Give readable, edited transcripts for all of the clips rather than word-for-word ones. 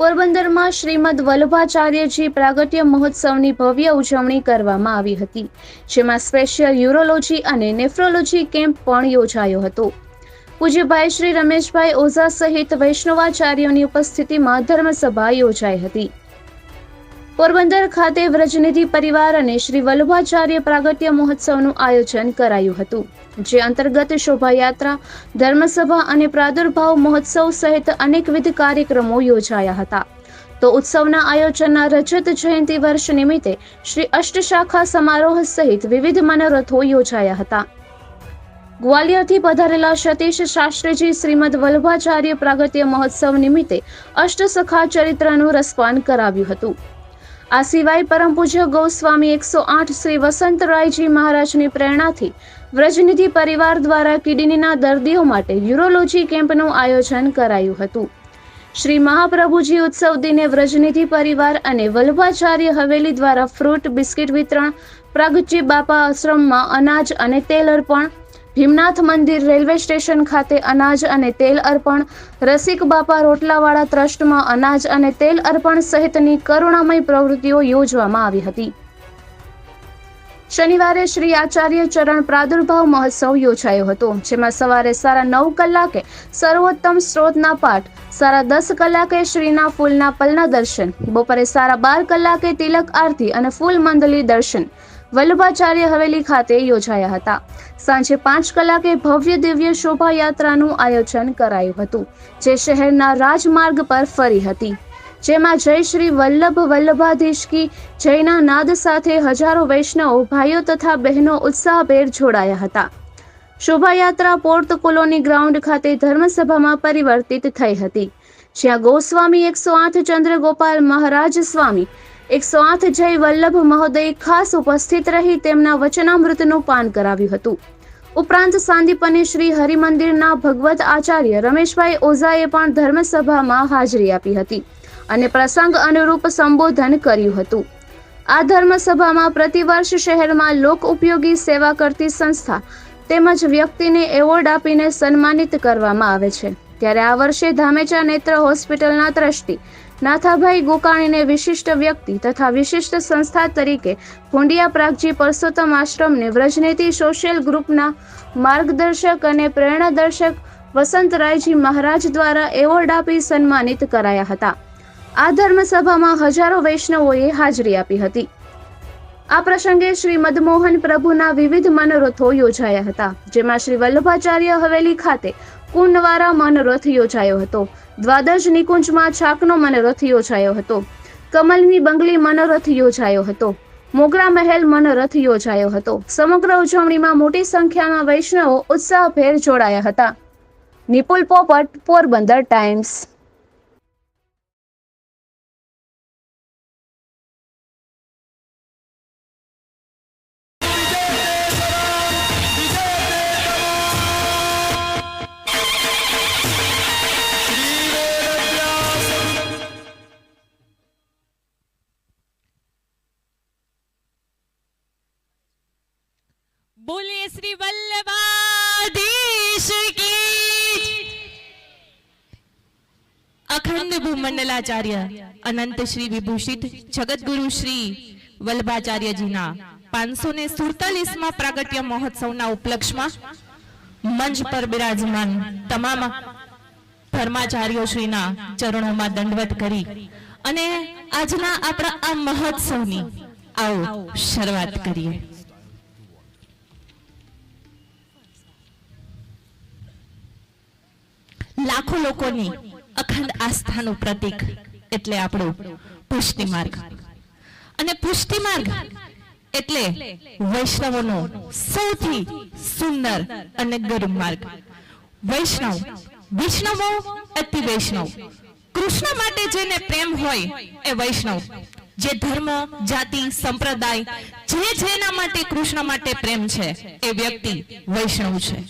પોરબંદરમાં શ્રીમદ વલ્લભાચાર્યજી પ્રાગટ્ય મહોત્સવની ભવ્ય ઉજવણી કરવામાં આવી હતી, જેમાં સ્પેશિયલ યુરોલોજી અને નેફ્રોલોજી કેમ્પ પણ યોજાયો હતો। પૂજ્યભાઈ શ્રી રમેશભાઈ ઓઝા સહિત વૈષ્ણવાચાર્યોની ઉપસ્થિતિમાં ધર્મસભા યોજાઈ હતી। પોરબંદર ખાતે વ્રજનિધિ પરિવાર અને શ્રી વલ્લભાચાર્ય પ્રાગટ્ય મહોત્સવનું આયોજન કરાયું હતું, જે અંતર્ગત શોભાયાત્રા, ધર્મસભા અને પ્રાદુર્ભાવ મહોત્સવ સહિત અનેકવિધ કાર્યક્રમો યોજાયા હતા। તો ઉત્સવના આયોજનના રજત જયંતિ વર્ષ નિમિત્તે શ્રી અષ્ટશાખા સમારોહ સહિત વિવિધ મનોરથો યોજાયા હતા। ગ્વાલિયરથી પધારેલા સતીશ શાસ્ત્રીજી શ્રીમદ વલ્લભાચાર્ય પ્રાગટ્ય મહોત્સવ નિમિત્તે અષ્ટસખા ચરિત્રનું રસપાન કરાવ્યું હતું। આ સિવાય પરમ પૂજ્ય ગોસ્વામી 108 શ્રી વસંતરાયજી મહારાજની પ્રેરણાથી વ્રજનિધિ પરિવાર દ્વારા કિડનીના દર્દીઓ માટે યુરોલોજી કેમ્પનું આયોજન કરાયું હતું। શ્રી મહાપ્રભુજી ઉત્સવ દિને વ્રજનિધિ પરિવાર અને વલ્લભાચાર્ય હવેલી દ્વારા ફ્રૂટ બિસ્કિટ વિતરણ, પ્રાગટ્ય બાપા આશ્રમમાં અનાજ અને તેલ અર્પણ, ભીમનાથ મંદિર રેલવે સ્ટેશન ખાતે અનાજ અને તેલ અર્પણ, રસિક બાપા રોટલાવાળા ટ્રસ્ટમાં અનાજ અને તેલ અર્પણ સહિતની કરુણામય પ્રવૃત્તિઓ યોજવામાં આવી હતી। શનિવારે શ્રી આચાર્ય ચરણ પ્રાદુર્ભાવ મહોત્સવ યોજાયો હતો, જેમાં સવારે 9:30 કલાકે સર્વોત્તમ સ્ત્રોતના પાઠ, 10:30 કલાકે શ્રીના ફૂલના પલના દર્શન, બપોરે 12:30 કલાકે તિલક આરતી અને ફૂલ મંડલી દર્શન વલ્લભાચાર્ય હવેલી ખાતે યોજાયા હતા। સાંજે 5 કલાકે ભવ્ય દિવ્ય શોભાયાત્રાનું આયોજન કરાયું હતું, જે શહેરના રાજમાર્ગ પર ફરી હતી, જેમાં જય શ્રી વલ્લભ વલ્લભાધીશ કી જયના નાદ સાથે હજારો વૈષ્ણવો ભાઈઓ તથા બહેનો ઉત્સાહભેર જોડાયા હતા। શોભાયાત્રા પોર્ટ કોલોની ગ્રાઉન્ડ ખાતે ધર્મસભામાં પરિવર્તિત થઈ હતી, જ્યાં ગોસ્વામી 108 ચંદ્રગોપાલ મહારાજ સ્વામી 108 જય વલ્લભ મહોદય ખાસ ઉપસ્થિત રહી તેમના વચનામૃતનું પાન કરાવ્યું હતું। ઉપરાંત સાંદીપની શ્રી હરિમંદિરના ભગવત આચાર્ય રમેશભાઈ ઓઝાએ પણ ધર્મસભામાં હાજરી આપી હતી અને પ્રસંગ અનુરૂપ સંબોધન કર્યું હતું। આ ધર્મસભામાં પ્રતિવર્ષ શહેરમાં લોક ઉપયોગી સેવા કરતી સંસ્થા તેમજ વ્યક્તિને એવોર્ડ આપીને સન્માનિત કરવામાં આવે છે, ત્યારે આ વર્ષે ધામેચા નેત્ર હોસ્પિટલના ટ્રસ્ટી નાથાભાઈ ગોકાણીને વિશિષ્ટ વ્યક્તિ તથા વિશિષ્ટ સંસ્થા તરીકે ભુંડિયા પ્રાગજી પરસોત્તમ આશ્રમને વ્રજનીતિ સોશિયલ ગ્રુપના માર્ગદર્શક અને પ્રેરણાદર્શક વસંતરાયજી મહારાજ દ્વારા એવોર્ડ આપી સન્માનિત કરાયા હતા। આ ધર્મસભામાં હજારો વૈષ્ણવોએ હાજરી આપી હતી। આ પ્રસંગે શ્રી મદમોહન પ્રભુના વિવિધ મનોરથો યોજાયા હતા, જેમાં શ્રી વલ્લભાચાર્ય હવેલી ખાતે કુંડવારા મનોરથ યોજાયો હતો, દ્વાદશ નિકુંજમાં છાકનો મનોરથ યોજાયો હતો, કમલની બંગલી મનોરથ યોજાયો હતો, મોગરા મહેલ મનોરથ યોજાયો હતો। સમગ્ર ઉજવણીમાં મોટી સંખ્યામાં વૈષ્ણવો ઉત્સાહભેર જોડાયા હતા। નિપુલ પોપટ, પોરબંદર ટાઈમ્સ। बोलिए श्री वल्लभाधीश की। अखंड भूमंडलाचार्य अनंत श्री विभूषित जगतगुरु श्री वल्लभाचार्यजीना 547 प्रागट्य महोत्सवना उपलक्ष्यमां मंच पर विराजमान तमाम धर्माचार्यो श्रीना चरणों दंडवत करी अने आजना आपणा आ महोत्सवनी आओ शरूआत करीए। लाखों लोकोनी अखंड आस्थानुं प्रतीक एटले आपणो पुष्टि मार्ग अने पुष्टि मार्ग एटले वैष्णवोनो सौथी सुंदर अने गरीब मार्ग। वैष्णव विष्णवो अति वैष्णव कृष्ण माटे जेने प्रेम होय ए वैष्णव, जे धर्म जाति संप्रदाय जे जेना माटे कृष्ण माटे प्रेम छे ए व्यक्ति वैष्णव छे।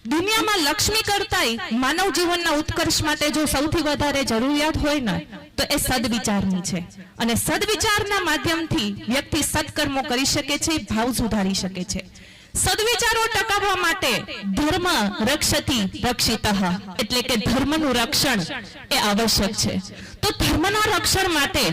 दुनिया में लक्ष्मी करताय मानव जीवन उत्कर्ष माटे जो सौथी वधारे जरूरियात होय ने तो ए सद्विचारनी छे अने सद्विचारना माध्यमथी व्यक्ति सत्कर्मो करी शके छे, भाव सुधारी शके छे। સદવિચારો ટકાવવા માટે ધર્મ રક્ષતી રક્ષિતઃ એટલે કે ધર્મનું રક્ષણ એ આવશ્યક છે. તો ધર્મના રક્ષણ માટે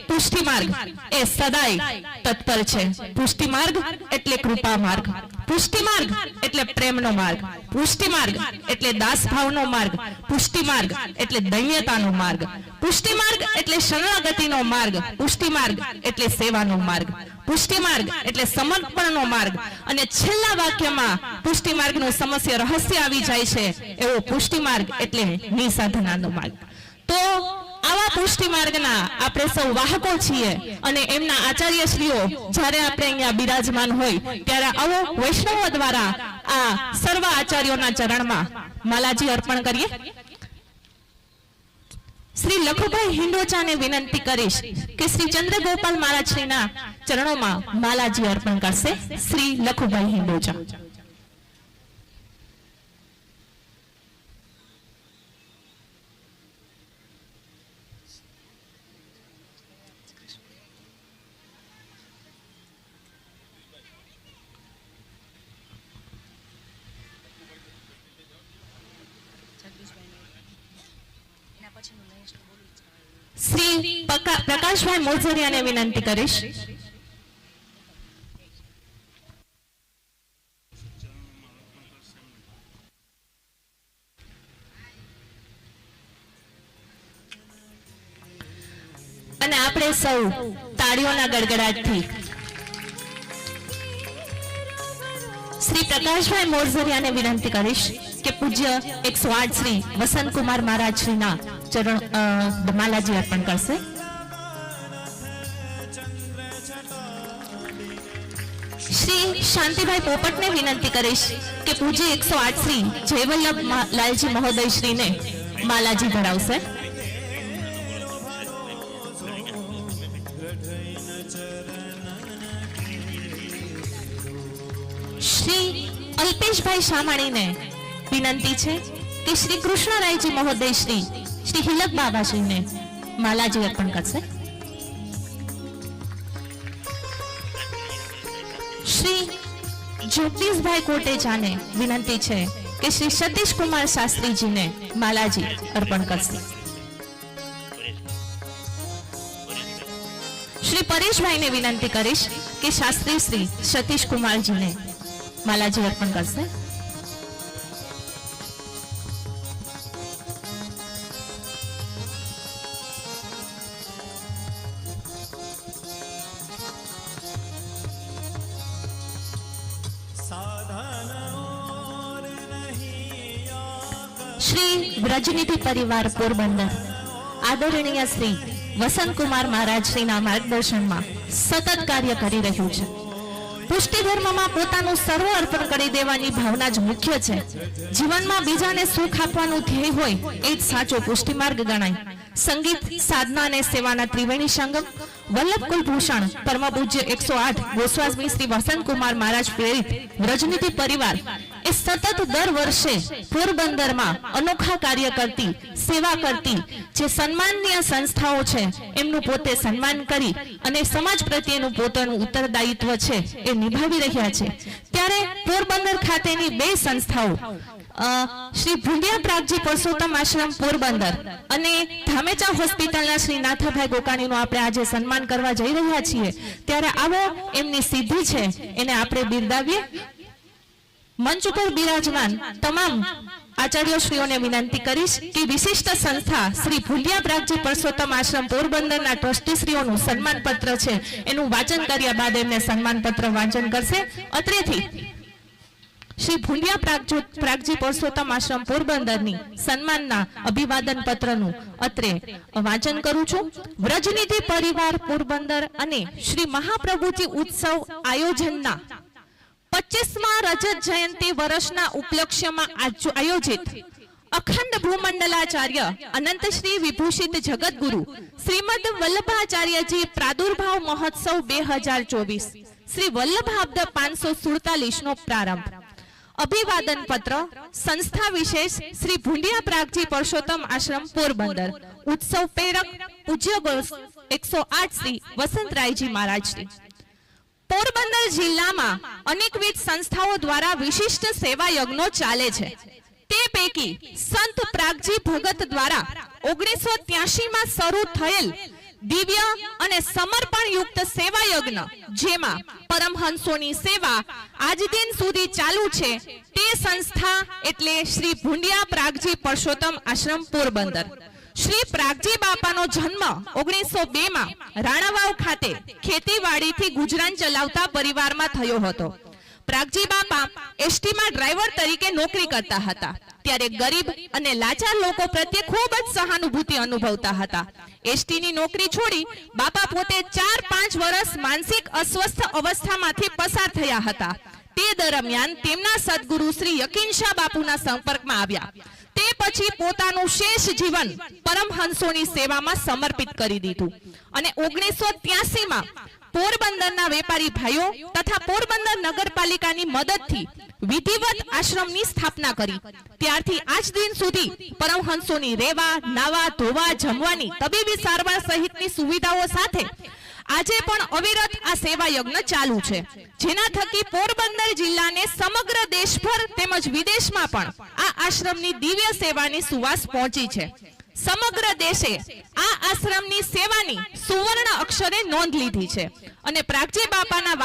પુષ્ટિ માર્ગ એ સદાય તત્પર છે. પુષ્ટિ માર્ગ એટલે કૃપા માર્ગ, પુષ્ટિ માર્ગ એટલે પ્રેમનો માર્ગ, પુષ્ટિ માર્ગ એટલે દાસભાવનો માર્ગ, પુષ્ટિ માર્ગ એટલે દૈન્યતાનો માર્ગ, પુષ્ટિ માર્ગ એટલે શરણાગતિનો માર્ગ, પુષ્ટિ માર્ગ એટલે સેવાનો માર્ગ, પુષ્ટિ માર્ગ એટલે સમર્પણનો માર્ગ અને છેલ્લા વાક્યમાં પુષ્ટિ માર્ગનું સમસ્યા રહસ્ય આવી જાય છે એવો પુષ્ટિ માર્ગ એટલે નિસાધનાનો માર્ગ. તો આવા પુષ્ટિ માર્ગના આપણે સૌ વાહકો છીએ અને એમના આચાર્યશ્રીઓ જ્યારે આપણે અહીંયા બિરાજમાન હોય ત્યારે આવો વૈષ્ણવો દ્વારા આ સર્વ આચાર્યોના ચરણમાં માલાજી અર્પણ કરીએ. શ્રી લખુભાઈ હિંડોચાને વિનંતી કરીશ કે શ્રી ચંદ્રગોપાલ મહારાજશ્રીના ચરણોમાં માલાજી અર્પણ કરશે. શ્રી લખુભાઈ હિંડોચા. શ્રી પ્રકાશભાઈ મોઝરિયાને વિનંતી કરીશ. અને આપણે સૌ તાળીઓના ગડગડાટથી શ્રી પ્રકાશભાઈ મોઝરિયાને વિનંતી કરીશ કે પૂજ્ય 108 શ્રી વસંતકુમાર મહારાજ શ્રીના ચરણ માલાજી અર્પણ કરશે. શ્રી શાંતિભાઈ પોપટને વિનંતી કરીશ કે પૂજ્ય 108 શ્રી જયવલ્લભ લાલજી મહોદય શ્રીને માલાજી ધરાવશે. શ્રી અલ્પેશભાઈ શામાણીને વિનંતી છે કે શ્રી કૃષ્ણરાયજી મહોદય શ્રી શ્રી હિલક બાબાશ્રીને માલાજી અર્પણ કરશે. શ્રી જ્યોતિષભાઈ કોટેચાને વિનંતી છે કે શ્રી સતીશ કુમાર શાસ્ત્રીજીને માલાજી અર્પણ કરશે. શ્રી પરેશભાઈને વિનંતી કરીશ કે શાસ્ત્રી શ્રી સતીશ કુમારજીને માલાજી અર્પણ કરશે. શ્રી વ્રજનિધિ પરિવાર પોરબંદર આદરણીય શ્રી વસંતકુમાર મહારાજ શ્રીના માર્ગદર્શનમાં સતત કાર્ય કરી રહ્યું છે. પુષ્ટિ ધર્મમાં પોતાનું સર્વ અર્પણ કરી દેવાની ભાવના જ મુખ્ય છે. જીવનમાં બીજાને સુખ આપવાનું ધ્યેય હોય એ જ સાચો પુષ્ટિ માર્ગ ગણાય. સંગીત, સાધના અને સેવાના ત્રિવેણી સંગમ વલ્લભ કુલભૂષણ પરમ પૂજ્ય 108 ગોસ્વામી શ્રી વસંતકુમાર મહારાજ પ્રેરિત વ્રજનિધિ પરિવાર એ સતત દર વર્ષે પોરબંદરમાં અનોખા કાર્ય કરતી, સેવા કરતી જે સન્માનનીય સંસ્થાઓ છે એમનું પોતે સન્માન કરી અને સમાજ પ્રત્યેનું પોતાનું ઉત્તરદાયિત્વ છે એ નિભાવી રહ્યા છે. ત્યારે પોરબંદર ખાતેની બે સંસ્થાઓ શ્રી ભુંડિયા પ્રાગજી પરસોત્તમ આશ્રમ પોરબંદર અને ધામેચા હોસ્પિટલના શ્રી નાથાભાઈ ગોકાણીનું આપણે આજે સન્માન કરવા જઈ રહ્યા છીએ. ત્યારે આવો એમની સિદ્ધિ છે એને આપણે બિરદાવીએ. મંચ ઉપર બિરાજમાન તમામ આચાર્યશ્રીઓને વિનંતી કરીશ કે વિશિષ્ટ સંસ્થા શ્રી ભુંડિયા પ્રાગજી પરસોત્તમ આશ્રમ પોરબંદરના ટ્રસ્ટીશ્રીઓનું સન્માન પત્ર છે એનું વાંચન કર્યા બાદ એમને સન્માન પત્ર વાંચન કરશે. અત્રેથી શ્રી ભુંડિયા પ્રાગજી પરસોત્તમ આશ્રમ પોરબંદરની સન્માનના અભિવાદન પત્રનું અત્રે વાંચન કરું છું. વ્રજનિધિ પરિવાર પોરબંદર અને શ્રી મહાપ્રભુજી ઉત્સવ આયોજનના 25મા રજત જયંતિ વર્ષના ઉપલક્ષ્યમાં આયોજિત અખંડ ભૂમંડલાચાર્ય અનંત શ્રી વિભૂષિત જગતગુરુ શ્રીમદ વલ્લભાચાર્યજી પ્રાદુર્ભાવ મહોત્સવ 2024 શ્રી વલ્લભાબ્દ 547 નો પ્રારંભ. અભિવાદન પત્ર સંસ્થા વિશેષ શ્રી ભુંડિયા પ્રાગજી પરસોત્તમ આશ્રમ પોરબંદર ઉત્સવ પ્રેરક પૂજ્ય 108 શ્રી વસંતરાયજી મહારાજ શ્રી. પોરબંદર જિલ્લામાં અનેકવિધ સંસ્થાઓ દ્વારા વિશિષ્ટ સેવા યજ્ઞો ચાલે છે. તે પૈકી સંત પ્રાગજી ભગત દ્વારા 1983માં શરૂ થયેલ દિવ્ય અને સમર્પણ યુક્ત સેવા યજ્ઞ, જેમાં પરમહંસોની સેવા આજ દિન સુધી ચાલુ છે, તે સંસ્થા એટલે શ્રી ભુંડિયા પ્રાગજી પરસોત્તમ આશ્રમ પોરબંદર. શ્રી પ્રાગજી બાપાનો જન્મ 1902માં રાણાવાવ ખાતે ખેતીવાડીથી ગુજરાન ચલાવતા પરિવારમાં થયો હતો. પ્રાગજી બાપા એસટીમાં ડ્રાઈવર તરીકે નોકરી કરતા હતા. ત્યારે ગરીબ અને લાચાર લોકો પ્રત્યે ખૂબ જ સહાનુભૂતિ અનુભવતા હતા. એસટીની નોકરી છોડી બાપા પોતે 4-5 વર્ષ માનસિક અસ્વસ્થ અવસ્થામાંથી પસાર થયા હતા. તે દરમિયાન તેમના સદગુરુ શ્રી યકીનશાહ બાપુના સંપર્કમાં આવ્યા. તે પછી પોતાનું શેષ જીવન પરમહંસોની સેવામાં સમર્પિત કરી દીધું અને 1983માં પોરબંદરના વેપારી ભાઈઓ તથા પોરબંદર નગરપાલિકાની મદદથી વિધિવત આશ્રમની સ્થાપના કરી. ત્યારથી આજ દિન સુધી પરમહંસોની રહેવા, નાવા, ધોવા, જમવાની, તબીબી સારવાર સહિતની સુવિધાઓ સાથે આજે પણ અવિરત આ સેવા યજ્ઞ ચાલુ છે, જેના થકી પોરબંદર જિલ્લાને સમગ્ર દેશભર તેમજ વિદેશમાં પણ આ આશ્રમની દિવ્ય સેવાની સુવાસ પહોંચી છે. સમગ્ર દેશે આ આશ્રમની સેવાની સુવર્ણ અક્ષરે નોંધ લીધી છે અને પ્રાગજી બાપાના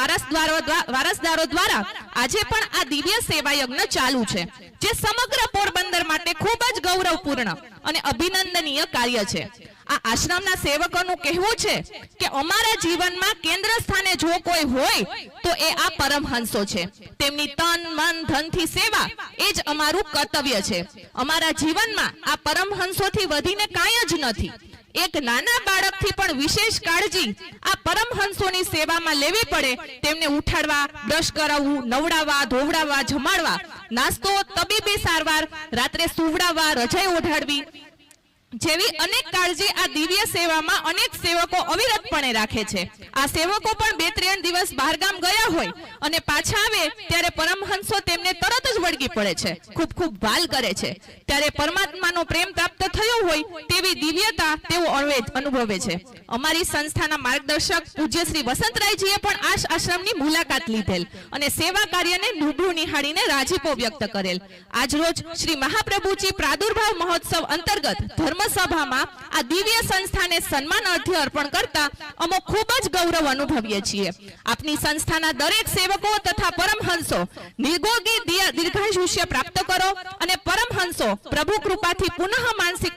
વારસદારો દ્વારા આજે પણ આ દિવ્ય સેવા યજ્ઞ ચાલુ છે, જે સમગ્ર પોરબંદર માટે ખૂબ જ ગૌરવપૂર્ણ અને અભિનંદનીય કાર્ય છે. આ આશ્રમના સેવકોનું કહેવું છે કે અમારા જીવનમાં કેન્દ્ર સ્થાને જો કોઈ હોય તો એ આ પરમહંસો છે. તેમની તન, મન, ધનથી સેવા એ જ અમારું કર્તવ્ય છે. અમારા જીવનમાં આ પરમહંસોથી વધીને કાંઈ જ નથી. એક નાના બાળકથી પણ વિશેષ કાળજી આ પરમહંસોની સેવામાં લેવી પડે. તેમને ઉઠાડવા, બ્રશ કરાવવું, નવડાવવા, ધોવડાવવા, જમાડવા, નાસ્તો, તબીબી સારવાર, રાત્રે સુવડાવવા, રજાઈ ઓઢાડવી જેવી અનેક કાળજી આ દિવ્ય સેવામાં અનેક સેવકો અવિરતપણે રાખે છે. આ સેવકો પણ 2-3 દિવસ બહારગામ ગયા હોય અને પાછા આવે ત્યારે પરમહંસો તેમને તરત જ વળગી પડે છે, ખૂબ ખૂબ ભાલ કરે છે. ત્યારે પરમાત્માનો પ્રેમ પ્રાપ્ત થયો હોય તેવી દિવ્યતા તેઓ અનુભવે છે. અમારી સંસ્થાના માર્ગદર્શક પૂજ્ય શ્રી વસંતરાયજીએ પણ આ આશ્રમની મુલાકાત લીધેલ અને સેવા કાર્યને રૂબરૂ નિહાળીને રાજીપો વ્યક્ત કરેલ. આજરોજ શ્રી મહાપ્રભુજી પ્રાદુર્ભાવ મહોત્સવ અંતર્ગત ધર્મસભામાં આ દિવ્ય સંસ્થાને સન્માન અર્થે અર્પણ કરતા અમે ખૂબ જ ગૌરવ અનુભવીએ છીએ. આપની સંસ્થાના દરેક સેવકો તથા પરમહંસો નિર્ગોગી દીર્ઘાયુષ્ય પ્રાપ્ત કરો અને પરમહંસો પ્રભુ કૃપાથી પુનઃ માનસિક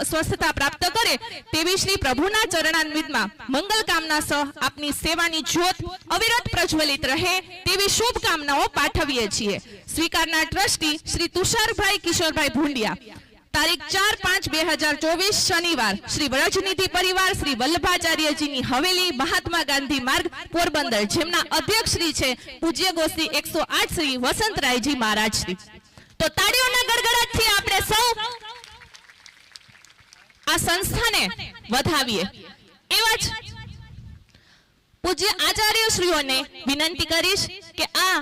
સ્વસ્થતા પ્રાપ્ત કરે તેવી શ્રી પ્રભુના ચરણાન્વિતમાં મંગલ કામના સહ આપની સેવાની જ્યોત અવિરત પ્રજ્વલિત રહે તેવી શુભકામનાઓ પાઠવીએ છીએ. સ્વીકારનાર ટ્રસ્ટી શ્રી તુષારભાઈ કિશોરભાઈ ભુંડિયા. તારીખ 4-5-2024 શનિવાર શ્રી વ્રજનિધિ પરિવાર શ્રી વલ્લભાચાર્યજીની હવેલી, મહાત્મા ગાંધી માર્ગ, પોરબંદર, જેમના અધ્યક્ષ શ્રી છે પૂજ્ય ગોશ્રી 108 શ્રી વસંતરાયજી મહારાજ શ્રી. તો તાળીઓના ગડગડાટથી આપણે સૌ આ સંસ્થાને વધાવીએ. એવા જ પૂજ્ય આચાર્યશ્રીઓને વિનંતી કરીશ કે આ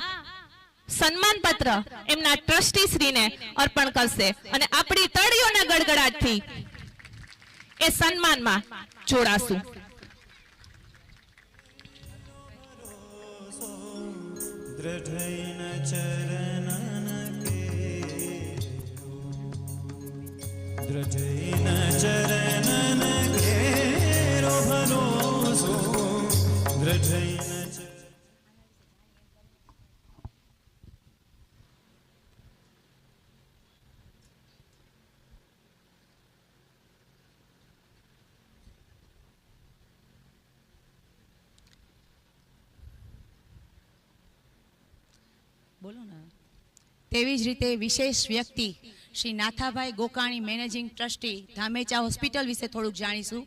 સન્માન પત્ર એમના ટ્રસ્ટી શ્રીને અર્પણ કરશે અને આપણી તાળીઓના ગડગડાટથી એ સન્માનમાં જોડાશું. તેવી જ રીતે વિશેષ વ્યક્તિ Shri Nathabhai Gokani, managing trustee, Dhamecha hospital વિશે થોડુંક જાણીશું.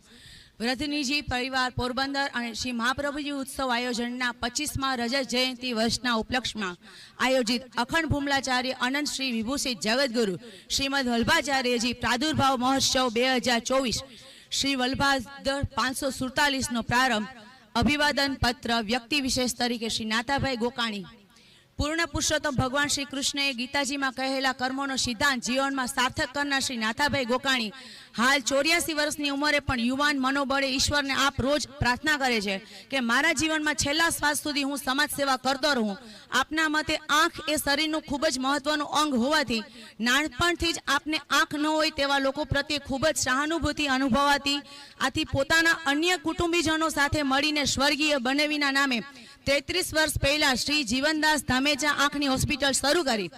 વ્રધનિજી પરિવાર પોરબંદર અને શ્રી મહાપ્રભુજી ઉત્સવ આયોજનના 25મા રજત જયંતિ વર્ષના ઉપલક્ષમાં આયોજિત અખંડ ભૂમલાચાર્ય અનંત શ્રી વિભૂષિત જગતગુરુ શ્રીમદ વલ્ભાચાર્યજી પ્રાદુર્ભાવ મહોત્સવ 2024 શ્રી વલ્ભાદર 547નો પ્રારંભ. અભિવાદન પત્ર વ્યક્તિ વિશેષ તરીકે શ્રી નાથાભાઈ ગોકાણી. પૂર્ણ પુરુષોત્તમ ભગવાન શ્રી કૃષ્ણએ ગીતાજીમાં કહેલા કર્મોનો સિદ્ધાંત જીવનમાં સાર્થક કરનાર શ્રી નાથાભાઈ ગોકાણી હાલ 84 વર્ષની ઉંમરે પણ યુવાન મનોબળે ઈશ્વરને આપ રોજ પ્રાર્થના કરે છે કે મારા જીવનમાં છેલ્લા શ્વાસ સુધી હું સમાજ સેવા કરતો રહું. આપના મતે આંખ એ શરીરનું ખૂબ જ મહત્વનું અંગ હોવાથી નાનપણથી જ આપને આંખ ન હોય તેવા લોકો પ્રત્યે ખૂબ જ સહાનુભૂતિ અનુભવાતી, આથી પોતાના અન્ય કુટુંબીજનો સાથે મળીને સ્વર્ગીય બનેવીના નામે 33 વર્ષ પહેલા શ્રી જીવનદાસ ધામેચા આંખની હોસ્પિટલ શરૂ કરી.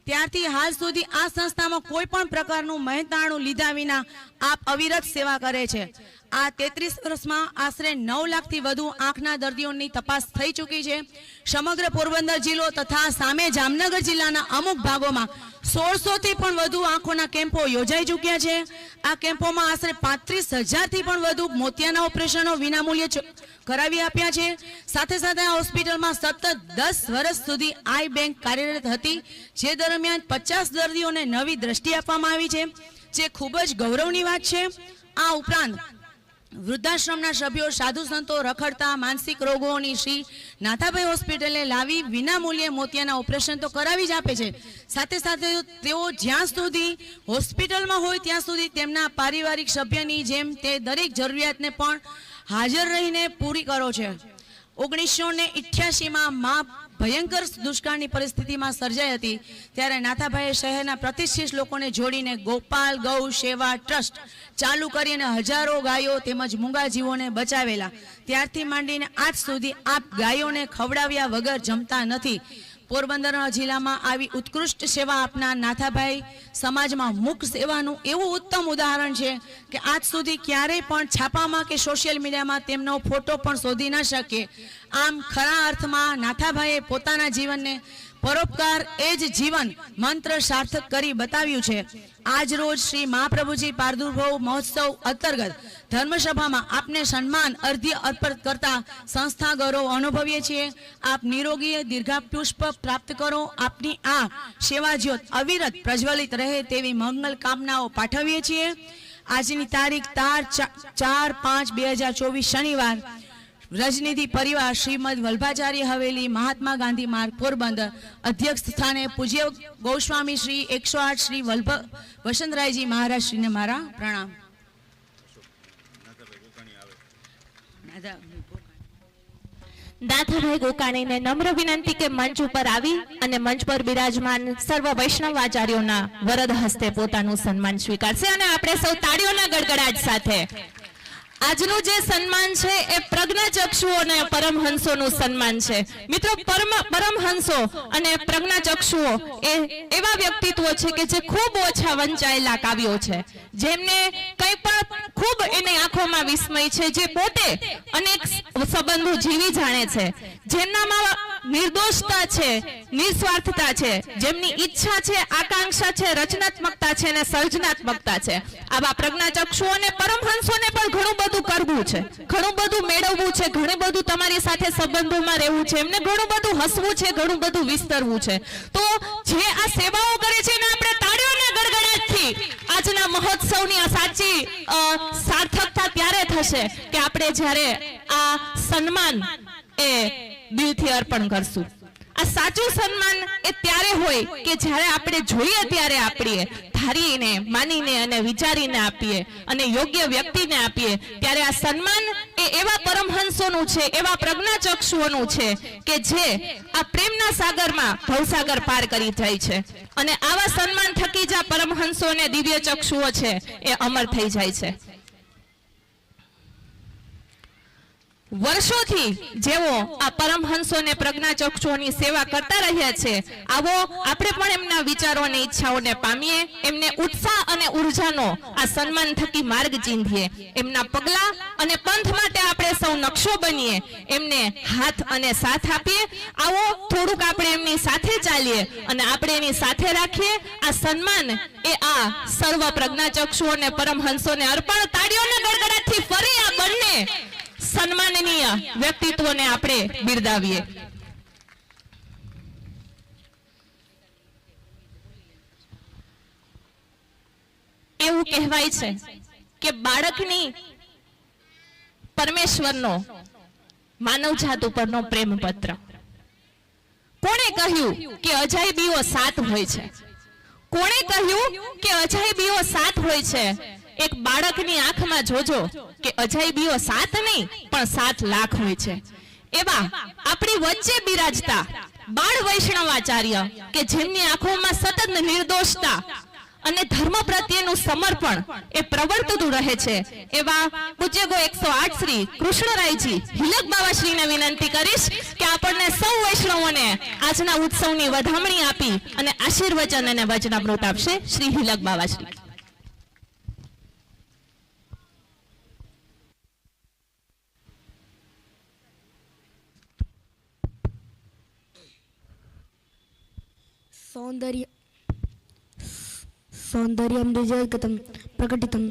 ત્યારથી હાલ સુધી આ સંસ્થામાં કોઈ પણ પ્રકારનું મહેનતાણું લીધા વિના આપ અવિરત સેવા કરે છે. આ 33 વર્ષમાં આશરે 9 લાખથી વધુ આંખના દર્દીઓની તપાસ થઈ ચૂકી છે. સમગ્ર પોરબંદર જિલ્લો તથા સામે જામનગર જિલ્લાના અમુક ભાગોમાં 1600થી પણ વધુ આંખોના કેમ્પો યોજાઈ ચૂક્યા છે. આ કેમ્પોમાં આશરે 35,000થી પણ વધુ મોતિયાના ઓપરેશનો વિનામૂલ્યે કરાવી આપ્યા છે. સાથે સાથે આ હોસ્પિટલમાં સતત 10 વર્ષ સુધી આઈ બેંક કાર્યરત હતી, જે દરમિયાન 50 દર્દીઓને નવી દ્રષ્ટિ આપવામાં આવી છે, જે ખૂબ જ ગૌરવની વાત છે. આ ઉપરાંત વૃદ્ધાશ્રમના સભ્યો, સાધુ સંતો રખડતા માનસિક રોગોની શ્રી નાથાભાઈ હોસ્પિટલે લાવી વિનામૂલ્યે મોતિયાના ઓપરેશન તો કરાવી જ આપે છે. સાથે સાથે તેઓ જ્યાં સુધી હોસ્પિટલમાં હોય ત્યાં સુધી તેમના પારિવારિક સભ્યની જેમ તે દરેક જરૂરિયાતને પણ હાજર રહીને પૂરી કરો છે. 1988માં માં ભયંકર દુષ્કાળની પરિસ્થિતિમાં સર્જાઈ હતી, ત્યારે નાથાભાઈએ શહેરના પ્રતિષ્ઠિત લોકોને જોડીને ગોપાલ ગૌ સેવા ટ્રસ્ટ ચાલુ કરીને હજારો ગાયો તેમજ મૂંગા જીવોને બચાવેલા. ત્યારથી માંડીને આજ સુધી આપ ગાયોને ખવડાવ્યા વગર જમતા નથી. પોરબંદર જિલ્લામાં આવી ઉત્કૃષ્ટ સેવા આપનાર નાથાભાઈ સમાજમાં મુખ સેવાનું એવું ઉત્તમ ઉદાહરણ છે કે આજ સુધી ક્યારેય પણ છાપામાં કે સોશિયલ મીડિયામાં તેમનો ફોટો પણ શોધી ન શકીએ. આમ ખરા અર્થમાં નાથાભાઈએ પોતાના જીવનને પરોપકાર એ જ જીવન મંત્ર સાર્થક કરી બતાવ્યું છે. આજ રોજ શ્રી મહાપ્રભુજી પ્રાદુર્ભાવ મહોત્સવ અંતર્ગત ધર્મસભામાં આપને સન્માન અર્ધ્ય અર્પણ કરતા સંસ્થા ગૌરવ અનુભવીએ છીએ. આપ નિરોગી દીર્ઘાયુષ્ય પ્રાપ્ત કરો. આપની આ સેવા જ્યોત અવિરત પ્રજ્વલિત રહે તેવી મંગલ કામનાઓ પાઠવીએ છીએ. આજની તારીખ 4/5/2024 શનિવાર રજનીતિ પરિવાર શ્રીમદ વલ્ભાચાર્ય હવેલી મહાત્મા ગાંધી માર્ગ પોરબંદર અધ્યક્ષ સ્થાને પૂજ્ય ગોસ્વામી શ્રી 108 શ્રી વસંતરાયજી મહારાજ શ્રીને મારા પ્રણામ. નાથાભાઈ ગોકાણીને નમ્ર વિનંતી કે મંચ ઉપર આવી અને મંચ પર બિરાજમાન સર્વ વૈષ્ણવ આચાર્યોના વરદ હસ્તે પોતાનું સન્માન સ્વીકારશે અને આપણે સૌ તાળીઓના ગડગડાટ સાથે આજનું જે સન્માન છે એ પ્રજ્ઞાચક્ષુઓ અને પરમહંસોનું સન્માન છે. મિત્રો, પરમહંસો અને પ્રજ્ઞાચક્ષુઓ એ એવા વ્યક્તિત્વો છે કે જે ખૂબ ઓછા વંચાયેલા કાવ્યો છે, જેમને કંઈ પણ ખૂબ એની આંખોમાં વિસ્મય છે, જે પોતે અનેક સંબંધો જીવી જાણે છે, જેમનામાં નિર્દોષતા છે, નિસ્વાર્થતા છે, જેમની ઈચ્છા છે, આકાંક્ષા છે, રચનાત્મકતા છે અને સર્જનાત્મકતા છે. આવા પ્રજ્ઞાચક્ષુઓ અને પરમહંસોને પણ ઘણું બધું કરવું છે, ઘણું બધું મેળવવું છે, ઘણું બધું તમારી સાથે સંબંધોમાં રહેવું છે, એમને ઘણું બધું હસવું છે, ઘણું બધું વિસ્તરવું છે. તો જે આ સેવાઓ કરે છે એને આપણે તાળીઓના ગડગડાટથી આજના મહોત્સવની સાચી સાર્થકતા ત્યારે થશે કે આપણે જ્યારે આ સન્માન એ દિલથી અર્પણ કરશું. આ સાચું સન્માન એ ત્યારે હોય કે જ્યારે આપણે જોઈએ ત્યારે આપીએ, ધારીને માનીને અને વિચારીને આપીએ અને યોગ્ય વ્યક્તિને આપીએ. ત્યારે આ સન્માન એ એવા પરમહંસોનું છે, એવા પ્રજ્ઞાચક્ષુઓનું છે કે જે આ પ્રેમના સાગરમાં ભવસાગર પાર કરી જાય છે અને આવા સન્માન થકી જ આ પરમહંસો અને દિવ્ય ચક્ષુઓ છે એ અમર થઈ જાય છે. વર્ષોથી જેઓ આ પરમહંસો અને પ્રજ્ઞાચક્ષુઓની સેવા કરતા રહ્યા છે, આવો આપણે પણ એમના વિચારો અને ઈચ્છાઓને પામીએ, એમને ઉત્સાહ અને ઉર્જાનો આ સન્માન થકી માર્ગ ચીંધીએ, એમના પગલા અને પંથ માટે આપણે સૌ નકશો બનીએ, એમને હાથ અને સાથ આપીએ. આવો થોડુંક આપણે એમની સાથે ચાલીએ અને આપણે એની સાથે રાખીએ. આ સન્માન એ આ સર્વ પ્રજ્ઞાચક્ષુઓ અને પરમહંસોને અર્પણ. તાળીઓના ગડગડાટથી ફરી આ બંને સન્માનનીય વ્યક્તિત્વોને આપણે બિરદાવીએ. એવું કહેવાય છે કે બાળકની પરમેશ્વરનો માનવજાત ઉપરનો પ્રેમ પત્ર. કોણે કહ્યું કે અજાયબીઓ 7 હોય છે? કોણે કહ્યું કે અજાયબીઓ 7 હોય છે? એક બાળકની આંખમાં જોજો કે અજાયબીઓ 7 નહીં પણ 7 લાખ હોય છે. એવા આપણી વચ્ચે બિરાજતા બાળ વૈષ્ણવાચાર્ય કે જેમની આંખોમાં સતત નિર્દોષતા અને ધર્મ પ્રત્યેનું સમર્પણ એ પ્રવર્તતું રહે છે એવા પૂજ્ય ગો 108 શ્રી કૃષ્ણરાયજી હિલક બાવાશ્રીને વિનંતી કરીશ કે આપણને સૌ વૈષ્ણવોને આજના ઉત્સવની વધામણી આપી અને આશીર્વચન અને વચનામૃત આપશે. શ્રી હિલક બાવાશ્રી. सौंदर्यं जगतं प्रकटितं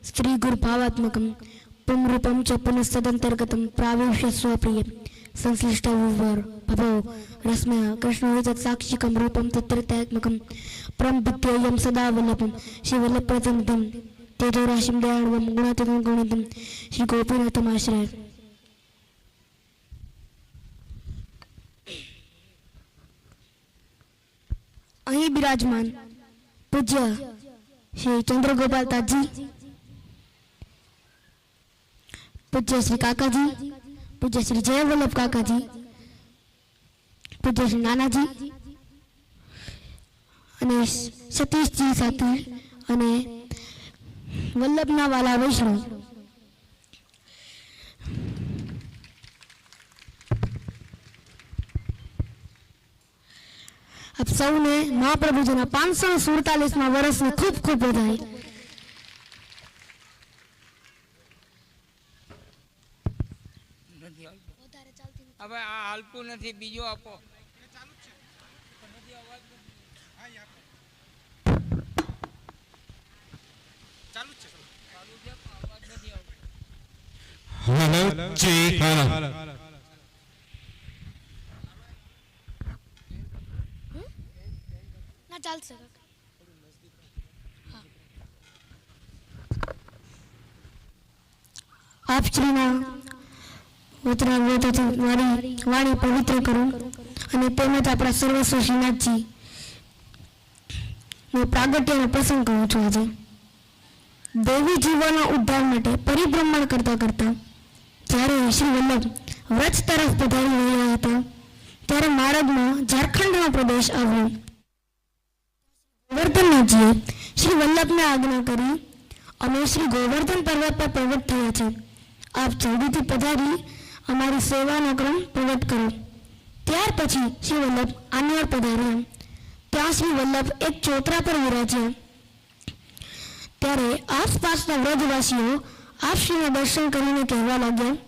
श्रीगुरुभावात्मकं पुंरूपं च पुनस्तदन्तर्गतं प्रावेश्य स्वप्रिय संश्लिष्टवर भवो रश्मया कृष्णोजत् साक्षिकं रूपं तत्रत्यात्मकं परमविद्येयं सदा वल्लभं शिवल्लभप्रतिनिधिं तेजोराशिं दयाळुवं गुणातीतं गुणितं श्री गोपीनाथमाश्रय. અહીં બિરાજમાન પૂજ્ય શ્રી ચંદ્રગોપાલ તાજી, પૂજ્ય શ્રી કાકાજી, પૂજ્ય શ્રી જયવલ્લભ કાકાજી, પૂજ્ય શ્રી નાનાજી અને સતીશજી સાથી અને વલ્લભના વાલા વૈષ્ણવ આપ સૌને મહાપ્રભુજીના 547મા વર્ષની ખૂબ ખૂબ બધાઈ. હવે આ હાલતું નથી, બીજો આપો. हेलो जी हेलो ના ચાલશે. આપ શ્રીના વચનામૃતથી મારી વાણી પવિત્ર કરું અને તેમજ આપણા સર્વસ્વ શ્રીનાથજી નો પ્રાગટ્યનો પ્રસંગ કહું છું. આજે દેવી જીવોના ઉદ્ધાર માટે પરિભ્રમણ કરતા કરતા જ્યારે શ્રી વલ્લભ વ્રજ તરફ પધારી રહ્યા હતા ત્યારે માર્ગમાં ઝારખંડનો પ્રદેશ આવ્યો. ગોવર્ધનનાથજીએ શ્રી વલ્લભને આજ્ઞા કરી અમે શ્રી ગોવર્ધન પર્વત પર પ્રગટ થયા છે. આપ જલ્દીથી પધારી અમારી સેવાનો ક્રમ પ્રગટ કરો. ત્યાર પછી શ્રી વલ્લભ આનવડ પધાર્યા. ત્યાં શ્રી વલ્લભ એક ચોતરા પર વિરાજ્યા. ત્યારે આસપાસના વ્રજવાસીઓ આપ શ્રીના દર્શન કરીને કહેવા લાગ્યા,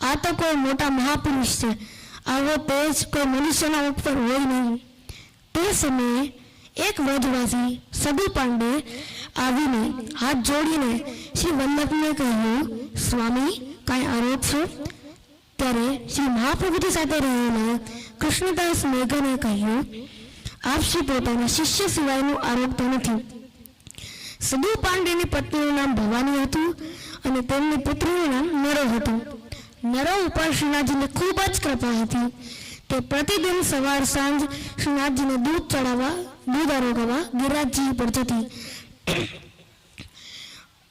આ તો કોઈ મોટા મહાપુરુષ છે, આવો તેજ કોઈ મનુષ્યના ઉપર હોય નહીં. તે સમયે એક વ્રજવાસી સદુ પાંડે આવીને હાથ જોડીને શ્રી વલ્લભને કહ્યું, સ્વામી કાંઈ આરોપ છે? ત્યારે શ્રી મહાપ્રભુજી સાથે રહેલા કૃષ્ણદાસ મેઘને કહ્યું, આપ શ્રી પોતાના શિષ્ય સિવાયનું આરોપતા નથી. સદુ પાંડેની પત્નીનું નામ ભવાની હતું અને તેમની પુત્રીનું નામ નરો હતું. નરો ઉપર શ્રીનાથજીને ખૂબ જ કૃપા હતી. તે પ્રતિદિન સવાર સાંજ શ્રીનાથજીને દૂધ ચડાવવા, દૂધ આરોગવા ગિરિરાજજી પર જતી.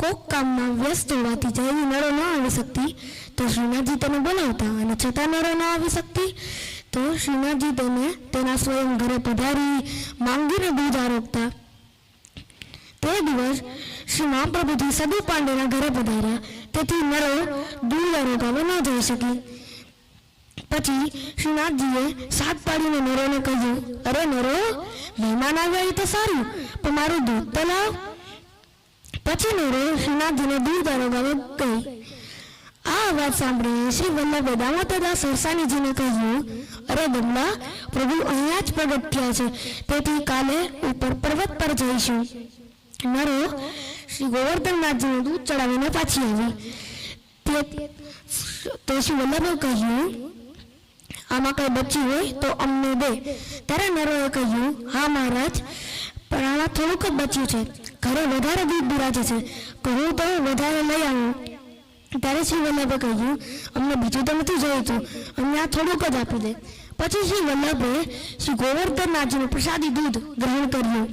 કોક કામમાં વ્યસ્ત હોવાથી જયારે નરો ન આવી શકતી તો શ્રીનાથજી તેને બોલાવતા અને છતાં નરો ન આવી શકતી તો શ્રીનાથજી તેને તેના સ્વયં ઘરે પધારી માંગીને દૂધ આરોગતા. તે દિવસ શ્રી મહાપ્રભુજી સદુ પાંડેના ઘરે પધાર્યા, તેથી નરો દૂધ આરોગવા ન જઈ શકી. પછી શ્રીનાથજીએ સાત પાડીને નરોને કહ્યું, અરે નરો, મહેમાન આવ્યા એ તો સારું, પણ મારું દૂધ તો લાવ. પછી નરો શ્રીનાથજીને દૂધ આરોગવા ગઈ. આ અવાજ સાંભળીને શ્રી વલ્લભે દામોદરદાસ સરસાનીજીને કહ્યું, અરે દમલા, પ્રભુ અહીંયા જ પ્રગટ થયા છે, તેથી કાલે ઉપર પર્વત પર જઈશું. નરો શ્રી ગોવર્ધનનાથજીનું દૂધ ચડાવીને પાછી આવી. તો શ્રી વલ્લભે કહ્યું, આમાં કઈ બચ્યું હોય તો અમને દે. ત્યારે નરોએ કહ્યું, હા મહારાજ, પણ આમાં થોડુંક જ બચ્યું છે, ઘરે વધારે દૂધ બિરાજે છે, કહું તો વધારે લઈ આવું. ત્યારે શ્રી વલ્લભે કહ્યું, અમને બીજું તો નથી જોઈતું, અમને આ થોડુંક જ આપી દે. પછી શ્રી વલ્લભે શ્રી ગોવર્ધનનાથજીનું પ્રસાદી દૂધ ગ્રહણ કર્યું.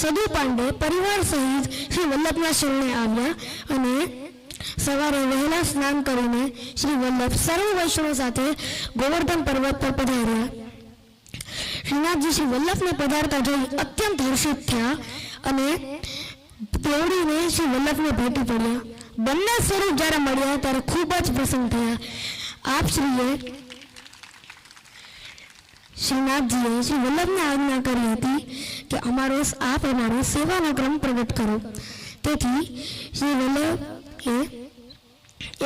સદુ પાંડે પરિવાર સહિત શ્રી વલ્લભના શરણે આવ્યા અને સવારે વહેલા સ્નાન કરીને શ્રી વલ્લભ સર્વ વૈષ્ણવ સાથે ગોવર્ધન પર્વત પર પધાર્યા. શ્રીનાથજી શ્રી વલ્લભને પધારતા જોઈ અત્યંત હર્ષિત થયા અને તેવડીને શ્રી વલ્લભને ભેટી પડ્યા. બંને સ્વરૂપ જ્યારે મળ્યા ત્યારે ખૂબ જ પ્રસન્ન થયા. આપ શ્રીએ શ્રીનાથજીએ શ્રી વલ્લભને આજ્ઞા કરી હતી કે આપ અમારો સેવાનો ક્રમ પ્રગટ કરો. તેથી શ્રી વલ્લભે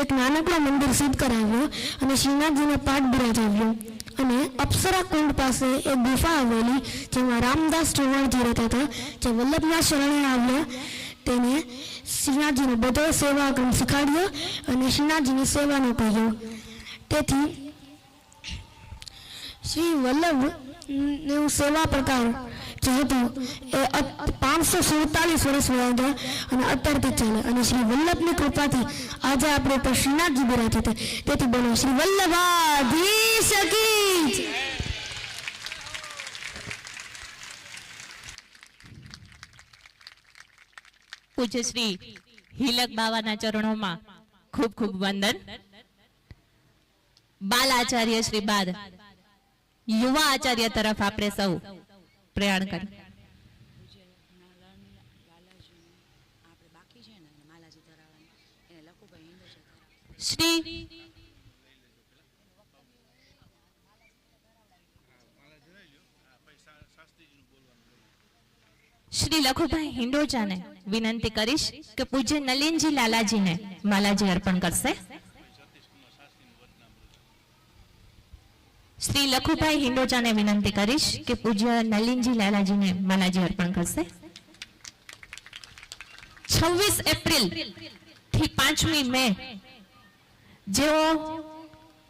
એક નાનકડો મંદિર સિદ્ધ કરાવ્યો અને શ્રીનાથજીને પાઠ બિરાજાવ્યો અને અપ્સરા કુંડ પાસે એક ગુફા આવેલી જેમાં રામદાસ ચૌહાણજી રહેતા હતા. જે વલ્લભના શરણે આવ્યા તેને શ્રીનાથજીને બધો સેવા ક્રમ શીખવાડ્યો અને શ્રીનાથજીની સેવાનો કહ્યો. તેથી શ્રી વલ્લભનું સેવા પ્રકાર જે હતું એ 547 વર્ષ વયા અને અત્યારથી ચાલે અને શ્રી વલ્લભની કૃપાથી આજે આપણે ઉપર શ્રીનાથજી બિરાજે છે. તેથી બોલો શ્રી વલ્લભાધીશ કી જય. પૂજ્ય શ્રી હિલક બાવાના ચરણોમાં ખૂબ ખૂબ વંદન. બાલાચાર્ય શ્રી બાદ યુવા આચાર્ય તરફ આપણે સૌ પ્રયાણ કરી. શ્રી શ્રી લખુભાઈ હિંડોજાને વિનંતી કરીશ કે પૂજ્ય નલિનજી લાલાજીને માલાજી અર્પણ કરશે. શ્રી લખુભાઈ હિંડોજાને વિનંતી કરીશ કે પૂજ્ય નલિનજી લાલાજીને માલાજી અર્પણ કરશે. 26 એપ્રિલ થી 5મી મે જેઓ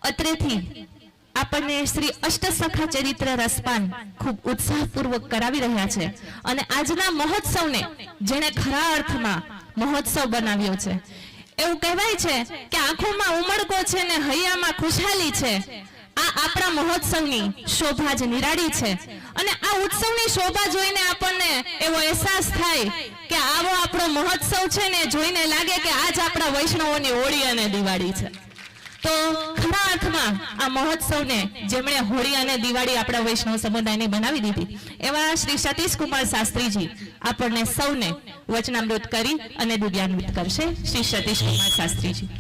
અત્રેથી આપણને શ્રી અષ્ટસખા ચરિત્ર રસપાન ખૂબ ઉત્સાહપૂર્વક કરાવી રહ્યા છે અને આજના મહોત્સવને જેણે ખરા અર્થમાં મહોત્સવ બનાવ્યો છે. એવું કહેવાય છે કે આંખોમાં ઉમળકો છે ને હૈયામાં ખુશાલી છે. આ આપણા મહોત્સવની શોભા જ નિરાળી છે અને આ ઉત્સવની શોભા જોઈને આપણને એવો અહેસાસ થાય કે આવો આપણો મહોત્સવ છે ને જોઈને લાગે કે આજ આપણા વૈષ્ણવોની હોળી અને દિવાળી છે. તો ખરા અર્થમાં આ મહોત્સવને જેમણે હોળી અને દિવાળી આપણા વૈષ્ણવ સમુદાયને બનાવી દીધી એવા શ્રી સતીશ કુમાર શાસ્ત્રીજી આપણને સૌને વચનામૃત કરી અને દિવ્યાન્વિત કરશે. શ્રી સતીશ કુમાર શાસ્ત્રીજી.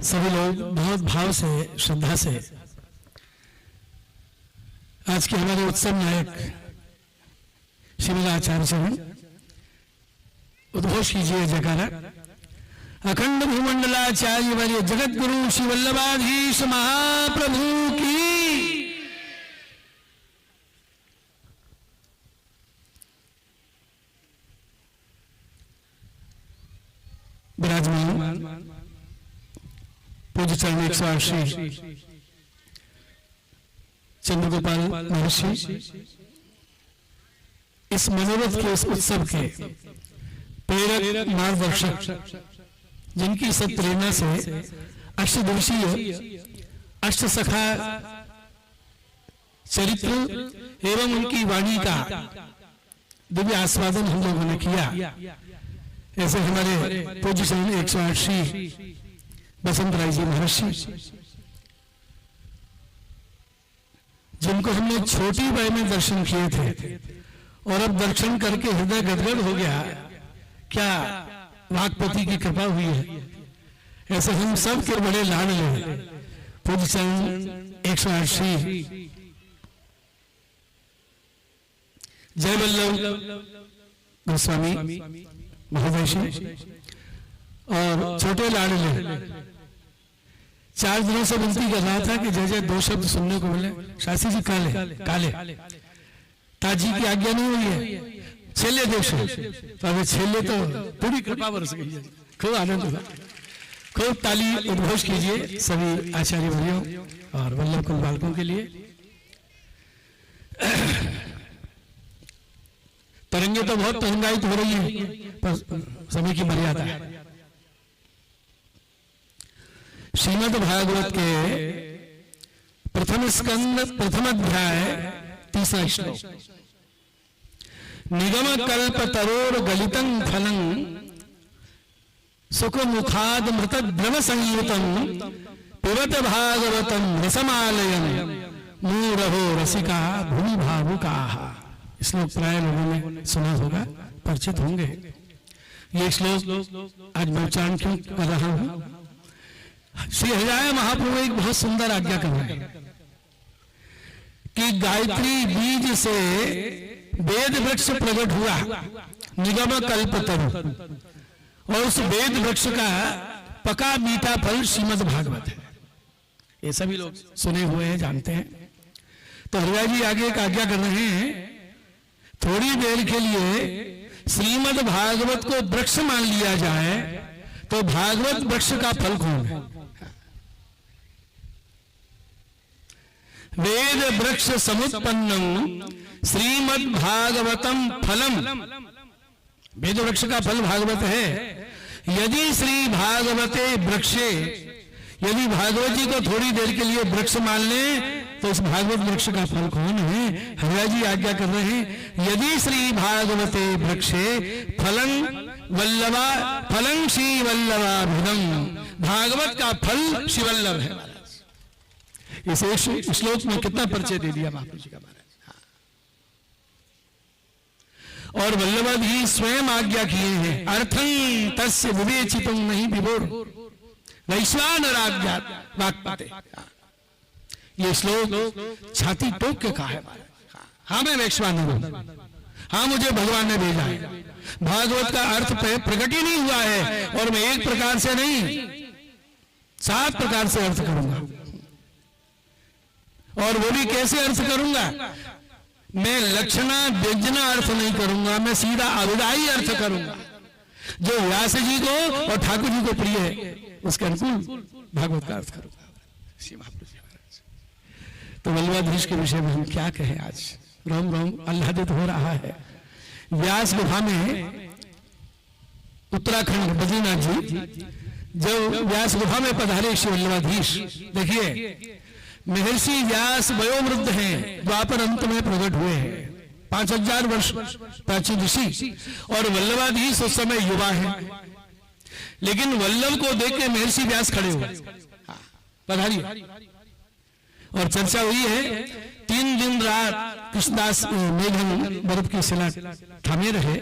सभी लोग बहुत भाव से श्रद्धा से आज के हमारे उत्सव नायक श्रीमद आचार्य चरण उद्घोष कीजिए जयकारा. अखंड भूमंडलाचार्य वर्य जगत गुरु श्री वल्लभाधीश महाप्रभु की. विराजमान पूज्य चरण 108 श्री चंद्रगोपाल महर्षि इस मनोरथ के इस उत्सव के प्रेरक मार्गदर्शक जिनकी सब प्रेरणा से अष्टदिवसीय अष्टसखा चरित्र एवं उनकी वाणी का दिव्य आस्वादन हम लोगों ने किया. ऐसे हमारे पूज्य चरण 108 श्री बसंत राय जी महर्षि जिनको हमने छोटी वय में दर्शन किए थे और अब दर्शन करके हृदय गदगद हो गया. क्या वाकपति की कृपा हुई है. ऐसे हम सब के बड़े लाडले पूज्य चरण 108 श्री जय वल्लभ गोस्वामी महोदय और छोटे लाडले 4 दिनों से विनती कर रहा था कि जय जय 2 शब्द सुनने को मिले. शास्त्री जी काले काले ताजी की आज्ञा नहीं हुई है. छेले 2 शब्द तो अब छेले तो पूरी कृपा बरस गई है. खूब आनंद हुआ, खूब ताली उद्घोष कीजिए सभी आचार्य भाइयों और वल्लभ कुल बालकों के लिए। तरंगे तो बहुत तरंगायित हो रही है, पर समय की मर्यादा है। श्रीमद् भागवत के प्रथम स्कंद प्रथम अध्याय 3 श्लोक। निगम कल्प तरोर गलितं फलं सुख मुखाद मृत द्रव संयुतम पिबत भागवतम रसमालयम मूढ़ो रसिका भूमि भावुकाः। श्लोक प्राय लोगों ने सुना होगा, परिचित होंगे। ये श्लोक आज मैं उच्चारण क्यों कर रहा हूं? श्री हरिराय महाप्रभु एक बहुत सुंदर आज्ञा कर रहे हैं कि गायत्री बीज से वेद वृक्ष प्रकट हुआ, निगम कल्पतरु, और उस वेद वृक्ष का पका मीठा फल श्रीमद् भागवत है। ये सभी लोग सुने हुए हैं, जानते हैं। तो हरिराय जी आगे एक आज्ञा कर रहे हैं, थोड़ी देर के लिए श्रीमद् भागवत को वृक्ष मान लिया जाए तो भागवत वृक्ष का फल कौन है? वेद वृक्ष समुत्पन्नम श्रीमद् भागवतम फलम। वेद वृक्ष का फल भागवत है। यदि श्री भागवते वृक्षे, यदि भागवत जी को थोड़ी देर के लिए वृक्ष मान ले तो इस भागवत वृक्ष का फल कौन है? हरिराय जी आज्ञा कर रहे हैं, यदि श्री भागवते वृक्षे फलं वल्लभा फलं श्री वल्लभाभिधम। भागवत का फल श्री वल्लभ है महाराज। इस श्लोक में कितना परिचय दे दिया महाप्रभु जी का महाराज। और वल्लभ ही स्वयं आज्ञा किए हैं, अर्थं तस्य विवेचितुं नहीं विभोर वैश्वानराज्ञा वाक्पते। ये श्लोक छाती टोक के कहा है, हाँ मैं वैश्वानर हूं, हाँ मुझे भगवान ने भेजा है। भागवत का अर्थ प्रकट ही नहीं हुआ है, और मैं एक प्रकार से नहीं 7 प्रकार से अर्थ करूंगा। और वो भी कैसे अर्थ करूंगा? मैं लक्षणा व्यंजना अर्थ नहीं करूंगा, मैं सीधा अविदायी अर्थ करूंगा, जो व्यास जी को और ठाकुर जी को प्रिय है उसके अनुकूल भागवत का अर्थ करूंगा। तो वल्लभाधीश के विषय में हम क्या कहें? आज रोम रोम आह्लादित हो रहा है। व्यास गुफा में उत्तराखंड बद्रीनाथ जी जब व्यास गुफा में पधारे श्री वल्लभाधीश, देखिए महर्षि व्यास वयोवृद्ध हैं, द्वापर अंत में प्रकट हुए हैं, 5000 वर्ष प्राचीन ऋषि, और वल्लभाधीश उस समय युवा हैं। लेकिन वल्लभ को देख के महर्षि व्यास खड़े हुए, पधारिए। और चर्चा हुई है 3 दिन रात कृष्णदास मेघन बर्फ की शिला थामे रहे।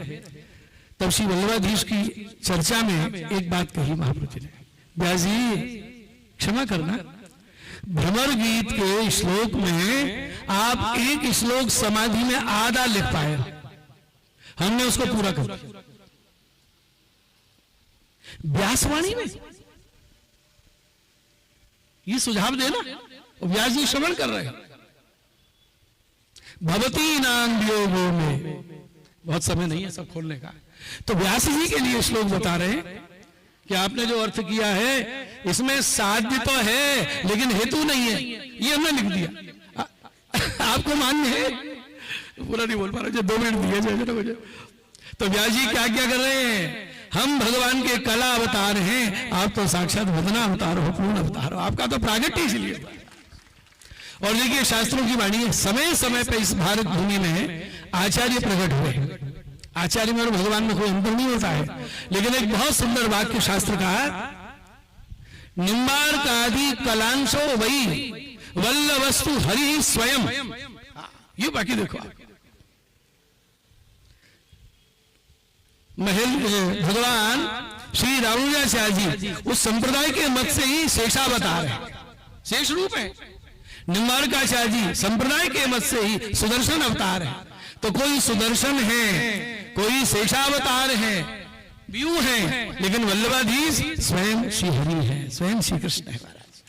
तब श्री वल्लभाधीश की चर्चा में एक बात कही महाप्रभु जी ने, व्यास जी क्षमा करना, भ्रमर गीत के श्लोक में आप एक श्लोक समाधि में आधा लिख पाए, हमने उसको पूरा कर दिया। व्यासवाणी में ये सुझाव देना, व्यास जी श्रवण कर रहे हैं। भवती नाम वियोगो में, बहुत समय नहीं है सब खोलने का, तो व्यास जी के लिए श्लोक बता रहे हैं कि आपने जो अर्थ किया है इसमें साध्य तो है लेकिन हेतु नहीं है, ये हमने लिख दिया। आपको मान्य है? पूरा नहीं बोल पा रहा, 2 मिनट दिए मुझे। तो व्यास जी क्या आज्ञा कर रहे हैं? हम भगवान के कला अवतार हैं, आप तो साक्षात वदना अवतार हो, पूर्ण अवतार हो, आपका तो प्रागट्य इसलिए। और देखिए शास्त्रों की वाणी है, समय समय पर इस भारत भूमि में आचार्य प्रकट हुए। आचार्य में और भगवान में कोई अंतर नहीं होता है, लेकिन एक बहुत सुंदर वाक्य शास्त्र का, निम्बार्कादि कलांशो वही वल्लभस्तु हरि स्वयं। ये बाकी देखो, भगवान श्री रामानुजाचार्य जी उस संप्रदाय के मत से ही शेषावतार है, शेष रूप है। निम्बार्काचार्य जी संप्रदाय के मत से ही सुदर्शन अवतार है। तो कोई सुदर्शन है, कोई शेषावतार है, व्यू है, लेकिन वल्लभाधीश स्वयं श्री हरि है, स्वयं श्री कृष्ण है महाराज।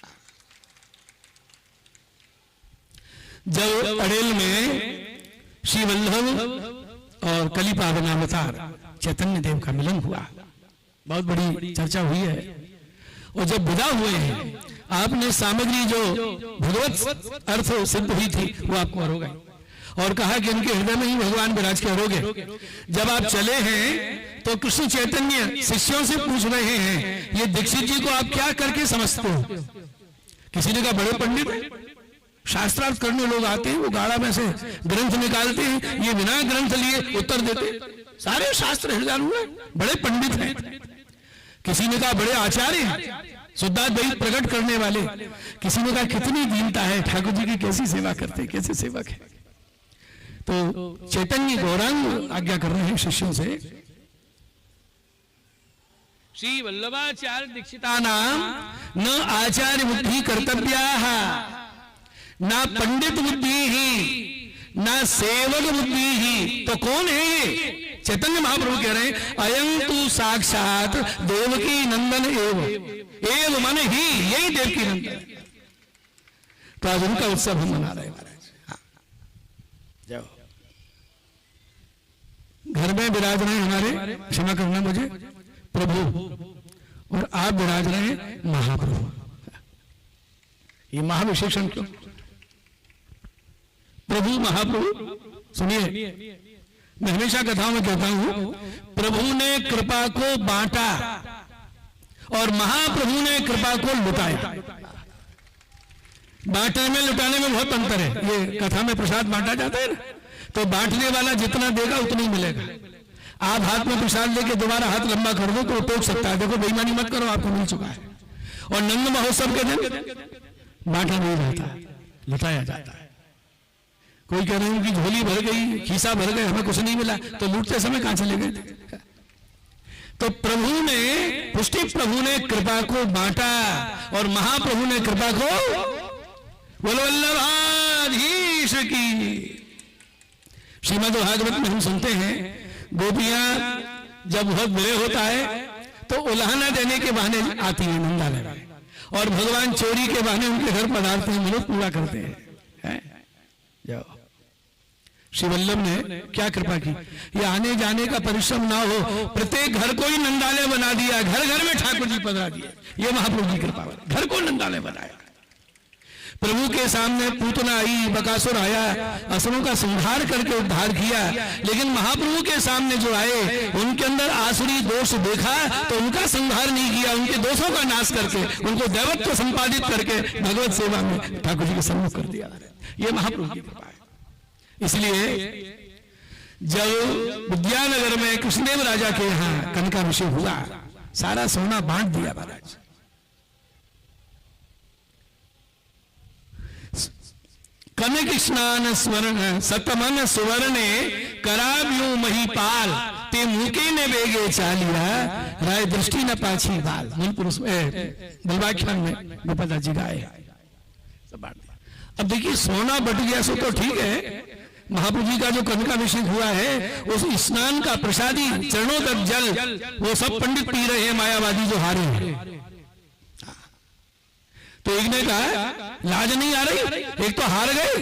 जब अड़ेल में श्री वल्लभ और कली पावन अवतार चैतन्य देव का मिलन हुआ, बहुत बड़ी चर्चा हुई है। और जब विदा हुए हैं आपने सामग्री जो भगवत अर्थ सिद्ध हुई थी वो आपको अरोगा और कहा कि इनके हृदय में ही भगवान विराज के अरोगे। जब आप चले हैं तो कृष्ण चैतन्य शिष्यों से पूछ रहे हैं ये दीक्षित जी को आप क्या करके समझते हो? किसी ने कहा बड़े पंडित हैं, शास्त्रार्थ करने लोग आते हैं, वो गाड़ा में से ग्रंथ निकालते हैं, ये बिना ग्रंथ लिए उत्तर देते, सारे शास्त्र हृदय हुए, बड़े पंडित हैं। किसी ने कहा बड़े आचार्य हैं, शुद्धार्थ भाई प्रकट करने वाले। किसी ने कहा कितनी दीनता है, ठाकुर जी की कैसी सेवा करते, कैसे सेवक है। तो चैतन्य गौरांग आज्ञा कर रहे हैं शिष्यों से, श्री वल्लभाचार्य दीक्षिता नाम न आचार्य बुद्धि कर्तव्याः ना पंडित बुद्धि ही ना सेवक बुद्धि ही। तो कौन है ये? चैतन्य महाप्रभु कह रहे हैं अयं तु साक्षात देवकी नंदन एव माने ही, यही देवकी नंदन। तो आज उनका उत्सव हम मना रहे हैं महाराज। हाँ। जाओ घर में विराज रहे हमारे, क्षमा करना मुझे, प्रभु, और आप विराज रहे हैं महाप्रभु। ये महाविशेषण क्यों? प्रभु महाप्रभु। सुनिए, मैं हमेशा कथाओं में कहता हूं प्रभु ने कृपा को बांटा और महाप्रभु ने कृपा को लुटाया। बांटने में लुटाने में बहुत अंतर है। ये कथा में प्रसाद बांटा जाता है ना, तो बांटने वाला जितना देगा उतना ही मिलेगा। आप हाथ में प्रसाद लेके दोबारा हाथ लंबा कर दो तो टोक सकता है, देखो बेईमानी मत करो, आपको मिल चुका है। और नंद महोत्सव के दिन बांटा नहीं जाता, लुटाया जाता है। कोई कह रहे हैं कि झोली भर गई, खीसा भर गए, हमें कुछ नहीं मिला, तो लूटते समय कहां चले गए थे? तो प्रभु ने, पुष्टि प्रभु ने कृपा को बांटा और महाप्रभु ने कृपा को वल्लभाधीश की। श्रीमद् भागवत में हम सुनते हैं गोपियां जब बहुत विरह होता है तो उल्हाना देने के बहाने आती है नंदालय में, और भगवान चोरी के बहाने उनके घर पधारते हैं, मनोरथ पूरा करते हैं। जाओ, श्री वल्लभ ने क्या कृपा की, ये आने जाने का परिश्रम ना हो, प्रत्येक घर को ही नंदालय बना दिया, घर घर में ठाकुर जी पधरा दिए। ये महाप्रभु की कृपा, घर को नंदालय बनाया। प्रभु के सामने पूतना आई, बकासुर आया, असुरों का संहार करके उद्धार किया, लेकिन महाप्रभु के सामने जो आए उनके अंदर आसुरी दोष देखा तो उनका संहार नहीं किया, उनके दोषों का नाश करके उनको दैवत्व संपादित करके भगवत सेवा में ठाकुर जी के सम्मुख कर दिया। ये महाप्रभु की कृपा है। इसलिए जब विद्यानगर में कृष्णदेव राजा के यहाँ कनकाभिषेक हुआ, सारा सोना बांट दिया महाराज। कनक स्नान स्वर्ण सतमन सुवर्णे कराव्यू महिपाल ते मुके ने बेगे चालिया राय दृष्टि न पाछी बाल। मूल पुरुष बलवाख्यान में गोपाल जी गाए। अब देखिए सोना बट गया सो तो ठीक है, महाप्रभु जी का जो कनकाभिषेक हुआ है उस स्नान का प्रसादी चरणों तक जल वो सब पंडित पी रहे हैं, मायावादी जो हारे हैं। तो एक ने कहा लाज नहीं आ रही, एक तो हार गए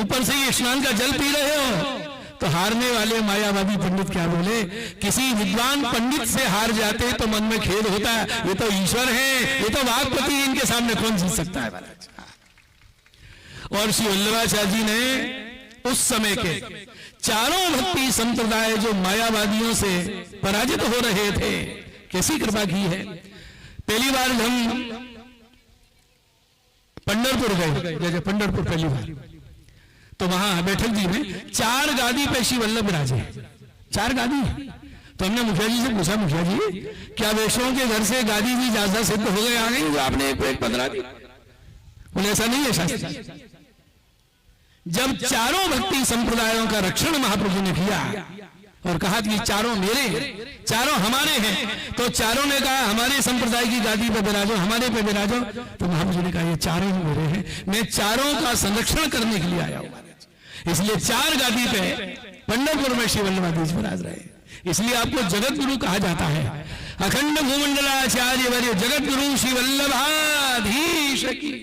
ऊपर से ये स्नान का जल पी रहे हो। तो हारने वाले मायावादी पंडित क्या बोले, किसी विद्वान पंडित से हार जाते तो मन में खेद होता है, ये तो ईश्वर है, ये तो वागपति, इनके सामने कौन जीत सकता है महाराज। और श्री वल्लभाचार्य जी ने उस समय के चारों भक्ति संप्रदाय जो मायावादियों से पराजित हो रहे थे, कैसी कृपा की है। पहली बार हम पंढरपुर गए, जैसे पंढरपुर पहली बार, तो वहां बैठक जी में 4 गादी पे श्री वल्लभ विराजे, 4 गादी। तो हमने मुखिया जी से पूछा, मुखिया जी क्या वैष्णव के घर से गादी जी ज्यादा सिद्ध हो गए आ गए जो आपने एक पेट पधरा दी? बोले ऐसा नहीं है शास्त्र। जब चारों भक्ति संप्रदायों का रक्षण महाप्रभु ने किया और कहा कि चारों मेरे, चारों हमारे हैं, तो चारों ने कहा हमारे संप्रदाय की गादी पे विराजो, हमारे पे विराजो। तो महाप्रभु ने कहा ये चारों मेरे हैं, मैं चारों का संरक्षण करने के लिए आया हूं। इसलिए 4 गादी पे पंढरपुर में श्री वल्लभाधीश विराज रहे। इसलिए आपको जगत गुरु कहा जाता है। अखंड भूमंडलाचार्य वर्य जगत गुरु श्री वल्लभाधीश की।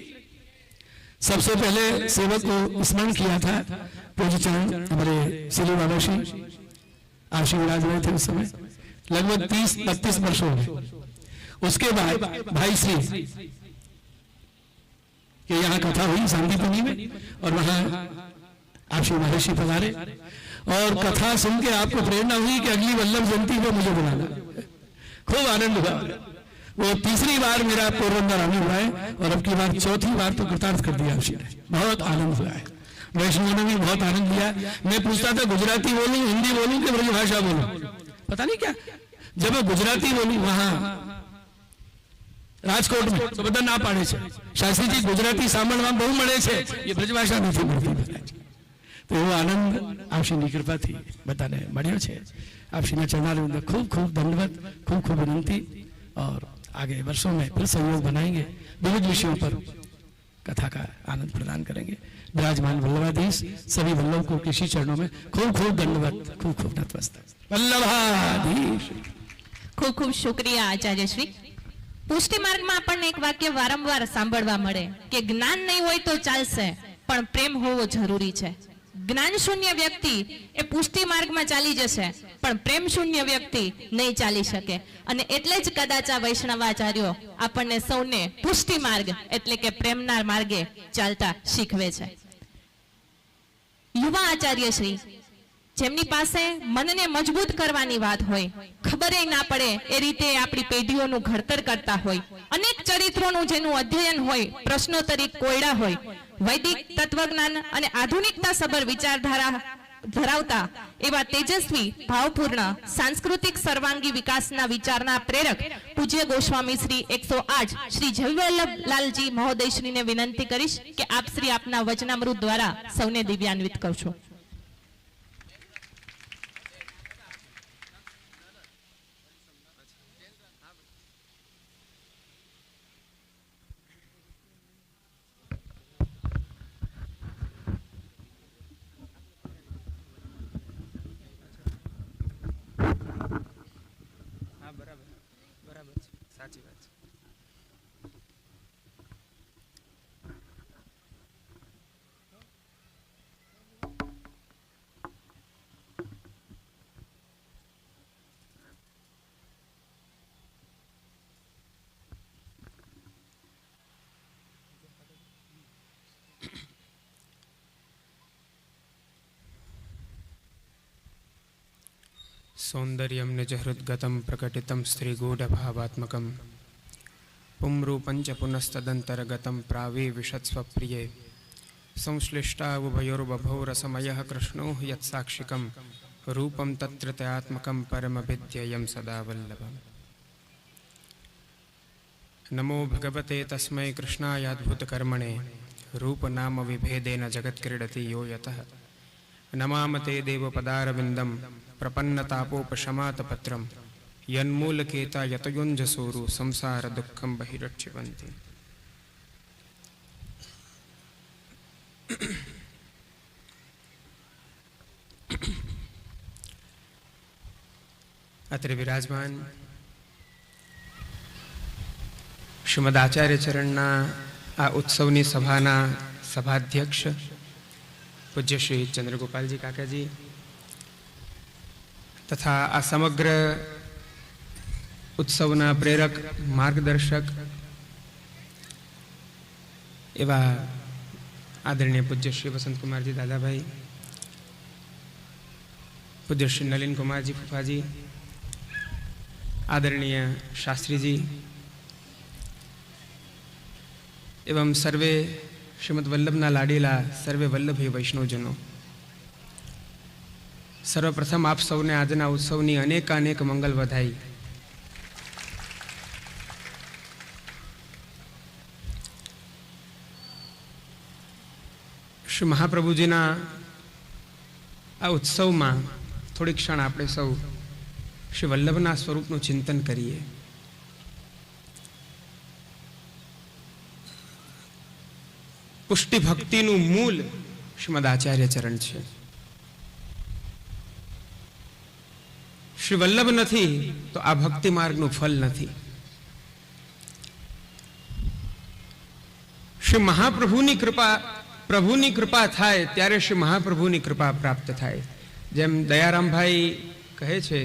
सबसे पहले सेवक को स्मरण किया था पूज्य चरण हमारे श्री बाबा श्री आशीर्वाद रहे थे उस समय, लगभग 30-32 वर्ष हो गए। उसके बाद भाई श्री कि यहाँ कथा हुई शांतिपुनी में और वहां आप श्री महर्षि पधारे और कथा सुन के आपको प्रेरणा हुई कि अगली वल्लभ जयंती को मुझे बुलाना। खूब आनंद हुआ। वो तीसरी बार मेरा पोरबंदर आने हुआ है और अब की बार चौथी बार तो कृतार्थ कर दिया आपसी ने। बहुत आनंद हुआ है। वैष्णवों ने भी बहुत आनंद लिया। मैं पूछता था गुजराती बोलूं, हिंदी बोलूं कि ब्रज भाषा बोलूं, पता नहीं क्या। जब मैं गुजराती बोली वहां રાજકોટ में तो બધા ના પાડે છે, શાસ્ત્રીજી ગુજરાતી સાંભળવા બહુ મળે છે, એ બ્રજભાષા નથી મળતી। તો એવો આનંદ આપશ્રીની કૃપાથી બધાને મળ્યો છે। આપશ્રીના ચરણારવિંદ खूब खूब धन्यवाद, खूब खूब विनंती और आगे वर्षों में फिर सहयोग बनाएंगे, विविध विषयों पर कथा का आनंद प्रदान करेंगे। विराजमान वल्लभाधीश सभी वल्लभ को कृषि चरणों में खूब खूब धन्यवाद, खूब खूब नतमस्तक। वल्लभाधीश। ખૂબ ખૂબ શુક્રિયા આચાર્યશ્રી। પુષ્ટિ માર્ગમાં આપણને એક વાક્ય વારંવાર સાંભળવા મળે કે જ્ઞાન નહીં હોય તો ચાલશે પણ પ્રેમ હોવો જરૂરી છે। જ્ઞાન શૂન્ય વ્યક્તિ એ પુષ્ટિ માર્ગમાં ચાલી જશે પણ પ્રેમ શૂન્ય વ્યક્તિ નહીં ચાલી શકે અને એટલે જ કદાચ આ વૈષ્ણવાચાર્યો આપણને સૌને પુષ્ટિ માર્ગ એટલે કે પ્રેમના માર્ગે ચાલતા શીખવે છે। યુવા આચાર્યશ્રી જેમની પાસે મનને મજબૂત કરવાની વાત હોય, ખબર ના પડે એ રીતે આપણી પેઢીઓનું ઘડતર કરતા હોય, અનેક ચરિત્રોનું જેનું અધ્યયન હોય, પ્રશ્નોત્તરી કોયડા હોય, વૈદિક તત્વજ્ઞાન અને આધુનિકતા સભર વિચારધારા ધરાવતા એવા તેજસ્વી ભાવપૂર્ણ સાંસ્કૃતિક સર્વાંગી વિકાસના વિચારના પ્રેરક પૂજ્ય ગોસ્વામી શ્રી 108 શ્રી જયવલ્લભલાલજી મહોદયશ્રીને વિનંતી કરીશ કે આપ શ્રી આપના વચનામૃત દ્વારા સૌને દિવ્યાન્વિત કરશો। સાચી વાત છે। सौंदर्यं निजहृद्गतं प्रकटितं स्त्रीगूढभावात्मकं पुंरूपञ्च पुनस्तदन्तर्गतं प्रावेविशत्स्वप्रिये संश्लिष्टावुभयोर्बभौ रसमयः कृष्णो यत्साक्षिकं रूपं तत्रत्यात्मकं परमभिद्ययं सदा वल्लभम्। नमो भगवते तस्मै कृष्णायाद्भुतकर्मणे रूपनामविभेदेन जगत्क्रीडति यो यतः नमामते देवपदारविन्दं प्रपन्नतापोपशमातपत्रं यन्मूलकेता यतयुञ्जसूरु संसारदुःखं बहिरक्षिपन्ति। अत्र विराजमान श्रीमद आचार्य चरणना आ उत्सवनी सभाना सभाध्यक्ष पूज्य श्री चंद्रगोपाल जी काकाजी तथा आ समग्र उत्सवना प्रेरक मार्गदर्शक एवा आदरणीय पूज्य श्री वसंत कुमार जी दादाभाई, पूज्य श्री नलिन कुमार जी फूफाजी, आदरणीय शास्त्री जी एवं सर्वे श्रीमद वल्लभना लाडीला सर्वे वल्लभी वैष्णवजनों, सर्वप्रथम आप सौने आजना उत्सवनी अनेकानेक मंगल बधाई। श्री महाप्रभुजीना आ उत्सव में थोड़ी क्षण आपणे सौ श्री वल्लभना स्वरूपનું चिंतन करिए। पुष्टि भक्तिનું मूल श्रीमद आचार्य चरण छे। श्री वल्लभ नहीं तो आ भक्ति मार्गનું फल नहीं। श्री महाप्रभुની कृपा प्रभुની कृपा थाय त्यारे श्री महाप्रभुની कृपा प्राप्त थाय। जेम दयाराम भाई कहे छे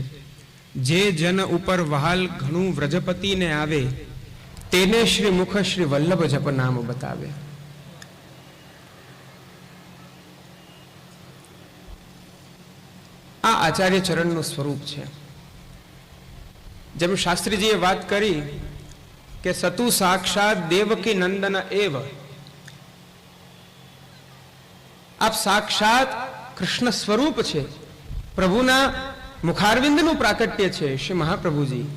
જે જન ઉપર વહાલ ઘણું વ્રજપતિને આવે, તેને શ્રી મુખ શ્રી વલ્લભ જપ નામ બતાવે. આ આચાર્ય ચરણનું સ્વરૂપ છે. જેમ શાસ્ત્રીજીએ વાત કરી કે સતુ સાક્ષાત દેવકી નંદન એવ, આપ સાક્ષાત કૃષ્ણ સ્વરૂપ છે, પ્રભુના મુખારવિંદનું પ્રાકટ્ય છે શ્રી મહાપ્રભુજી.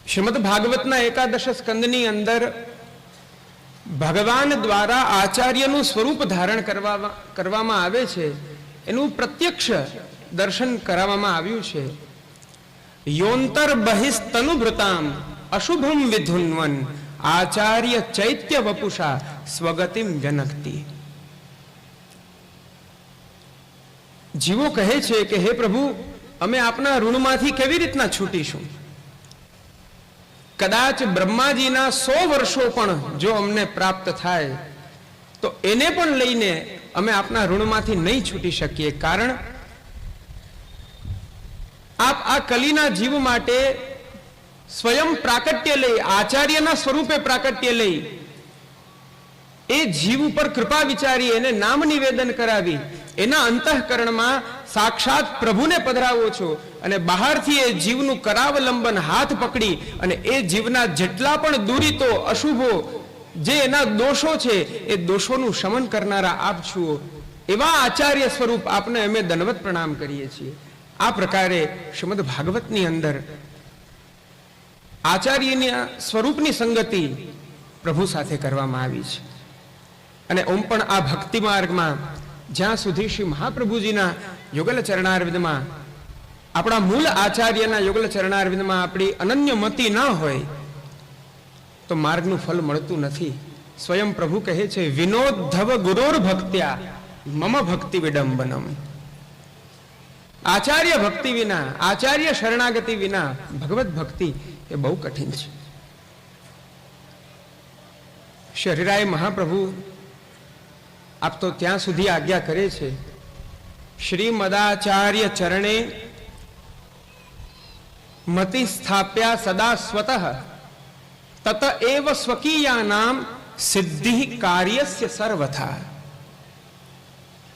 શ્રીમદ ભાગવતના એકાદશ સ્કંદની અંદર ભગવાન દ્વારા આચાર્યનું સ્વરૂપ ધારણ કરવામાં આવે છે, એનું પ્રત્યક્ષ દર્શન કરાવવામાં આવ્યું છે. યોંતર બહિસ્તનુભૃતામ અશુભમ વિધુન્વન આચાર્ય ચૈત્ય વપુષા સ્વગતિમ જનકતિ. જીવો કહે છે કે હે પ્રભુ, અમે આપના ઋણમાંથી કેવી રીતના છૂટીશું? કદાચ બ્રહ્માજીના 100 વર્ષો પણ જો અમને પ્રાપ્ત થાય તો એને પણ લઈને અમે આપના ઋણમાંથી નહીં છૂટી શકીએ. કારણ આપ આ કલીના જીવ માટે સ્વયં પ્રાકટ્ય લઈ, આચાર્યના સ્વરૂપે પ્રાકટ્ય લઈ, એ જીવ ઉપર કૃપા વિચારી, એને નામ નિવેદન કરાવી, એના અંતઃકરણમાં સાક્ષાત પ્રભુને પધરાવો છો અને બહારથી એ જીવનું કરાવલંબન હાથ પકડી અને એ જીવના જેટલા પણ દુરિતો, અશુભો, જે એના દોષો છે, એ દોષોનું શમન કરનારા આપ છો. એવા આચાર્ય સ્વરૂપ આપને અમે દંડવત પ્રણામ કરીએ છીએ. આ પ્રકારે શ્રીમદ ભાગવતની અંદર આચાર્યના સ્વરૂપની સંગતિ પ્રભુ સાથે કરવામાં આવી છે. અને ઓમ પણ આ ભક્તિ માર્ગમાં જ્યાં સુધી શ્રી મહાપ્રભુજીના યુગલ ચરણારવિંદમાં, આપણા મૂળ આચાર્યના યુગલ ચરણારવિંદમાં આપણી અનન્ય મતિ ન હોય તો માર્ગનું ફલ મળતું નથી. સ્વયં પ્રભુ કહે છે, વિનોદ્ધવ ગુરોર ભક્ત્યા મમ ભક્તિ વિડંબનમ. આચાર્ય ભક્તિ વિના, આચાર્ય શરણાગતિ વિના ભગવત ભક્તિ એ બહુ કઠિન છે. શરીરાય મહાપ્રભુ આપ તો ત્યાં સુધી આજ્ઞા કરે છે, શ્રીમદાચાર્ય ચરણે મતિ સ્થાપ્યા સદા સ્વતઃ તત એવ સ્વકીયાનામ સિદ્ધિ કાર્યસ્ય સર્વથા.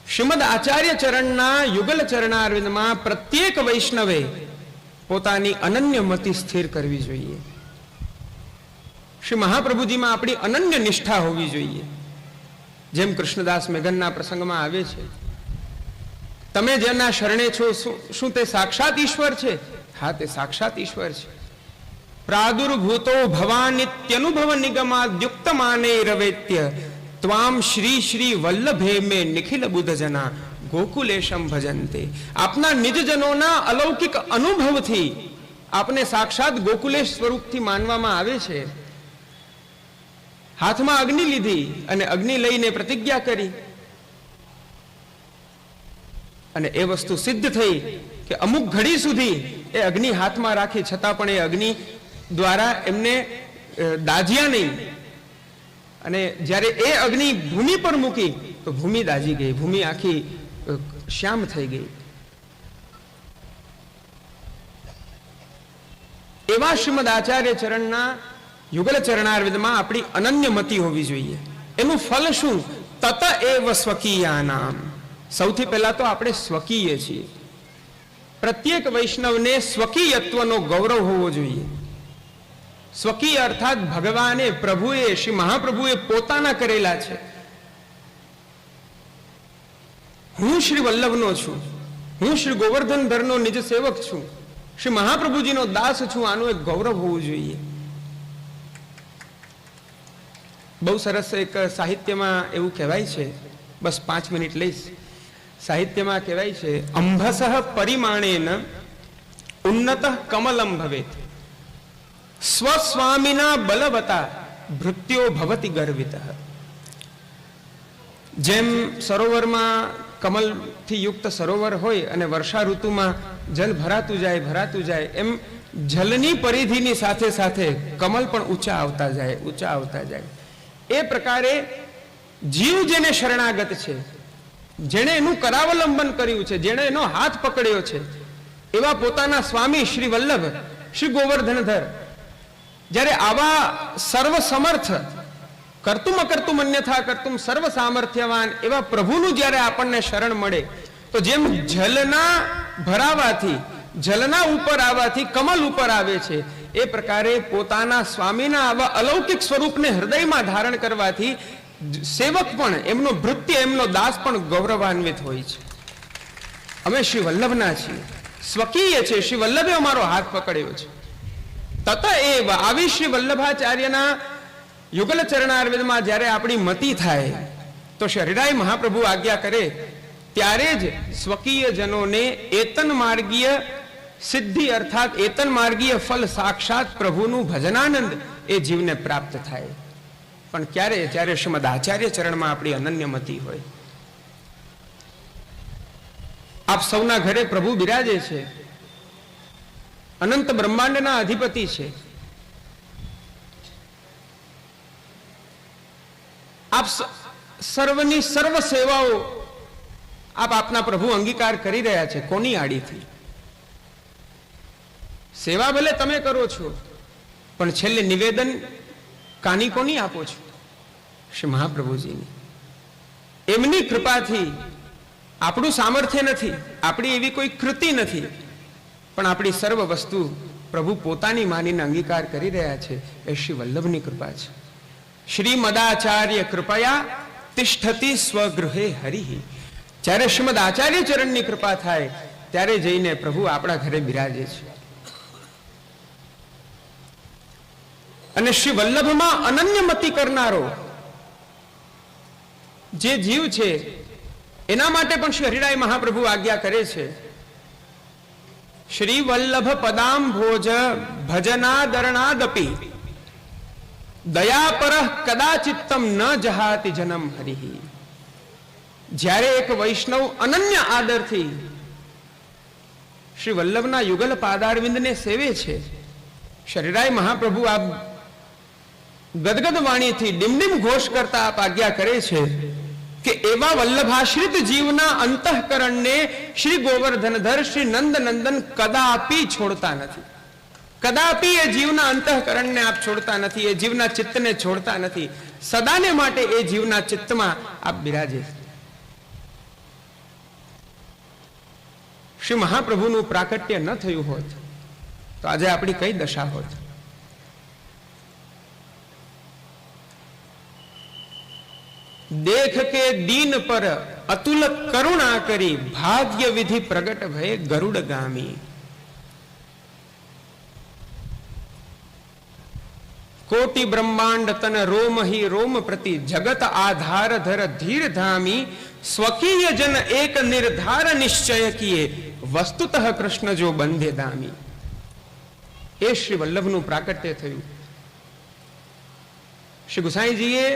શ્રીમદ આચાર્ય ચરણના યુગલ ચરણારવિંદમાં પ્રત્યેક વૈષ્ણવે પોતાની અનન્ય મતિ સ્થિર કરવી જોઈએ. શ્રી મહાપ્રભુજીમાં આપણી અનન્ય નિષ્ઠા હોવી જોઈએ. જેમ કૃષ્ણદાસ મેઘનના પ્રસંગમાં આવે છે, તમે જેના શરણે છો શું તે સાક્ષાત ઈશ્વર છે? હા, તે સાક્ષાત ઈશ્વર છે. પ્રાદુર્ભૂતો ભવાનિત્યનુભવ નિગમાદ્યુક્ત માને રવેત્ય ત્વામ શ્રી શ્રી વલ્લભે મે નિખિલ બુદ્ધ જના ગોકુલેશમ ભજન્તે. આપના નિજજનોના અલૌકિક અનુભવથી આપને સાક્ષાત ગોકુલેશ સ્વરૂપથી માનવામાં આવે છે. હાથમાં અગ્નિ લીધી અને અગ્નિ લઈને પ્રતિજ્ઞા કરી અને એ વસ્તુ સિદ્ધ થઈ કે અમુક ઘડી સુધી એ અગ્નિ હાથમાં રાખી, છતાં પણ એ અગ્નિ દ્વારા એમને દાજ્યા નહીં. અને જ્યારે એ અગ્નિ ભૂમિ પર મૂકી તો ભૂમિ દાજી ગઈ, ભૂમિ આખી શ્યામ થઈ ગઈ. એવા શ્રીમદ આચાર્ય ચરણના યુગલ ચરણારવિંદમાં આપણી અનન્ય મતિ હોવી જોઈએ. એનું ફલ શું? તત એવ સ્વકીયાનામ. સૌથી પહેલા તો આપણે સ્વકીય છીએ. પ્રત્યેક વૈષ્ણવને સ્વકીયત્વનો ગૌરવ હોવો જોઈએ. સ્વકીય અર્થાત ભગવાને, પ્રભુએ, શ્રી મહાપ્રભુએ પોતાના કરેલા છે. હું શ્રી વલ્લભનો છું, હું શ્રી ગોવર્ધનધરનો નિજ સેવક છું, શ્રી મહાપ્રભુજીનો દાસ છું. આનું એક ગૌરવ હોવું જોઈએ. બહુ સરસ એક સાહિત્યમાં એવું કહેવાય છે, બસ 5 મિનિટ લઈશ. સાહિત્યમાં કહેવાય છે, અંભસઃ પરિમાણેન ઉન્નત કમલમ ભવેત સ્વસ્વામિના બલવતા ભૃત્યો ભવતિ ગર્વિતઃ. જેમ સરોવરમાં કમલથી યુક્ત સરોવર હોય અને વર્ષા ઋતુમાં જલ ભરાતું જાય, એમ જલની પરિધિની સાથે સાથે કમલ પણ ઊંચા આવતા જાય. એ પ્રકારે જીવ જેને શરણાગત છે જેણે એનું કરાવલંબન કર્યું છે, જેણે એનો હાથ પકડ્યો છે, એવા પોતાના સ્વામી શ્રી વલ્લભ, શ્રી ગોવર્ધનધર જ્યારે આવા સર્વ સમર્થ, કર્તુમ અકર્તુમ અન્યથા કર્તુમ સર્વ સામર્થ્યવાન એવા પ્રભુનું જ્યારે આપણને શરણ મળે, તો જેમ જલના ભરાવાથી, જલના ઉપર આવવાથી કમલ ઉપર આવે છે, એ પ્રકારે પોતાના સ્વામીના આવા અલૌકિક સ્વરૂપને હૃદયમાં ધારણ કરવાથી સેવક પણ, એમનો ભૃત્ય, એમનો દાસ પણ ગૌરવાન્વિત હોય છે. અમે શ્રી વલ્લભના છીએ, સ્વકીય છે, શ્રી વલ્લભે અમારો હાથ પકડ્યો છે. તત એવ આવી શ્રી વલ્લભાચાર્યના યુગલ ચરણારવિંદમાં જ્યારે આપણી મતિ થાય, તો શરીરાય મહાપ્રભુ આજ્ઞા કરે ત્યારે જ સ્વકીય જનોને એતન માર્ગીય સિદ્ધિ અર્થાત એતન માર્ગીય ફલ સાક્ષાત પ્રભુનું ભજનાનંદ એ જીવને પ્રાપ્ત થાય. પણ ક્યારે? જ્યારે શ્રીમદ આચાર્ય ચરણમાં આપણી અનન્યમતિ હોય. આપ સૌના ઘરે પ્રભુ બિરાજે છે, અનંત બ્રહ્માંડના અધિપતિ છે. આપ સર્વની સર્વ સેવાઓ આપ આપના પ્રભુ અંગીકાર કરી રહ્યા છે. કોની આડીથી? સેવા ભલે તમે કરો છો, પણ છેલ્લે નિવેદન કાની કોની આપો છો? શ્રી મહાપ્રભુજીની. એમની કૃપાથી, આપણું સામર્થ્ય નથી, આપણી એવી કોઈ કૃતિ નથી, પણ આપણી સર્વ વસ્તુ પ્રભુ પોતાની માનીને અંગીકાર કરી રહ્યા છે. એ શ્રી વલ્લભની કૃપા છે. શ્રી મદાચાર્ય કૃપયા તિષ્ઠતી સ્વગૃહે હરિ. જ્યારે શ્રીમદ આચાર્ય ચરણની કૃપા થાય ત્યારે જઈને પ્રભુ આપણા ઘરે બિરાજે છે. અને શ્રી વલ્લભમાં અનન્યમતિ કરનારો જે જીવ છે, એના માટે પણ શ્રી હરિરાય મહાપ્રભુ આજ્ઞા કરે છે. શ્રી વલ્લભ પદામ ભોજ ભજનાદરણાદપી દયાપરઃ કદાચિત્તમ ન જહાતિ જનમ હરિ. જ્યારે એક વૈષ્ણવ અનન્ય આદરથી શ્રી વલ્લભના યુગલ પાદારવિંદને સેવે છે, શરીરાય મહાપ્રભુ આપ ગદગદ વાણીથી ડિમડિમ ઘોષ કરતા આપ આજ્ઞા કરે છે કે એવા વલ્લભાશ્રિત જીવના અંતઃકરણને શ્રી ગોવર્ધનધર શ્રી નંદનંદન કદાપી છોડતા નથી. કદાપી એ જીવના અંતઃકરણને આપ છોડતા નથી, એ જીવના ચિત્તને છોડતા નથી. સદાને માટે એ જીવના ચિત્તમાં આપ બિરાજે. શ્રી મહાપ્રભુનું પ્રાકટ્ય ન થયું હોત તો આજે આપણી કઈ દશા હોત? દેખ કે દીન પર અતુલ કરુણા કરી ભાગ્ય વિધિ પ્રગટ ભય ગરુડ ગામી. કોટિ બ્રહ્માંડ તન રોમહી રોમ પ્રતિ જગત આધાર ધર ધીર ધામી સ્વકીય જન એક નિર્ધાર નિશ્ચય કિએ વસ્તુતઃ કૃષ્ણ જો બંધે દામી. એ શ્રી વલ્લભનું પ્રાકટ્ય થયું. શ્રી ગુસાઈજીએ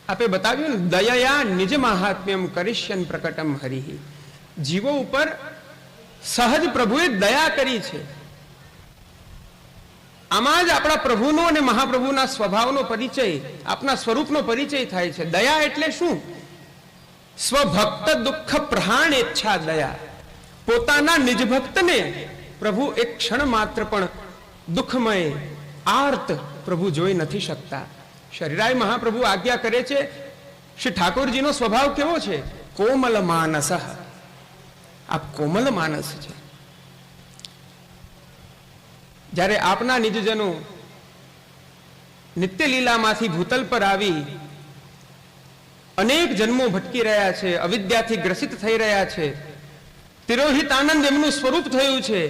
આપે બતાવ્યું ને, દયા નિજ મહાત્મ્યમ કરીશ્યન પ્રકટમ હરિ. જીવો ઉપર સહજ પ્રભુએ દયા કરી છે. આમાં જ આપણા પ્રભુનો અને મહાપ્રભુના સ્વભાવનો પરિચય, આપના સ્વરૂપનો પરિચય થાય છે. દયા એટલે શું? સ્વભક્ત દુઃખ પ્રહાણ ઈચ્છા દયા. પોતાના નિજ ભક્તને પ્રભુ એક ક્ષણ માત્ર પણ દુઃખમય આર્ત પ્રભુ જોઈ નથી શકતા. શરીરાય મહાપ્રભુ આજ્ઞા કરે છે. શ્રી ઠાકોરજીનો સ્વભાવ કેવો છે? કોમલ માનસ. આ કોમલ માનસ છે. જ્યારે આપના નિજજનો નિત્ય લીલામાંથી ભૂતલ પર આવી અનેક જન્મો ભટકી રહ્યા છે, અવિદ્યાથી ગ્રસિત થઈ રહ્યા છે, તિરોહિત આનંદ એમનું સ્વરૂપ થયું છે,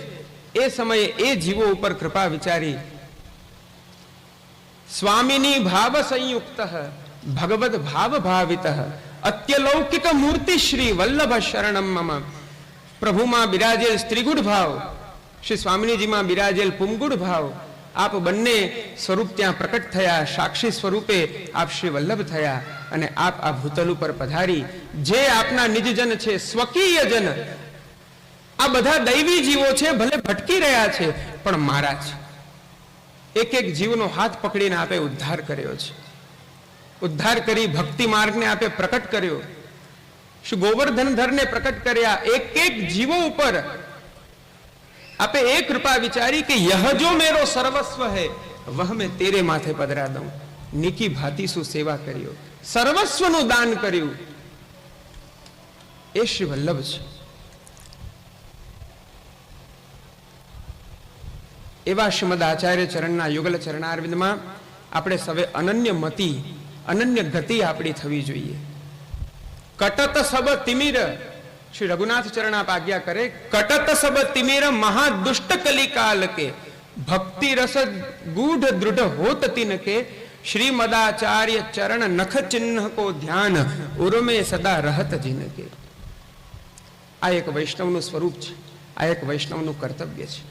એ સમયે એ જીવો ઉપર કૃપા વિચારી સ્વામીની ભાવ સંયુક્ત ભગવદ ભાવ ભાવિત અત્યલૌકિક મૂર્તિ શ્રી વલ્લભ શરણમ મમ. પ્રભુમાં બિરાજેલ સ્ત્રીગુણ ભાવ, શ્રી સ્વામિનીજીમાં બિરાજેલ પુમગુણ ભાવ, આપ બંને સ્વરૂપ ત્યાં પ્રકટ થયા. સાક્ષી સ્વરૂપે આપ શ્રી વલ્લભ થયા અને આપ આ ભૂતલ ઉપર પધારી. જે આપના નિજજન છે, સ્વકીય જન, આ બધા દૈવી જીવો છે, ભલે ભટકી રહ્યા છે પણ મારા છે. એક એક જીવનો હાથ પકડીને આપે ઉદ્ધાર કર્યો છે. ઉદ્ધાર કરી ભક્તિ માર્ગને આપે પ્રકટ કર્યો. શ્રી ગોવર્ધનધરને પ્રકટ કર્યા, એક એક જીવો ઉપર આપે એ કૃપા વિચારી કે યહ જો મેરો સર્વસ્વ હૈ વહ મેં તેરે માથે પધરા દઉં. નિકી ભાતી શું સેવા કર્યો, સર્વસ્વનું દાન કર્યું, એ શ્રી વલ્લભ છે. એવા શ્રીમદ આચાર્ય ચરણના યુગલ ચરણારવિંદમાં આપણે સવે અનન્ય મતિ, અનન્ય ગતિ આપણી થવી જોઈએ. કટત સબ તિમિર, શ્રી રઘુનાથ ચરણ આપ આજ્ઞા કરે, કટત સબ તિમિર મહાદુષ્ટ કલિકાલ કે ભક્તિ રસ ગૂઢ દૃઢ હોત તિન કે શ્રીમદાચાર્ય ચરણ નખ ચિહ્ન કો ધ્યાન ઉર્મે સદા રહત જીન કે. આ એક વૈષ્ણવનું સ્વરૂપ છે, આ એક વૈષ્ણવનું કર્તવ્ય છે.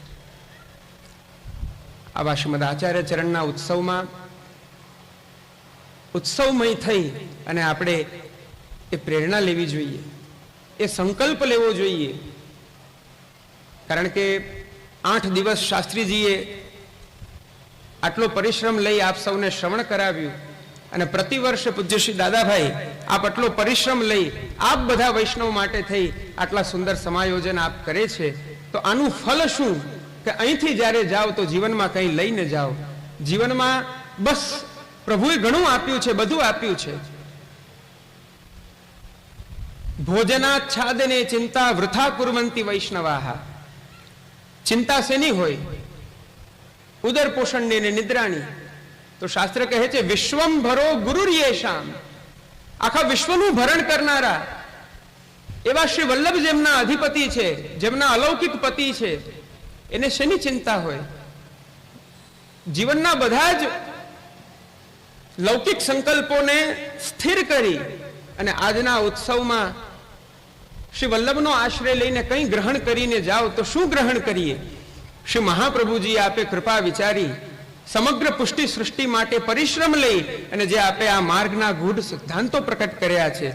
આવા શ્રીમદ આચાર્ય ચરણના ઉત્સવમાં ઉત્સવમય થઈ અને આપણે એ પ્રેરણા લેવી જોઈએ, એ સંકલ્પ લેવો જોઈએ. કારણ કે 8 દિવસ શાસ્ત્રીજીએ આટલો પરિશ્રમ લઈ આપ સૌને શ્રવણ કરાવ્યું અને પ્રતિવર્ષ પૂજ્ય શ્રી દાદાભાઈ આપ આટલો પરિશ્રમ લઈ આપ બધા વૈષ્ણવ માટે થઈ આટલા સુંદર સમાયોજન આપ કરે છે. તો આનું ફળ શું કે અહીંથી જ્યારે જાઓ તો જીવનમાં કંઈ લઈને જાઓ. જીવનમાં બસ પ્રભુએ ઘણું આપ્યું છે, બધું આપ્યું છે. ભોજનાચ્છાદને ચિંતા વૃથા કુર્વંતિ વૈષ્ણવાહ. ચિંતા શેની હોય? ઉદર પોષણની ને નિદ્રાની. તો શાસ્ત્ર કહે છે વિશ્વમ ભરો ગુરુર્યેષામ, આખા વિશ્વનું ભરણ કરનારા એવા શ્રી વલ્લભ જેમના અધિપતિ છે, જેમના અલૌકિક પતિ છે, એને શેની ચિંતા હોય? જીવનના બધા જ લૌકિક સંકલ્પોને સ્થિર કરી અને આજના ઉત્સવમાં શ્રી વલ્લભનો આશ્રય લઈને કંઈ ગ્રહણ કરીને જાઓ તો શું ગ્રહણ કરીએ? શ્રી મહાપ્રભુજી આપે કૃપા વિચારી સમગ્ર પુષ્ટિ સૃષ્ટિ માટે પરિશ્રમ લઈ અને જે આપે આ માર્ગના ગૂઢ સિદ્ધાંતો પ્રકટ કર્યા છે,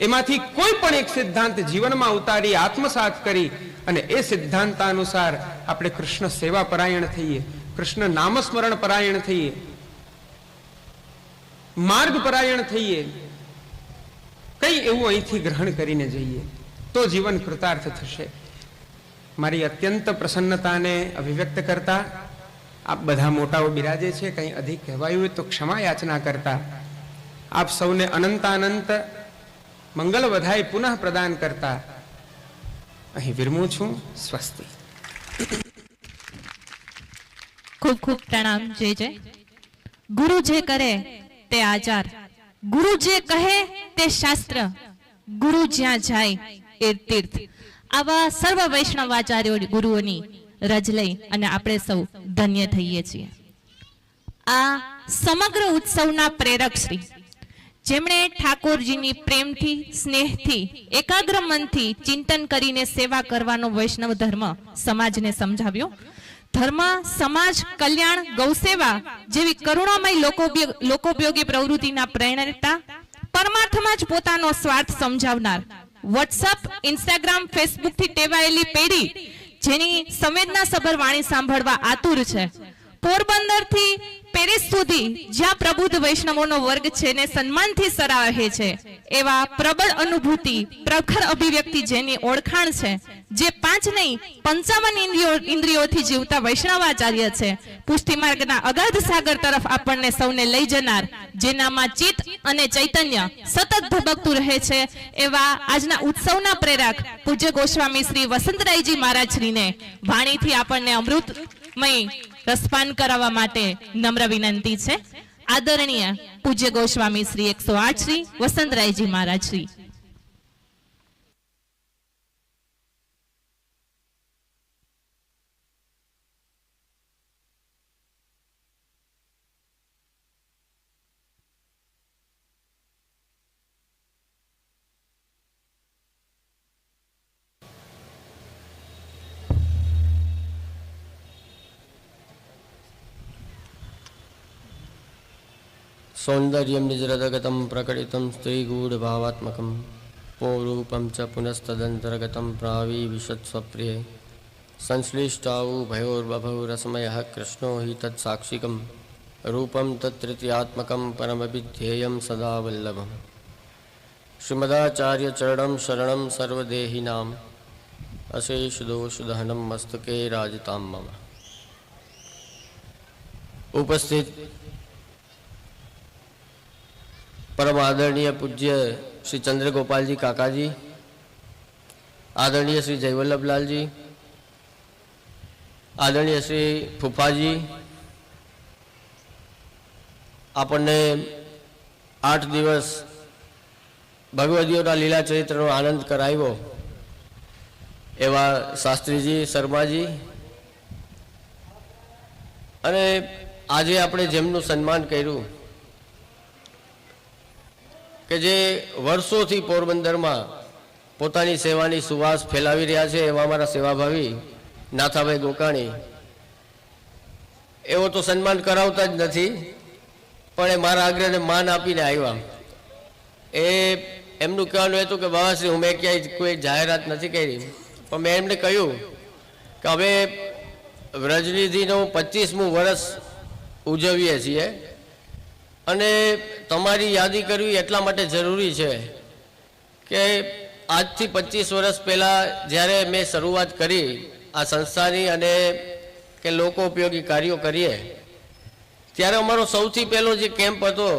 એમાંથી કોઈ પણ એક સિદ્ધાંત જીવનમાં ઉતારી આત્મસાત કરી અને એ સિદ્ધાંતાનુસાર આપણે કૃષ્ણ સેવા પરાયણ થઈએ, કૃષ્ણ નામસ્મરણ પરાયણ થઈએ, માર્ગ પરાયણ થઈએ. કઈ એવું અહીંથી ગ્રહણ કરીને જઈએ તો જીવન કૃતાર્થ થશે. મારી અત્યંત પ્રસન્નતાને અભિવ્યક્ત કરતા આપ બધા મોટાઓ બિરાજે છે, કંઈ અધિક કહેવાયું હોય તો ક્ષમા યાચના કરતા આપ સૌને અનંતાનંત મંગલ વધાય પુનઃ પ્રદાન કરતા અહીં વિરમું છું. સ્વસ્તિ. ખૂબ ખૂબ પ્રણામ. જય જય. ગુરુ જે કરે તે આચાર, ગુરુ જે કહે તે શાસ્ત્ર, ગુરુ જ્યાં જાય એ તીર્થ. આવા સર્વ વૈષ્ણવાચાર્યો ગુરુઓની રજ લઈ અને આપણે સૌ ધન્ય થઈએ છીએ. આ સમગ્ર ઉત્સવના પ્રેરક શ્રી, જેમણે ઠાકોરજીની પ્રેમથી, સ્નેહથી, એકાગ્ર મનથી ચિંતન કરીને સેવા કરવાનો વૈષ્ણવ ધર્મ સમાજને સમજાવ્યો. ધર્મ, સમાજ કલ્યાણ, ગૌસેવા જેવી કરુણામય લોકોપયોગી પ્રવૃત્તિના પ્રેરણા, પરમાર્થમાં જ પોતાનો સ્વાર્થ સમજાવનાર, વોટ્સઅપ, ઇન્સ્ટાગ્રામ, ફેસબુક થી ટેવાયેલી પેઢી જેની સંવેદનાસભર વાણી સાંભળવા આતુર છે, પોરબંદર થી પેરિસ સુધી જ્યાં પ્રબુદ્ધ વૈષ્ણવોનો વર્ગ છે ને સન્માનથી સરાહે છે, એવા પ્રબળ અનુભૂતિ, પ્રખર અભિવ્યક્તિ જેની ઓળખાણ છે, જે 5 નહીં 55 ઇન્દ્રિયોથી જીવતા વૈષ્ણવાચાર્ય છે, પુષ્ટિ માર્ગના અગાધ સાગર તરફ આપણને સૌને લઈ જનાર, જેનામાં ચિત્ત અને ચૈતન્ય સતત ધબકતું રહે છે, એવા આજના ઉત્સવના પ્રેરક પૂજ્ય ગોસ્વામી શ્રી વસંતરાયજી મહારાજ શ્રીને વાણીથી આપણને અમૃતમય રસપાન કરાવવા માટે નમ્ર વિનંતી છે. આદરણીય પૂજ્ય ગોસ્વામી શ્રી 108 શ્રી વસંતરાયજી મહારાજ શ્રી. सौंदर्यं निजरदगतं प्रकटितं स्त्रीगूढभावात्मकं पौरूपं च पुनस्तदन्तर्गतं प्राविविशत्स्वप्रिये संश्लिष्टावुभयोर्बभौ रसमयः कृष्णो हि तत्साक्षिकं रूपं तत्तृतीयात्मकं परमविध्येयं सदा वल्लभम्. શ્રીમદાચાર્ય ચરણમ શરણમ સર્વદેહિનામ અશેષ દોષ દહનમ મસ્તકે રાજતામ મમ. ઉપસ્થિત પરમ આદરણીય પૂજ્ય શ્રી ચંદ્રગોપાલજી કાકાજી, આદરણીય શ્રી જયવલ્લભલાલજી, આદરણીય શ્રી ફૂફાજી, આપણને 8 દિવસ ભગવદીઓના લીલા ચરિત્રનો આનંદ કરાવ્યો એવા શાસ્ત્રીજી, શર્માજી, અને આજે આપણે જેમનું સન્માન કર્યું કે જે વર્ષોથી પોરબંદરમાં પોતાની સેવાની સુવાસ ફેલાવી રહ્યા છે એવા અમારા સેવાભાવી નાથાભાઈ ગોકાણી, એવો તો સન્માન કરાવતા જ નથી, પણ એ મારા આગ્રહને માન આપીને આવ્યા. એ એમનું કહેવાનું હતું કે બાબાશ્રી, હું મેં ક્યાંય કોઈ જાહેરાત નથી કરી, પણ મેં એમને કહ્યું કે હવે વ્રજનિધિનું 25મું વર્ષ ઉજવીએ છીએ અને તમારી યાદી કરવી એટલા માટે જરૂરી છે કે આજથી 25 વર્ષ પહેલાં જ્યારે મેં શરૂઆત કરી આ સંસ્થાની અને કે લોકો ઉપયોગી કાર્યો કરીએ, ત્યારે અમારો સૌથી પહેલો જે કેમ્પ હતો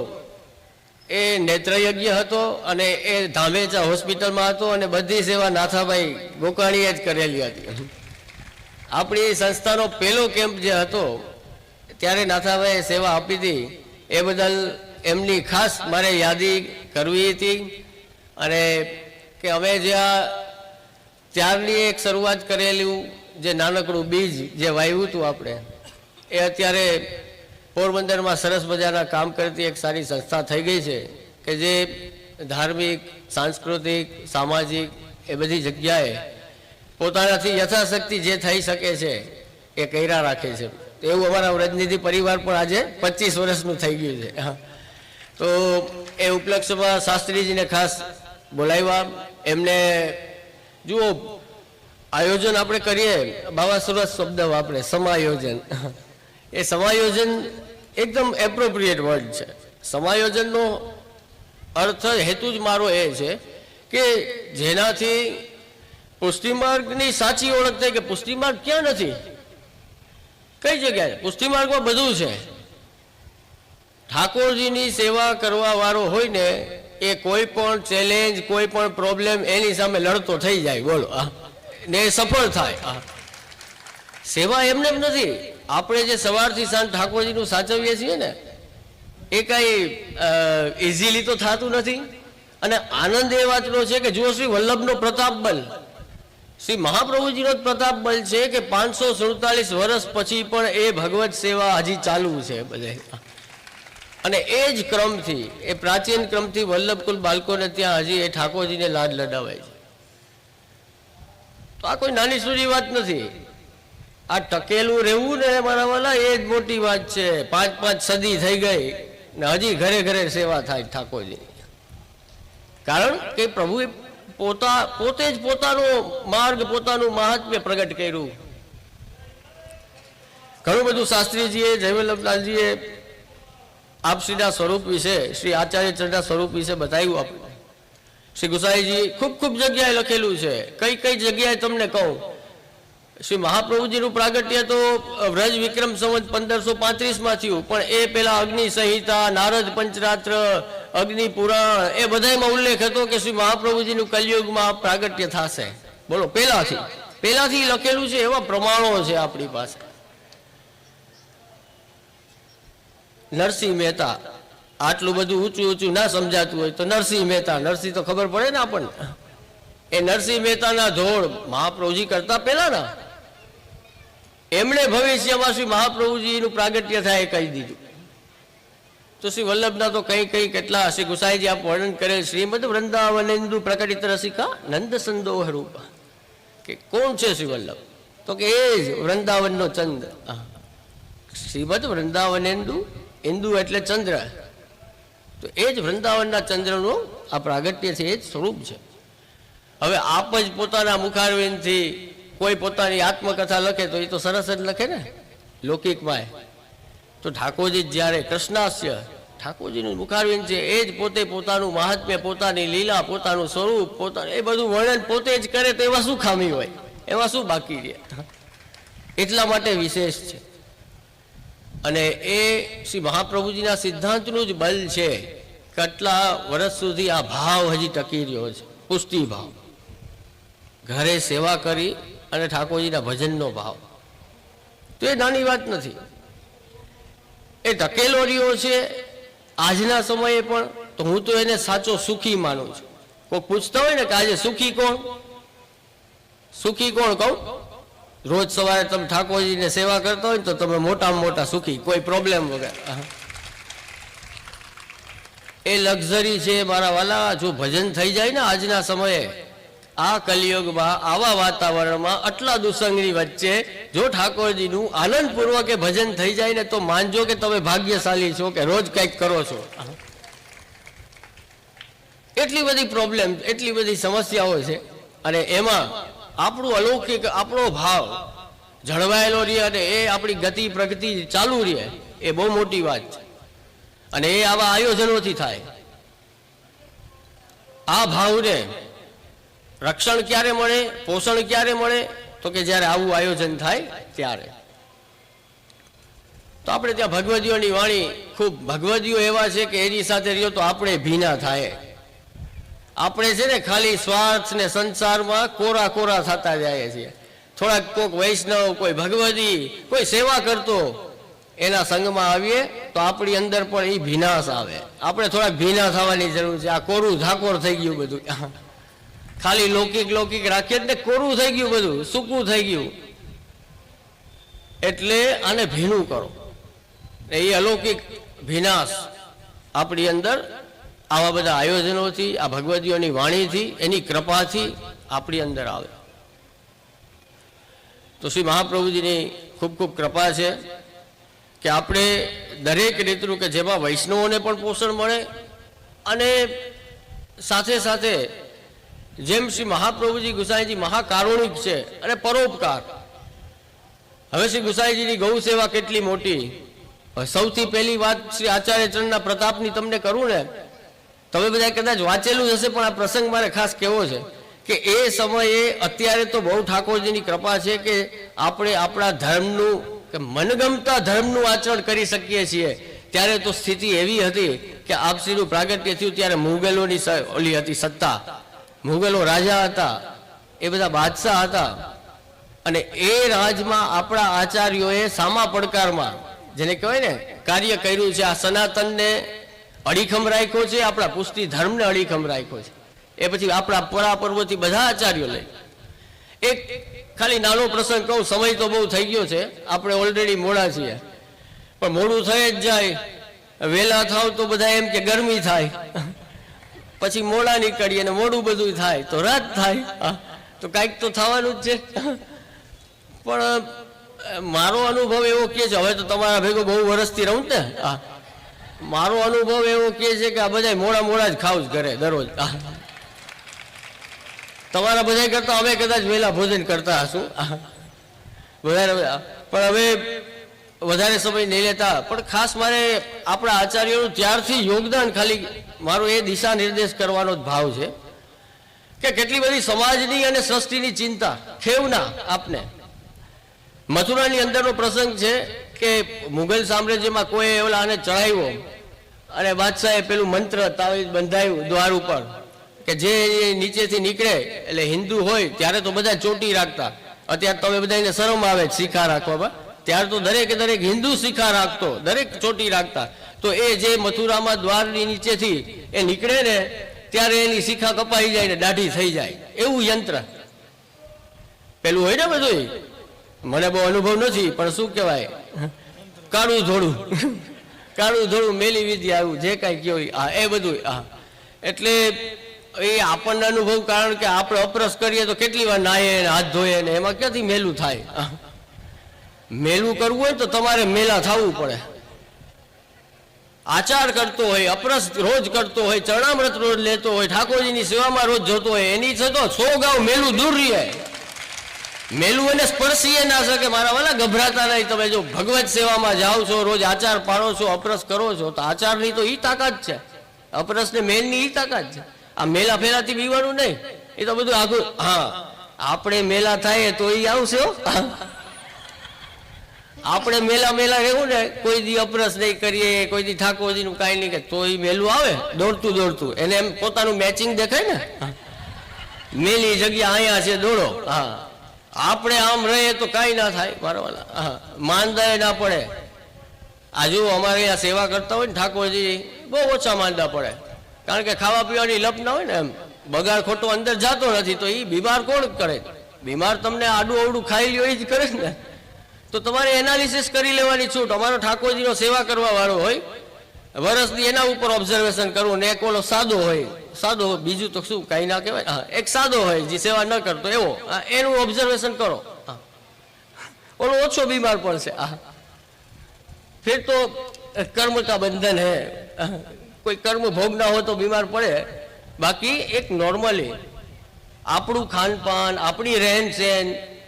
એ નેત્રયજ્ઞ હતો અને એ ધામેચા હોસ્પિટલમાં હતો અને બધી સેવા નાથાભાઈ ગોકાણીએ જ કરેલી હતી. આપણી સંસ્થાનો પહેલો કેમ્પ જે હતો ત્યારે નાથાભાઈએ સેવા આપી હતી, એ બદલ એમની ખાસ મારે યાદી કરવી હતી. અને કે અમે જ્યાં ત્યારની એક શરૂઆત કરેલું જે નાનકડું બીજ જે વાવ્યું હતું આપણે, એ અત્યારે પોરબંદરમાં સરસ મજાના કામ કરતી એક સારી સંસ્થા થઈ ગઈ છે કે જે ધાર્મિક, સાંસ્કૃતિક, સામાજિક એ બધી જગ્યાએ પોતાનાથી યથાશક્તિ જે થઈ શકે છે એ કર્યા રાખે છે. એવું અમારા વ્રજનિધિ પરિવાર પણ આજે 25 વર્ષનું થઈ ગયું છે. તો એ ઉપલક્ષમાં શાસ્ત્રીજીને ખાસ બોલાવ્યા. એમને જુઓ, આયોજન આપણે કરીએ, બાબા સુરત શબ્દ વાપરે સમાયોજન. એ સમાયોજન એકદમ એપ્રોપ્રિએટ વર્ડ છે. સમાયોજનનો અર્થ, હેતુ જ મારો એ છે કે જેનાથી પુષ્ટિમાર્ગની સાચી ઓળખ થાય કે પુષ્ટિમાર્ગ ક્યાં નથી, કઈ જગ્યાએ. પુષ્ટિમાર્ગમાં બધું છે. ઠાકોરજીની સેવા કરવા વાળો હોય ને એ કોઈ પણ ચેલેન્જ, કોઈ પણ પ્રોબ્લેમ એની સામે લડતો થઈ જાય, બોલો, ને એ સફળ થાય. સેવા એમને જ નથી. આપણે જે સવારથી સાંજ ઠાકોરજીનું સાચવીએ છીએ ને, એ કાંઈ ઇઝીલી તો થતું નથી. અને આનંદ એ વાતનો છે કે જુઓ, શ્રી વલ્લભનો પ્રતાપ બલ, શ્રી મહાપ્રભુજીનો જ પ્રતાપ બલ છે કે 547 વર્ષ પછી પણ એ ભગવત સેવા હજી ચાલુ છે બધે. અને એ જ ક્રમથી, એ પ્રાચીન ક્રમથી વલ્લભકુલ બાળકોને ત્યાં હજી એ ઠાકોરજીને લાડ લડાવાય છે. તો આ કોઈ નાની સૂરી વાત નથી. આ ટકેલું રહેવું ને મારા વાલા, એ જ મોટી વાત છે. 5 સદી થઈ ગઈ ને હજી ઘરે ઘરે સેવા થાય ઠાકોરજી. કારણ કે પ્રભુએ પોતે જ પોતાનો માર્ગ, પોતાનું મહાત્મ્ય પ્રગટ કર્યું. ઘણું બધું શાસ્ત્રીજીએ, જયવલ્લભલાલજીએ આપશ્રીના સ્વરૂપ વિશે, શ્રી આચાર્ય ચરણના સ્વરૂપ વિશે બતાવ્યું આપણને. શ્રી ગુસાઈજી ખૂબ જગ્યાએ લખેલું છે. કઈ જગ્યાએ તમને કહું. શ્રી મહાપ્રભુજીનું પ્રાગટ્ય તો વ્રજ વિક્રમ સંવત 1535માં થયું, પણ એ પેલા અગ્નિ સંહિતા, નારદ પંચરાત્ર, અગ્નિ પુરાણ, એ બધામાં ઉલ્લેખ હતો કે શ્રી મહાપ્રભુજીનું કલયુગમાં પ્રાગટ્ય થશે. બોલો, પહેલાથી લખેલું છે. એવા પ્રમાણો છે આપણી પાસે. નરસિંહ મહેતા, આટલું બધું ઊંચું ના સમજાતું હોય તો નરસિંહ મહેતા, નરસિંહ તો ખબર પડે ને આપણને. એ નરસિંહ મહેતાના ધોળ મહાપ્રભુજી કરતા પહેલાના, એમણે ભવિષ્યમાં શ્રી મહાપ્રભુજીનું પ્રાગટ્ય થાય કહી દીધું. તો શ્રી વલ્લભના તો કઈ કેટલા, શ્રી ગુસાઈજી આપ વર્ણન કરેલ. શ્રીમદ વૃંદાવનેન્દુ પ્રકટિત રસિકા નંદ સંદોહ રૂપ. કે કોણ છે શ્રી વલ્લભ? તો કે એ જ વૃંદાવનનો ચંદ્ર. શ્રીમદ વૃંદાવનેન્દુ, ઇન્દુ એટલે ચંદ્ર, તો એ જ વૃંદાવનના ચંદ્રનું આ પ્રાગટ્ય છે, એ જ સ્વરૂપ છે. હવે આપ જ પોતાના મુખારવિંદથી કોઈ પોતાની આત્મકથા લખે તો એ તો સરસ જ લખે ને લૌકિકમાં. તો ઠાકોરજી જ્યારે કૃષ્ણાસ્ય ઠાકોરજીનું મુખારવિંદ છે એ જ પોતે પોતાનું મહાત્મ્ય, પોતાની લીલા, પોતાનું સ્વરૂપ, પોતાનું એ બધું વર્ણન પોતે જ કરે તો એમાં શું ખામી હોય, એમાં શું બાકી રહે? એટલા માટે વિશેષ છે. અને એ શ્રી મહાપ્રભુજીના સિદ્ધાંતનું જ બલ છે. કેટલા વર્ષ સુધી આ ભાવ હજી ટકી રહ્યો છે, પુષ્ટિ ભાવ, ઘરે સેવા કરી અને ઠાકોરજીના ભજનનો ભાવ. તો એ નાની વાત નથી, એ ટકેલો રહ્યો છે આજના સમયે પણ. તો હું તો એને સાચો સુખી માનું છું. કોઈ પૂછતા હોય ને કે આજે સુખી કોણ, સુખી કોણ કહું? રોજ સવારે તમે ઠાકોરજીને સેવા કરતા હોય તો તમે મોટામાં મોટા સુખી, કોઈ પ્રોબ્લેમ વગર. એ લક્ઝરી છે મારા વાલા. જો ભજન થઈ જાય ને આજના સમયે, આ કલિયુગમાં, આવા વાતાવરણમાં, આટલા દુસંગની વચ્ચે જો ઠાકોરજીનું આનંદપૂર્વક ભજન થઈ જાય ને, તો માનજો કે તમે ભાગ્યશાળી છો કે રોજ કંઈક કરો છો. એટલી બધી પ્રોબ્લેમ, એટલી બધી સમસ્યાઓ છે, અને એમાં આપણું અલૌકિક, આપણો ભાવ જળવાયેલો રહે અને એ આપણી ગતિ પ્રગતિ ચાલુ રહે, એ બહુ મોટી વાત છે. અને એ આવા આયોજનોથી થાય. આ ભાવને રક્ષણ ક્યારે મળે, પોષણ ક્યારે મળે? તો કે જ્યારે આવું આયોજન થાય ત્યારે. તો આપણે ત્યાં ભગવદીઓની વાણી ખૂબ, ભગવદીઓ એવા છે કે એની સાથે રહ્યો તો આપણે ભીના થાય. આપણે છે ને ખાલી સ્વાર્થ ને સંસારમાં કોરા કોરા થતા જાય છીએ. થોડાક કોઈક વૈષ્ણવ, કોઈ ભગવદી, કોઈ સેવા કરતો, એના સંગમાં આવીએ તો આપણી અંદર પણ એ ભીનાશ આવે. આપણે થોડાક ભીના થવાની જરૂર છે. આ કોરું ઝાકોર થઈ ગયું બધું, ખાલી લૌકિક લૌકિક રાખીએ ને કોરું થઈ ગયું બધું, સૂકું થઈ ગયું. એટલે આને ભીનું કરો. એ અલૌકિક ભીનાશ આપણી અંદર આવા બધા આયોજનોથી, આ ભગવદીઓની વાણીથી, એની કૃપાથી આપણી અંદર આવે. તો શ્રી મહાપ્રભુજીની ખૂબ ખૂબ કૃપા છે કે આપણે દરેક રીતનું, કે જેમાં વૈષ્ણવોને પણ પોષણ મળે, અને સાથે સાથે જેમ શ્રી મહાપ્રભુજી ગુસાઈજી મહાકારુણિક છે અને પરોપકાર. હવે શ્રી ગુસાઈજીની ગૌ સેવા કેટલી મોટી. સૌથી પહેલી વાત શ્રી આચાર્ય ચરણના પ્રતાપની તમને કરું ને, તમે બધા કદાચ વાંચેલું હશે, પણ આ પ્રસંગ મારે ખાસ કહેવો છે કે એ સમયે, અત્યારે તો બહુ ઠાકોરજીની કૃપા છે કે આપણે આપણા ધર્મનું, કે મનગમતા ધર્મનું આચરણ કરી શકીએ છીએ. ત્યારે તો સ્થિતિ એવી હતી કે આપસીનું પ્રાગટ્ય થયું ત્યારે મુગલોની ઓલી હતી સત્તા, મુગલો રાજા હતા, એ બધા બાદશાહ હતા. અને એ રાજમાં આપણા આચાર્યોએ સામા પડકારમાં, જેને કહેવાય ને, કાર્ય કર્યું છે. આ સનાતનને અડીખમ રાખ્યો છે, આપણા પુષ્ટિ ધર્મને અડીખમ રાખ્યો છે. એ પછી આપણા પરાપર્વથી બધા આચાર્યો લઈ. એક ખાલી નાનો પ્રસંગ કહું, સમય તો બહુ થઈ ગયો છે, આપણે ઓલરેડી મોડા છીએ, પણ મોડું થઈ જ જાય. વહેલા થાવ તો બધા એમ કે ગરમી થાય, પછી મોડા નીકળીએ અને મોડું બધું થાય તો રાત થાય. તો કાંઈક તો થવાનું જ છે. પણ મારો અનુભવ એવો કહે છે, હવે તો તમારા ભેગો બહુ વર્ષથી રહું ને, મારો અનુભવ એવો કહે છે કે આ બધા મોડા મોડા જ ખાવ જ ઘરે દરરોજ. તમારા બધા કરતા અમે કદાચ વહેલા ભોજન કરતા હશું વધારે, પણ હવે વધારે સમય નહીં લેતા. પણ ખાસ મારે આપણા આચાર્યોનું ત્યારથી યોગદાન, ખાલી મારો એ દિશા નિર્દેશ કરવાનો જ ભાવ છે કે કેટલી બધી સમાજની અને સૃષ્ટિની ચિંતા ખેવના. આપને મથુરાની અંદરનો પ્રસંગ છે કે મુઘલ સામ્રાજ્યમાં કોઈ ઓલાને ચડાવ્યો અને બાદશાહે પેલું મંત્ર તાવીજ બંધાયું દ્વાર ઉપર કે જે નીચેથી નીકળે, એટલે હિન્દુ હોય ત્યારે તો બધા ચોટી રાખતા. અત્યારે તમે બધાને શરમ આવે શિખા રાખવામાં, ત્યારે તો દરેકે દરેક હિન્દુ શિખા રાખતો, દરેક ચોટી રાખતા. તો એ જે મથુરામાં દ્વારની નીચેથી એ નીકળે ને, ત્યારે એની શિખા કપાઈ જાય ને દાઢી થઈ જાય, એવું યંત્ર પેલું હોય ને બધું. મને બહુ અનુભવ નથી, પણ શું કહેવાય, કાળું ધોળું કાળું ધોળું મેલી વિદ્યા, આવું જે કાંઈ કહેવાય, હા એ બધું. હા, એટલે એ આપણને અનુભવ, કારણ કે આપણે અપરસ કરીએ તો કેટલી વાર નાહીએ ને હાથ ધોઈએ ને, એમાં ક્યાંથી મેલું થાય. મેલું કરવું હોય તો તમારે મેલા થવું પડે. આચાર કરતો હોય, અપરસ રોજ કરતો હોય, ચરણામૃત રોજ લેતો હોય, ઠાકોરજીની સેવામાં રોજ જતો હોય, એની છે તો 100 ગાઉ મેલું દૂર રહે. મેલું એને સ્પર્શીએ ના શકે. મારા વાલા ગભરાતા નહીં. તમે જો ભગવત સેવામાં જાઓ છો, રોજ આચાર પાડો છો, અપરસ કરો છો, તો આચારની તો ઈ તાકાત છે, અપરસ ને મેલની ઈ તાકાત છે. આ મેલા ફેલાથી બીવાનું નહીં, એ તો બધું આખું. હા, આપણે મેલા થાય તો ઈ આવશે હો. આપણે મેલા મેલા રહેવું ને, કોઈ દી અપરસ નહીં કરીએ, કોઈ દી ઠાકોરજીનું કાંઈ નહીં કે તો ઈ મેલું આવે દોડતું દોડતું, એને એમ પોતાનું મેચિંગ દેખાય ને. મેલી જગ્યા અહીંયા છે, દોડો. હા, આપણે આમ રહીએ તો કાંઈ ના થાય મારા વાલા. હા, માંદા ના પડે. આ જો અમારે અહીંયા સેવા કરતા હોય ને ઠાકોરજી, બહુ ઓછા માંદા પડે, કારણ કે ખાવા પીવાની લપ ના હોય ને. એમ બગાડ ખોટો અંદર જતો નથી, તો એ બીમાર કોણ કરે? બીમાર તમને આડું અવડું ખાઈ લ્યો એ જ કરે ને. તો તમારે એનાલિસિસ કરી લેવાની છૂટ. અમારો ઠાકોરજીનો સેવા કરવા વાળો હોય, વરસની એના ઉપર ઓબ્ઝર્વેશન કરવું ને. એક ઓલો સાદો હોય, સાદો બીજું તો શું કાંઈ ના કહેવાય. હા, એક સાદો હોય જે સેવા ન કરતો એવો, એનું ઓબ્ઝર્વેશન કરો. ઓલો ઓછો બીમાર પડશે. ફિર તો કર્મ કા બંધન હે, કોઈ કર્મ ભોગ ના હોય તો બીમાર પડે. બાકી એક નોર્મલી આપણું ખાનપાન, આપણી રહેન સહેન,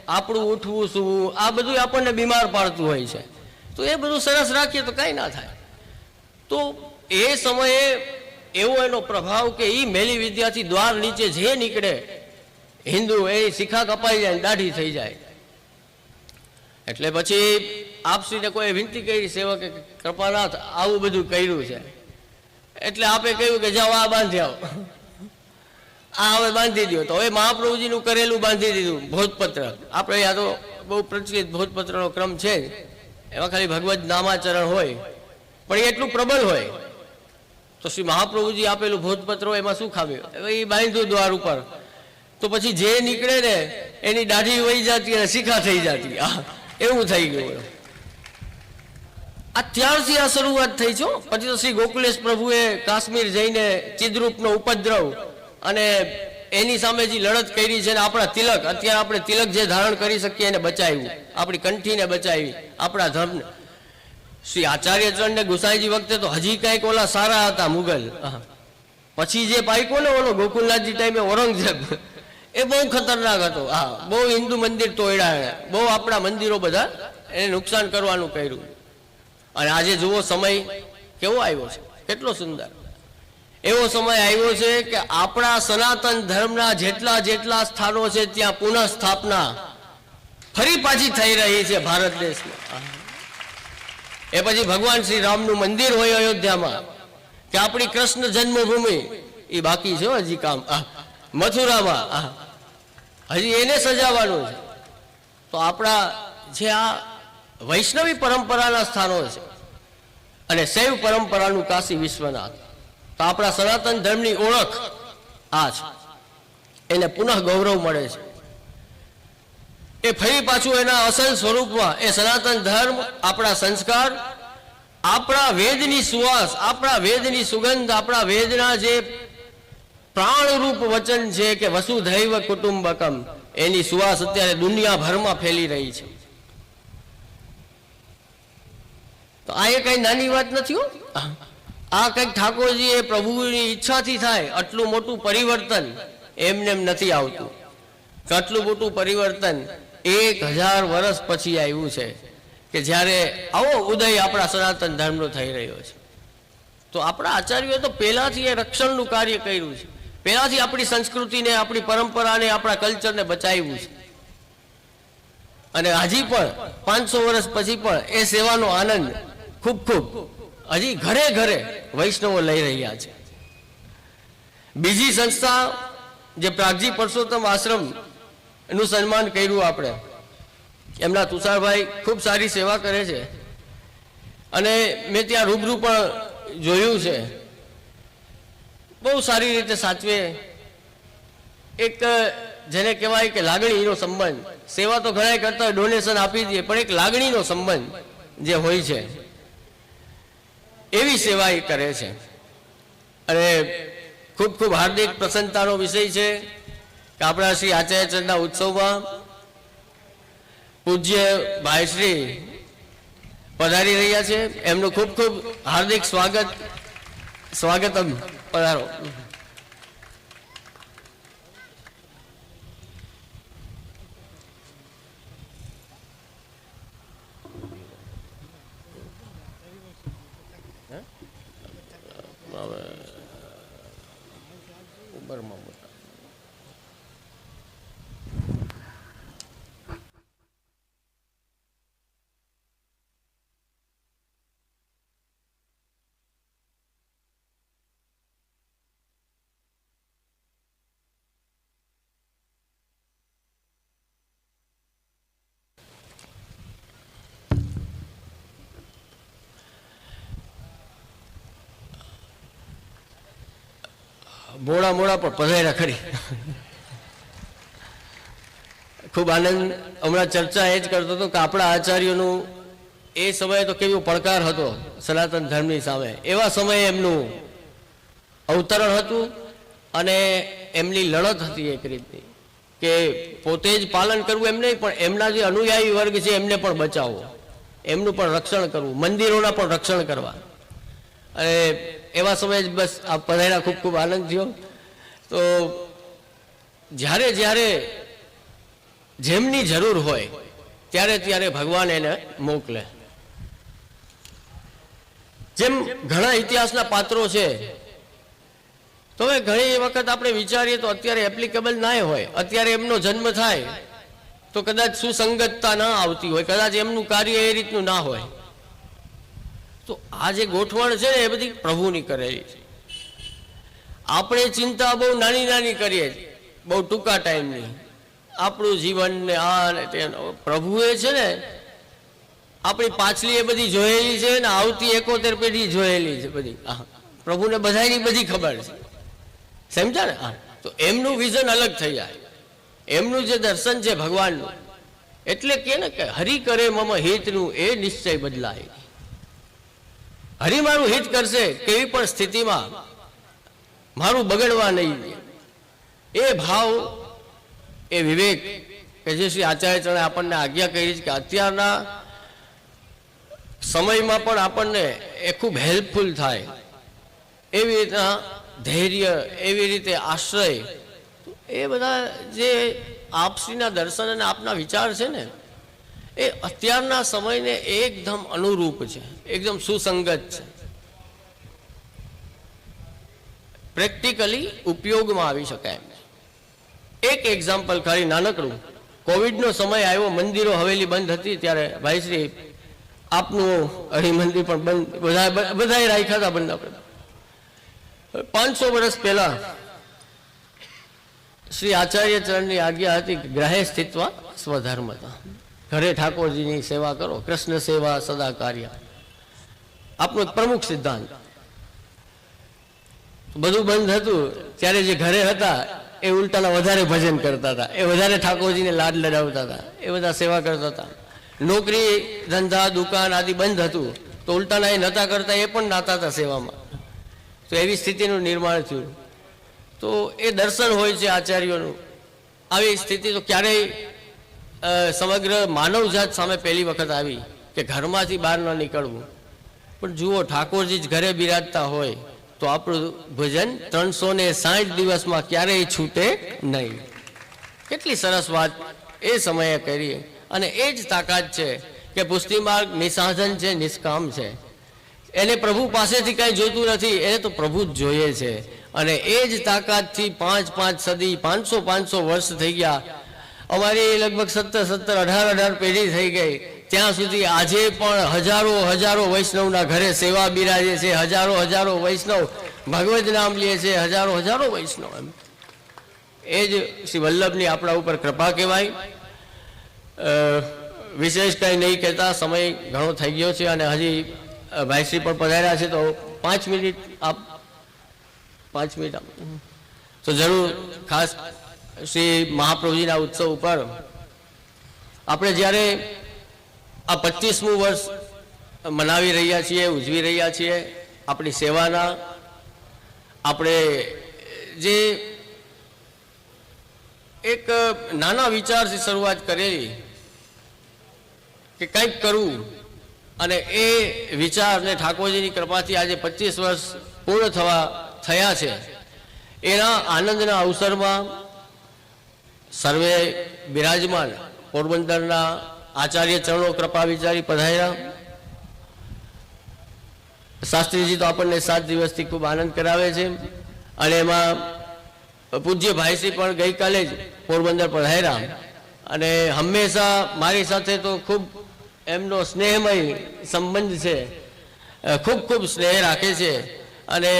આપણું ઉઠવું સૂવું, આ બધું આપણને બીમાર પાડતું હોય છે. તો એ બધું સરસ રાખીએ તો કાંઈ ના થાય. તો એ સમયે એવો એનો પ્રભાવ કે એ મેલી વિદ્યાથી દ્વાર નીચે જે નીકળે હિન્દુ, એ શિખા કપાઈ જાય, દાઢી થઈ જાય. એટલે પછી આપશ્રીને કોઈ વિનંતી કરી, સેવકે કૃપાનાથ આવું બધું કર્યું છે, એટલે આપે કહ્યું કે જાઓ આ બાંધી આવો, આ હવે બાંધી દો. તો હવે મહાપ્રભુજીનું કરેલું બાંધી દીધું ભોજપત્ર. આપણે આ તો બહુ પ્રચલિત ભોજપત્રનો ક્રમ છે, એમાં ખાલી ભગવત નામાચરણ હોય, પણ એ એટલું પ્રબળ હોય. તો શ્રી મહાપ્રભુજી આપેલું ભોજપત્ર એમાં શું ખાવ્યું, એ બાંધ્યું દ્વાર ઉપર. તો પછી જે નીકળે ને એની દાઢી વહી જતી અને શિખા થઈ જતી. એવું થઈ ગયું. આ ત્યારથી આ શરૂઆત થઈ છે. પછી તો શ્રી ગોકુલેશ પ્રભુએ કાશ્મીર જઈને ચિદ્રૂપનો ઉપદ્રવ અને એની સામે જે લડત કરી છે ને, આપણા તિલક, અત્યારે આપણે તિલક જે ધારણ કરી શકીએ એને બચાવ્યું, આપણી કંઠીને બચાવી, આપણા ધર્મને. શ્રી આચાર્યચરણ ને ગુસાઈજી વખતે તો હજી કંઈક ઓલા સારા હતા મુગલ. પછી જે પાઈકો ને ઓલો ગોકુલનાથજી ટાઈમે ઔરંગઝેબ, એ બહુ ખતરનાક હતો. હા, બહુ હિન્દુ મંદિર તોડ્યા, બહુ આપણા મંદિરો બધા એને નુકસાન કરવાનું કર્યું. અને આજે જુઓ સમય કેવો આવ્યો છે, કેટલો સુંદર એવો સમય આવ્યો છે કે આપણા સનાતન ધર્મના જેટલા જેટલા સ્થાનો છે ત્યાં પુનઃ સ્થાપના ફરી પાછી થઈ રહી છે ભારત દેશમાં. એ પછી ભગવાન શ્રી રામનું મંદિર હોય અયોધ્યામાં, કે આપણી કૃષ્ણ જન્મભૂમિ, એ બાકી છે હજી કામ. મથુરામાં હજી એને સજાવવાનું છે. તો આપણા જે આ વૈષ્ણવી પરંપરાના સ્થાનો છે અને શૈવ પરંપરાનું કાશી વિશ્વનાથ, તો આપણા સનાતન ધર્મની ઓળખ આ છે. એને પુનઃ ગૌરવ મળે છે. એ ફરી પાછું એના અસલ સ્વરૂપમાં એ સનાતન ધર્મ, આપણા સંસ્કાર, આપણા વેદની સુવાસ, આપણા વેદની સુગંધ, આપણા વેદના જે પ્રાણરૂપ વચન છે કે વસુધૈવ કુટુંબકમ, એની સુવાસ અત્યારે દુનિયાભરમાં ફેલી રહી છે. તો આ એ કઈ નાની વાત નથી હો. આ કંઈક ઠાકોરજી એ પ્રભુની ઈચ્છાથી થાય. આટલું મોટું પરિવર્તન એમને એમ નથી આવતું. આટલું મોટું પરિવર્તન 1000 વર્ષ પછી આવ્યું છે, કે જ્યારે આવો ઉદય આપણા સનાતન ધર્મનો થઈ રહ્યો છે. તો આપણા આચાર્યોએ તો પહેલાથી એ રક્ષણનું કાર્ય કર્યું છે, પહેલાથી આપણી સંસ્કૃતિને, આપણી પરંપરાને, આપણા કલ્ચરને બચાવ્યું છે. અને હજી પણ 500 વર્ષ પછી પણ એ સેવાનો આનંદ ખૂબ ખૂબ હજી ઘરે ઘરે વૈષ્ણવો લઈ રહ્યા છે. બીજી સંસ્થા જે પ્રાગજી પરસોત્તમ આશ્રમ એનું સન્માન કર્યું આપણે, એમના તુષારભાઈ ખૂબ સારી સેવા કરે છે. અને મેં ત્યાં રૂબરૂ પણ જોયું છે, બહુ સારી રીતે સાચવે. એક જેને કહેવાય કે લાગણીનો સંબંધ. સેવા તો ઘણા કરતા હોય, ડોનેશન આપી દઈએ, પણ એક લાગણીનો સંબંધ જે હોય છે એવી સેવા એ કરે છે. અને ખૂબ ખૂબ હાર્દિક પ્રસન્નતાનો વિષય છે કે આપણા શ્રી આચાર્યચંદના ઉત્સવમાં પૂજ્ય ભાઈશ્રી પધારી રહ્યા છે. એમનું ખૂબ ખૂબ હાર્દિક સ્વાગતમ. પધારો. મોડા મોડા પણ પધાર્યા ખરી. ખૂબ આનંદ. હમણાં ચર્ચા એ જ કરતો હતો કે આપણા આચાર્યોનું એ સમયે તો કેવો પડકાર હતો સનાતન ધર્મની સામે. એવા સમયે એમનું અવતરણ હતું અને એમની લડત હતી એક રીતની કે પોતે જ પાલન કરવું એમ નહીં, પણ એમના જે અનુયાયી વર્ગ છે એમને પણ બચાવવો, એમનું પણ રક્ષણ કરવું, મંદિરોના પણ રક્ષણ કરવા. અને એવા સમયે જ બસ આ પધાર્યા. ખૂબ ખૂબ આનંદ થયો. તો જ્યારે જ્યારે જેમની જરૂર હોય ત્યારે ત્યારે ભગવાન એને મોકલે. જેમ ઘણા ઇતિહાસના પાત્રો છે, તો હવે ઘણી વખત આપણે વિચારીએ તો અત્યારે એપ્લિકેબલ ના હોય. અત્યારે એમનો જન્મ થાય તો કદાચ સુસંગતતા ના આવતી હોય, કદાચ એમનું કાર્ય એ રીતનું ના હોય. તો આ જે ગોઠવણ છે ને એ બધી પ્રભુની કરેલી છે. આપણે ચિંતા બહુ નાની નાની કરીએ, બહુ ટૂંકા ટાઈમની, આપણું જીવન ને આ ને તે. પ્રભુએ છે ને આપણી પાછલી એ બધી જોયેલી છે ને આવતી 71 પેઢી જોયેલી છે બધી. પ્રભુને બધાની બધી ખબર છે, સમજ્યા ને? તો એમનું વિઝન અલગ થઈ જાય, એમનું જે દર્શન છે ભગવાનનું. એટલે કે ને કે હરિ કરે મમ હિતનું એ નિશ્ચય બદલાય. હરિ મારું હિત કરશે કેવી પણ સ્થિતિમાં, મારું બગડવા નહીં. એ ભાવ, એ વિવેક કે જે શ્રી આચાર્ય ચરણે આપણને આજ્ઞા કરી છે કે અત્યારના સમયમાં પણ આપણને એ ખૂબ હેલ્પફુલ થાય. એવી રીતના ધૈર્ય, એવી રીતે આશ્રય, એ બધા જે આપશ્રીના દર્શન અને આપના વિચાર છે ને એ અત્યારના સમયને એકદમ અનુરૂપ છે, એકદમ સુસંગત છે, પ્રેક્ટિકલી ઉપયોગમાં આવી શકાય એમ. એક એક્ઝામ્પલ ખાલી નાનકડું. કોવિડનો સમય આવ્યો, મંદિરો હવેલી બંધ હતી, ત્યારે ભાઈશ્રી આપનું હરિમંદિર પણ બંધ, બધાએ રાખ્યા હતા બંધ. આપણે 500 વર્ષ પહેલા શ્રી આચાર્ય ચરણની આજ્ઞા હતી કે ગ્રહે સ્થિત્વા સ્વધર્મતા, ઘરે ઠાકોરજીની સેવા કરો, કૃષ્ણ સેવા સદા કાર્ય, આપનો પ્રમુખ સિદ્ધાંત. બધું બંધ હતું ત્યારે જે ઘરે હતા એ ઉલટાના વધારે ભજન કરતા હતા, એ વધારે ઠાકોરજીને લાડ લડાવતા હતા, એ બધા સેવા કરતા હતા. નોકરી ધંધા દુકાન આદિ બંધ હતું તો ઉલટાના એ નહોતા કરતા, એ પણ નાતા હતા સેવામાં. તો એવી સ્થિતિનું નિર્માણ થયું. તો એ દર્શન હોય છે આચાર્યોનું. આવી સ્થિતિ તો ક્યારેય સમગ્ર માનવજાત સામે પહેલી વખત આવી કે ઘરમાંથી બહાર ન નીકળવું. પણ જુઓ, ઠાકોરજી જ ઘરે બિરાજતા હોય તો આપણું ભજન 360 દિવસમાં ક્યારેય છૂટે નહીં. કેટલી સરસ વાત એ સમયે કરી. અને એ જ તાકાત છે કે પુષ્ટિ માર્ગ નિસાધન છે, નિષ્કામ છે. એને પ્રભુ પાસેથી કાંઈ જોઈતું નથી, એને તો પ્રભુ જ જોઈએ છે. અને એ જ તાકાતથી 5 સદી 500 વર્ષ થઈ ગયા. અમારી લગભગ 17 18 પેઢી થઈ ગઈ. ત્યાં સુધી આજે પણ હજારો વૈષ્ણવના ઘરે સેવા બિરાજે છે, હજારો વૈષ્ણવ ભગવદ નામ લે છે, હજારો વૈષ્ણવ. એમ એ જ શ્રી વલ્લભની આપણા ઉપર કૃપા કહેવાય. વિશેષ કંઈ નહીં કહેતા, સમય ઘણો થઈ ગયો છે અને હજી ભાઈશ્રી પણ પધાર્યા છે, તો 5 મિનિટ આપ તો જરૂર. ખાસ શ્રી મહાપ્રભુજીના ઉત્સવ ઉપર આપણે જ્યારે આ 25મું વર્ષ મનાવી રહ્યા છીએ, ઉજવી રહ્યા છીએ આપણી સેવાના, આપણે જે એક નાના વિચારથી શરૂઆત કરેલી કે કંઈક કરવું, અને એ વિચારને ઠાકોરજીની કૃપાથી આજે 25 વર્ષ પૂર્ણ થયા છે. એના આનંદના અવસરમાં સર્વે બિરાજમાન પોરબંદરના આચાર્ય ચરણો કૃપા વિચારી પધાર્યા. શાસ્ત્રીજી તો આપણને 7 દિવસથી ખૂબ આનંદ કરાવે છે. અને એમાં પૂજ્ય ભાઈશ્રી પણ ગઈકાલે જ પોરબંદર પધાર્યા અને હંમેશા મારી સાથે તો ખૂબ એમનો સ્નેહમય સંબંધ છે, ખૂબ સ્નેહ રાખે છે. અને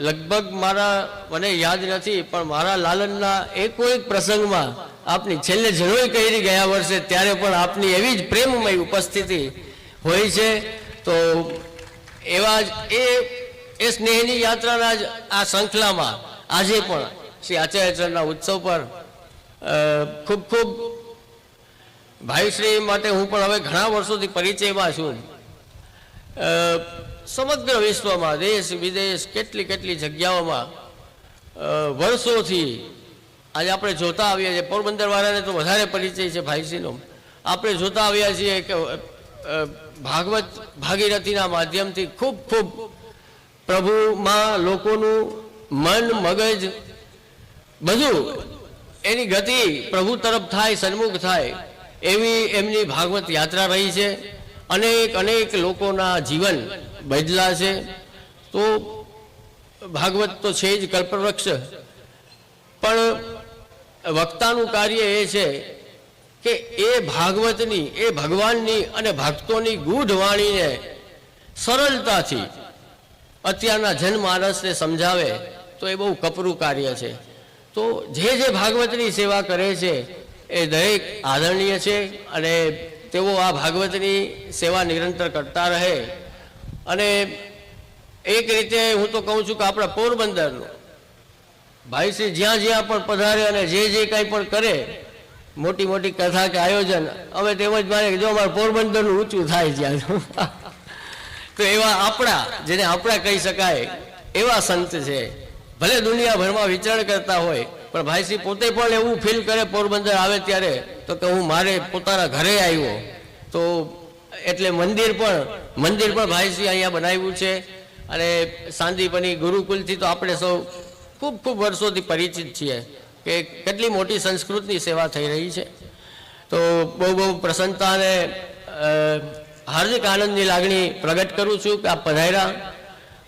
લગભગ મને યાદ નથી પણ મારા લાલનના કોઈક પ્રસંગમાં આપની છેલ્લે જનોઈ કરી ગયા વર્ષે, ત્યારે પણ આપની એવી જ પ્રેમમય ઉપસ્થિતિ હોય છે. તો એવા જ એ એ સ્નેહની યાત્રાના જ આ શૃંખલામાં આજે પણ શ્રી આચાર્યચરણના ઉત્સવ પર ખૂબ ખૂબ ભાઈશ્રી માટે હું પણ હવે ઘણા વર્ષોથી પરિચયમાં છું. સમગ્ર વિશ્વમાં દેશ વિદેશ કેટલી કેટલી જગ્યાઓમાં વર્ષોથી આજે આપણે જોતા આવ્યા છીએ. પોરબંદર વાળાને તો વધારે પરિચય છે ભાઈશ્રીનો. આપણે જોતા આવ્યા છીએ કે ભાગવત ભાગીરથીના માધ્યમથી ખૂબ ખૂબ પ્રભુમાં લોકોનું મન મગજ બધું એની ગતિ પ્રભુ તરફ થાય, સન્મુખ થાય એવી એમની ભાગવત યાત્રા રહી છે. અનેક અનેક લોકોના જીવન બદલા છે. તો ભાગવત તો છે જ કલ્પવૃક્ષ, પણ વક્તાનું કાર્ય એ છે કે એ ભાગવતની, એ ભગવાનની અને ભક્તોની ગૂઢ વાણીને સરળતાથી અત્યારના જનમાનસને સમજાવે તો એ બહુ કપરું કાર્ય છે. તો જે ભાગવતની સેવા કરે છે એ દરેક આદરણીય છે અને તેઓ આ ભાગવતની સેવા નિરંતર કરતા રહે. અને એક રીતે હું તો કહું છું કે આપણા પોરબંદરનું ભાઈશ્રી જ્યાં જ્યાં પણ પધારે અને જે કાંઈ પણ કરે, મોટી મોટી કથા કે આયોજન, હવે તેમજ માને કે જો અમારે પોરબંદરનું ઊંચું થાય જ્યાં તો એવા આપણા, જેને આપણા કહી શકાય એવા સંત છે. ભલે દુનિયાભરમાં વિચરણ કરતા હોય પણ ભાઈશ્રી પોતે પણ એવું ફીલ કરે પોરબંદર આવે ત્યારે તો કે હું મારે પોતાના ઘરે આવ્યો. તો એટલે મંદિર પણ ભાઈશ્રી અહીંયા બનાવ્યું છે. અને સાંદીપની ગુરુકુલથી તો આપણે સૌ ખૂબ ખૂબ વર્ષોથી પરિચિત છીએ કે કેટલી મોટી સંસ્કૃતની સેવા થઈ રહી છે. તો બહુ બહુ પ્રસન્નતા અને હાર્દિક આનંદની લાગણી પ્રગટ કરું છું કે આપ પધાર્યા.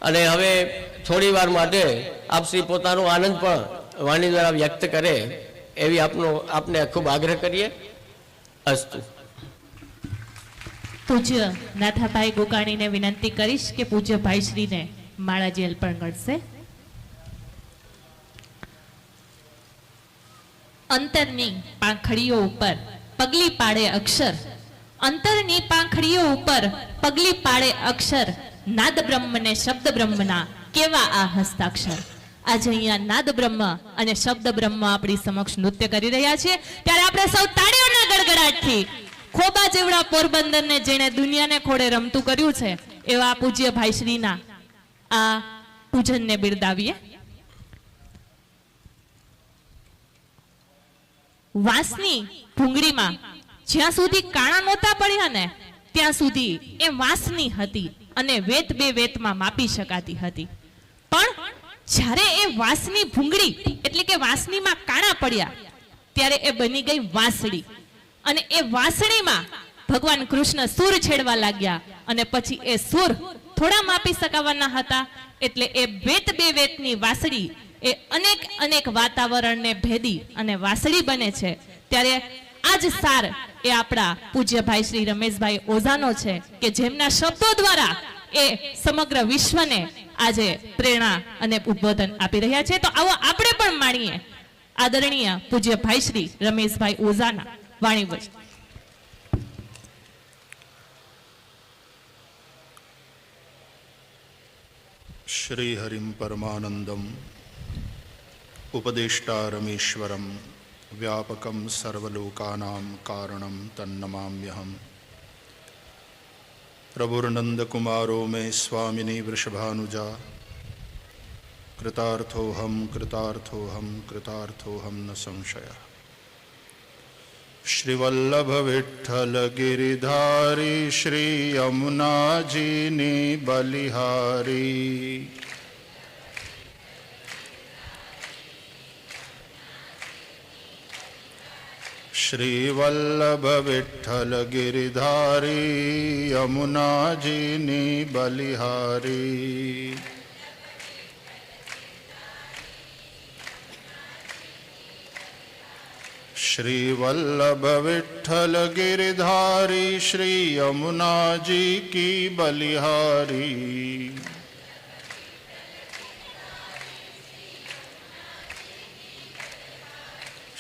અને હવે થોડી વાર માટે આપ શ્રી પોતાનો આનંદ પણ વાણી દ્વારા વ્યક્ત કરે એવી આપને ખૂબ આગ્રહ કરીએ. અસ્તુ. પૂજ્ય નાથાભાઈ ગોકાણીને વિનંતી કરીશ કે પૂજ્ય ભાઈશ્રીને માળાજી અર્પણ કરશે. અંતરની પાંખડીઓ ઉપર પગલી પાડે અક્ષર, અંતરની પાંખડીઓ ઉપર પગલી પાડે અક્ષર, નાદ બ્રહ્મ ને શબ્દ બ્રહ્મના કેવા આ હસ્તાક્ષર. આજે અહીંયા નાદ બ્રહ્મ અને શબ્દ બ્રહ્મ આપણી સમક્ષ નૃત્ય કરી રહ્યા છે ત્યારે આપણે સૌ તાળીઓના ગડગડાટથી ખોબા જેવડા પોરબંદરને જેણે દુનિયાને ખોળે રમતું કર્યું છે એવા પૂજ્ય ભાઈશ્રીના આ પૂજનને બિરદાવીએ. વાંસની ભૂંગળીમાં જ્યાં સુધી કાણા નહોતા પડ્યા ને ત્યાં સુધી એ વાંસની હતી અને વેત બે વેતમાં માપી શકાતી હતી. પણ જ્યારે એ વાંસની ભૂંગળી એટલે કે વાંસનીમાં કાણા પડ્યા ત્યારે એ બની ગઈ વાંસળી. અને એ વાંસળીમાં ભગવાન કૃષ્ણ સૂર છેડવા લાગ્યા અને પછી એ સૂર થોડા માપી શકાવાના હતા એટલે એ વેત બે વેતની વાંસળી એ અનેક અનેક વાતાવરણને ભેદી અને વાંસળી બને છે. ત્યારે આજ સાર એ આપણા પૂજ્ય ભાઈ શ્રી રમેશભાઈ ઓઝાનો છે કે જેમના શબ્દો દ્વારા એ સમગ્ર વિશ્વને આજે પ્રેરણા અને ઉદ્બોધન આપી રહ્યા છે. તો આવો આપણે પણ માણીએ આદરણીય પૂજ્ય ભાઈ શ્રી રમેશભાઈ ઓઝાના વાણી વચન. श्री हरिम परमानंदम उपदेष्टारमीश्वरम व्यापकम सर्वलोकानां कारणम तन्नमाम्यहम्. प्रभुर्नंद कुमारो में स्वामिनी वृषभानुजा कृतार्थोहम कृतार्थोहम कृतार्थोहम न संशय. श्रीवल्लभ विठ्ठल गिरिधारी श्री यमुना जी ने बलिहारी. श्री वल्लभ विठ्ठल गिरिधारी यमुना जी ने बलिहारी. श्री वल्लभ विठ्ठल गिरिधारी श्री यमुना जी की बलिहारी.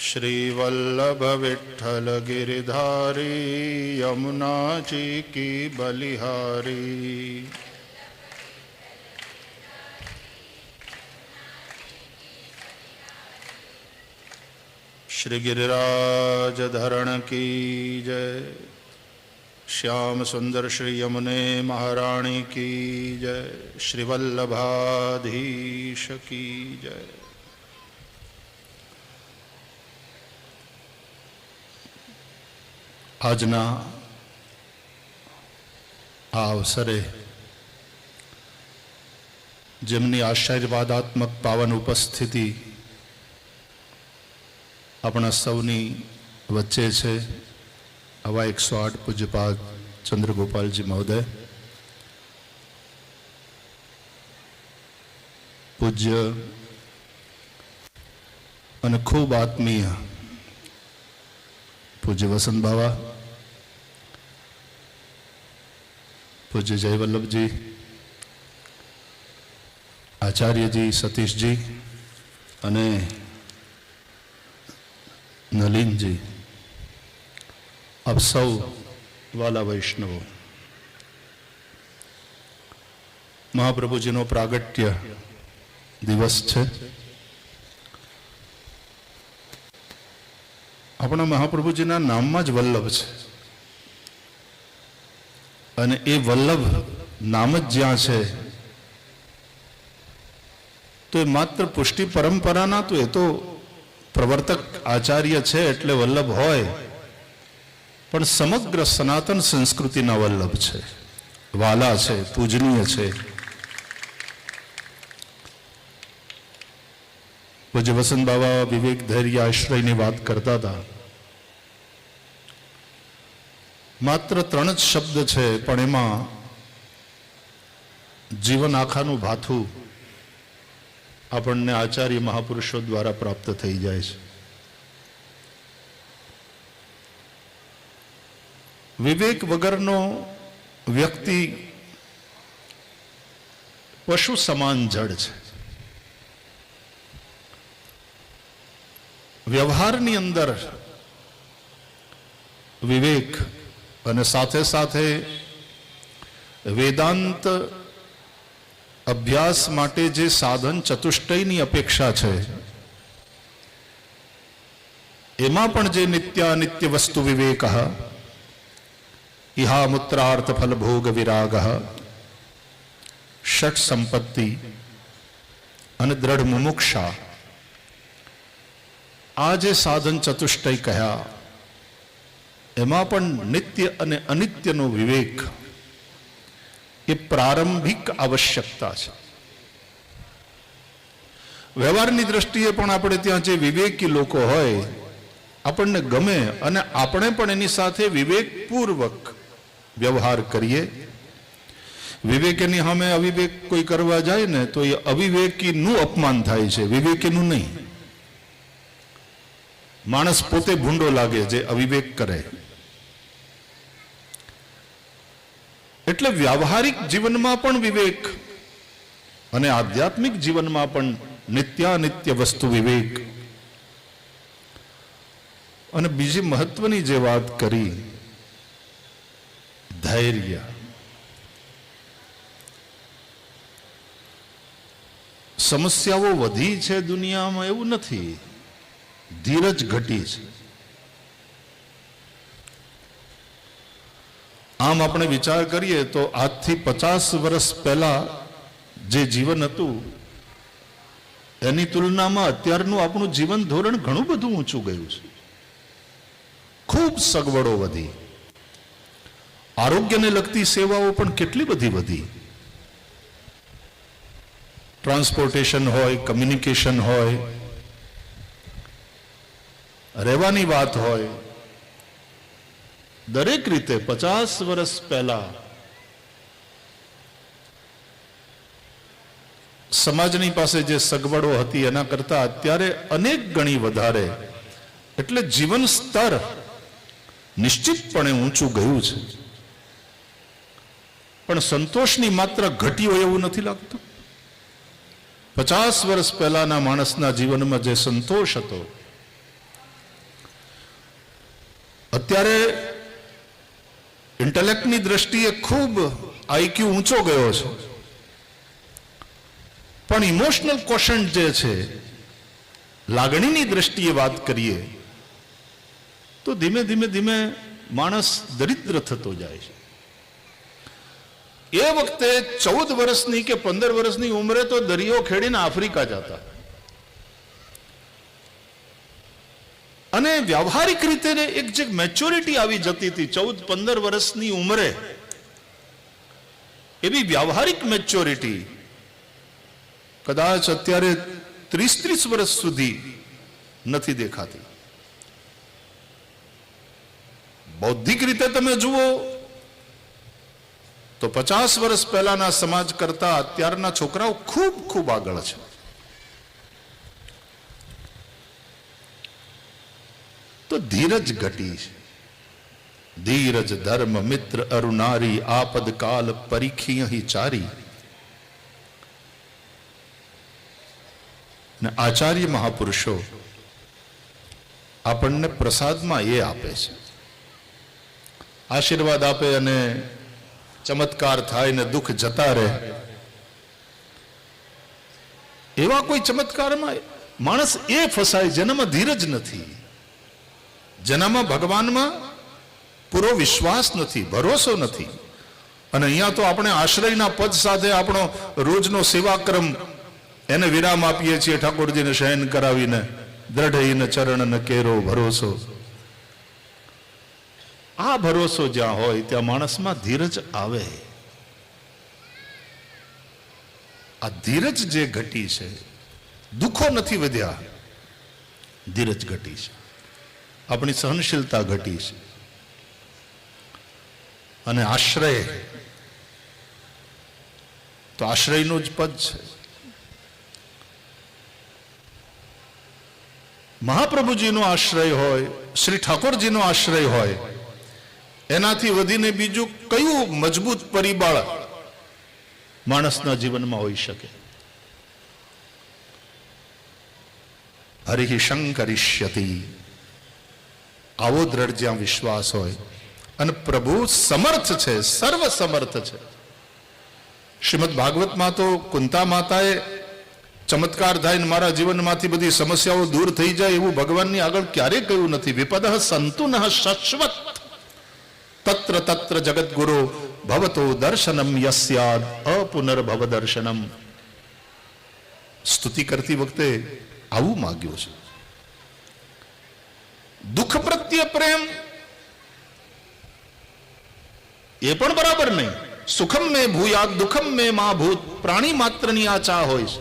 श्री वल्लभ विठ्ठल गिरिधारी यमुना जी की बलिहारी. श्री गिरिराज धरण की जय। श्याम सुंदर श्री यमुने महारानी की जय। श्री वल्लभाधीश की जय। આજના આ અવસરે જેમની આશીર્વાદાત્મક પાવન ઉપસ્થિતિ આપણા સૌની વચ્ચે છે, આવા 108 પૂજ્યપાદ ચંદ્રગોપાલજી મહોદય, પૂજ્ય અને ખૂબ આત્મીય પૂજ્ય વસંત બાવા, પૂજ્ય જયવલ્લભજી, આચાર્યજી સતીશજી અને નલિનજી, આપ સૌ વાલા વૈષ્ણવો, મહાપ્રભુજીનો પ્રાગટ્ય દિવસ છે. આપણા મહાપ્રભુજીના નામમાં જ વલ્લભ છે અને એ વલ્લભ નામ જ જ્યાં છે તો એ માત્ર પુષ્ટિ પરંપરાના તો એ તો પ્રવર્તક આચાર્ય છે એટલે વલ્લભ હોય, પણ સમગ્ર સનાતન સંસ્કૃતિના વલ્લભ છે, વાલા છે, પૂજનીય છે. પૂજ્ય વસંત બાબા વિવેક ધૈર્ય આશ્રયની વાત કરતા હતા. માત્ર 3 જ શબ્દ છે પણ એમાં જીવન આખાનું ભાથું આપણને આચાર્ય મહાપુરુષો દ્વારા પ્રાપ્ત થઈ જાય છે. વિવેક વગરનો વ્યક્તિ પશુ સમાન જડ છે. વ્યવહારની અંદર વિવેક અને સાથે સાથે વેદાંત અભ્યાસ માટે જે સાધન ચતુષ્ટયની અપેક્ષા છે એમાં પણ જે નિત્યાનિત્ય વસ્તુ વિવેક ઇહા મૂત્રાર્થ ફલ ભોગ વિરાગ ષટ સંપત્તિ અને દ્રઢ મુમુક્ષા, આ જે સાધન ચતુષ્ટય કહ્યા એમાં પણ નિત્ય અને અનિત્યનો વિવેક એ પ્રારંભિક આવશ્યકતા છે. વ્યવહારની દ્રષ્ટિએ પણ આપણે ત્યાં જે વિવેકી લોકો હોય આપણને ગમે અને આપણે પણ એની સાથે વિવેકપૂર્વક વ્યવહાર કરીએ. વિવેકની સામે અવિવેક કોઈ કરવા જાય ને તો એ અવિવેકીનું અપમાન થાય છે, વિવેકીનું નહીં. માણસ પોતે ભૂંડો લાગે જે અવિવેક કરે. એટલે વ્યાવહારિક જીવનમાં પણ વિવેક અને આધ્યાત્મિક જીવનમાં પણ નિત્યાનિત્ય વસ્તુ વિવેક. અને બીજી મહત્વની જે વાત કરી ધૈર્ય. સમસ્યાઓ વધી છે દુનિયામાં એવું નથી, ધીરજ ઘટી છે. આમ આપણે વિચાર કરીએ તો આજથી 50 વર્ષ પહેલા જે જીવન હતું એની તુલનામાં અત્યારનું આપણું જીવન ધોરણ ઘણું બધું ઊંચું ગયું છે. ખૂબ સગવડો વધી, આરોગ્યને લગતી સેવાઓ પણ કેટલી બધી વધી. ટ્રાન્સપોર્ટેશન હોય, કમ્યુનિકેશન હોય, રહેવાની વાત હોય, દરેક રીતે 50 વર્ષ પહેલા સમાજની પાસે જે સગવડો હતી એના કરતા અત્યારે અનેક ગણી વધારે. એટલે જીવન સ્તર નિશ્ચિતપણે ઊંચું ગયું છે, પણ સંતોષની માત્રા ઘટી હોય એવું નથી લાગતું. 50 વર્ષ પહેલાના માણસના જીવનમાં જે સંતોષ હતો અત્યારે ઇન્ટેલેક્ટની દ્રષ્ટિએ ખૂબ આઈક્યુ ઊંચો ગયો છે, પણ ઇમોશનલ કોશન્ટ જે છે, લાગણીની દ્રષ્ટિએ વાત કરીએ તો ધીમે ધીમે ધીમે માણસ દરિદ્ર થતો જાય છે. એ વખતે 14 વર્ષની કે 15 વર્ષની ઉંમરે તો દરિયો ખેડીને આફ્રિકા જતા, અને વ્યવહારિક રીતે એક જે મેચ્યોરિટી આવી જતી હતી 14-15 વર્ષની ઉંમરે, એવી વ્યવહારિક મેચ્યોરિટી કદાચ અત્યારે 30-30 વર્ષ સુધી નથી દેખાતી. બૌદ્ધિક રીતે તમે જુઓ તો 50 વર્ષ પહેલાના સમાજ કરતા અત્યારના છોકરાઓ ખૂબ ખૂબ આગળ છે. તો ધીરજ ઘટી છે. ધીરજ ધર્મ મિત્ર અરુનારી આપદ કાલ પરીખી અહીં ચારી. ને આચાર્ય મહાપુરુષો આપણને પ્રસાદમાં એ આપે છે, આશીર્વાદ આપે અને ચમત્કાર થાય ને દુઃખ જતા રહે. એવા કોઈ ચમત્કારમાં માણસ એ ફસાય જેનામાં ધીરજ નથી, જેનામાં ભગવાનમાં પૂરો વિશ્વાસ નથી, ભરોસો નથી. અને અહીંયા તો આપણે આશ્રયના પદ સાથે આપણો રોજનો સેવાક્રમ એને વિરામ આપીએ છીએ, ઠાકોરજીને શયન કરાવીને દ્રઢઈને ચરણ કેરો ભરોસો. આ ભરોસો જ્યાં હોય ત્યાં માણસમાં ધીરજ આવે. આ ધીરજ જે ઘટી છે, દુઃખો નથી વધ્યા, ધીરજ ઘટી છે, આપણી સહનશીલતા ઘટી છે. અને આશ્રય તો આશ્રયનું જ પદ છે. મહાપ્રભુજીનો આશ્રય હોય, શ્રી ઠાકોરજીનો આશ્રય હોય, એનાથી વધીને બીજું કયું મજબૂત પરિબળ માણસના જીવનમાં હોઈ શકે? હરિ શંકરિષ્યતિ, આવો દ્રઢ જ્યાં વિશ્વાસ હોય, અને પ્રભુ સમર્થ છે, સર્વ સમર્થ છે. શ્રીમદ ભાગવતમાં તો કુંતા માતાએ ચમત્કાર થાય ને મારા જીવનમાંથી બધી સમસ્યાઓ દૂર થઈ જાય એવું ભગવાનની આગળ ક્યારેય કહ્યું નથી. વિપદઃ સંતુ નઃ શાશ્વત તત્ર તત્ર જગદગુરુ ભવતો દર્શનમ યસ્યાદ અપુનર્ભવ દર્શનમ. સ્તુતિ કરતી વખતે આવું માગ્યું છે. દુઃખ પ્રત્યે પ્રેમ એ પણ બરાબર નહીં. સુખમ મેં ભૂયાદ દુઃખમ મેં મા ભૂત, પ્રાણી માત્રની આ ચા હોય છે.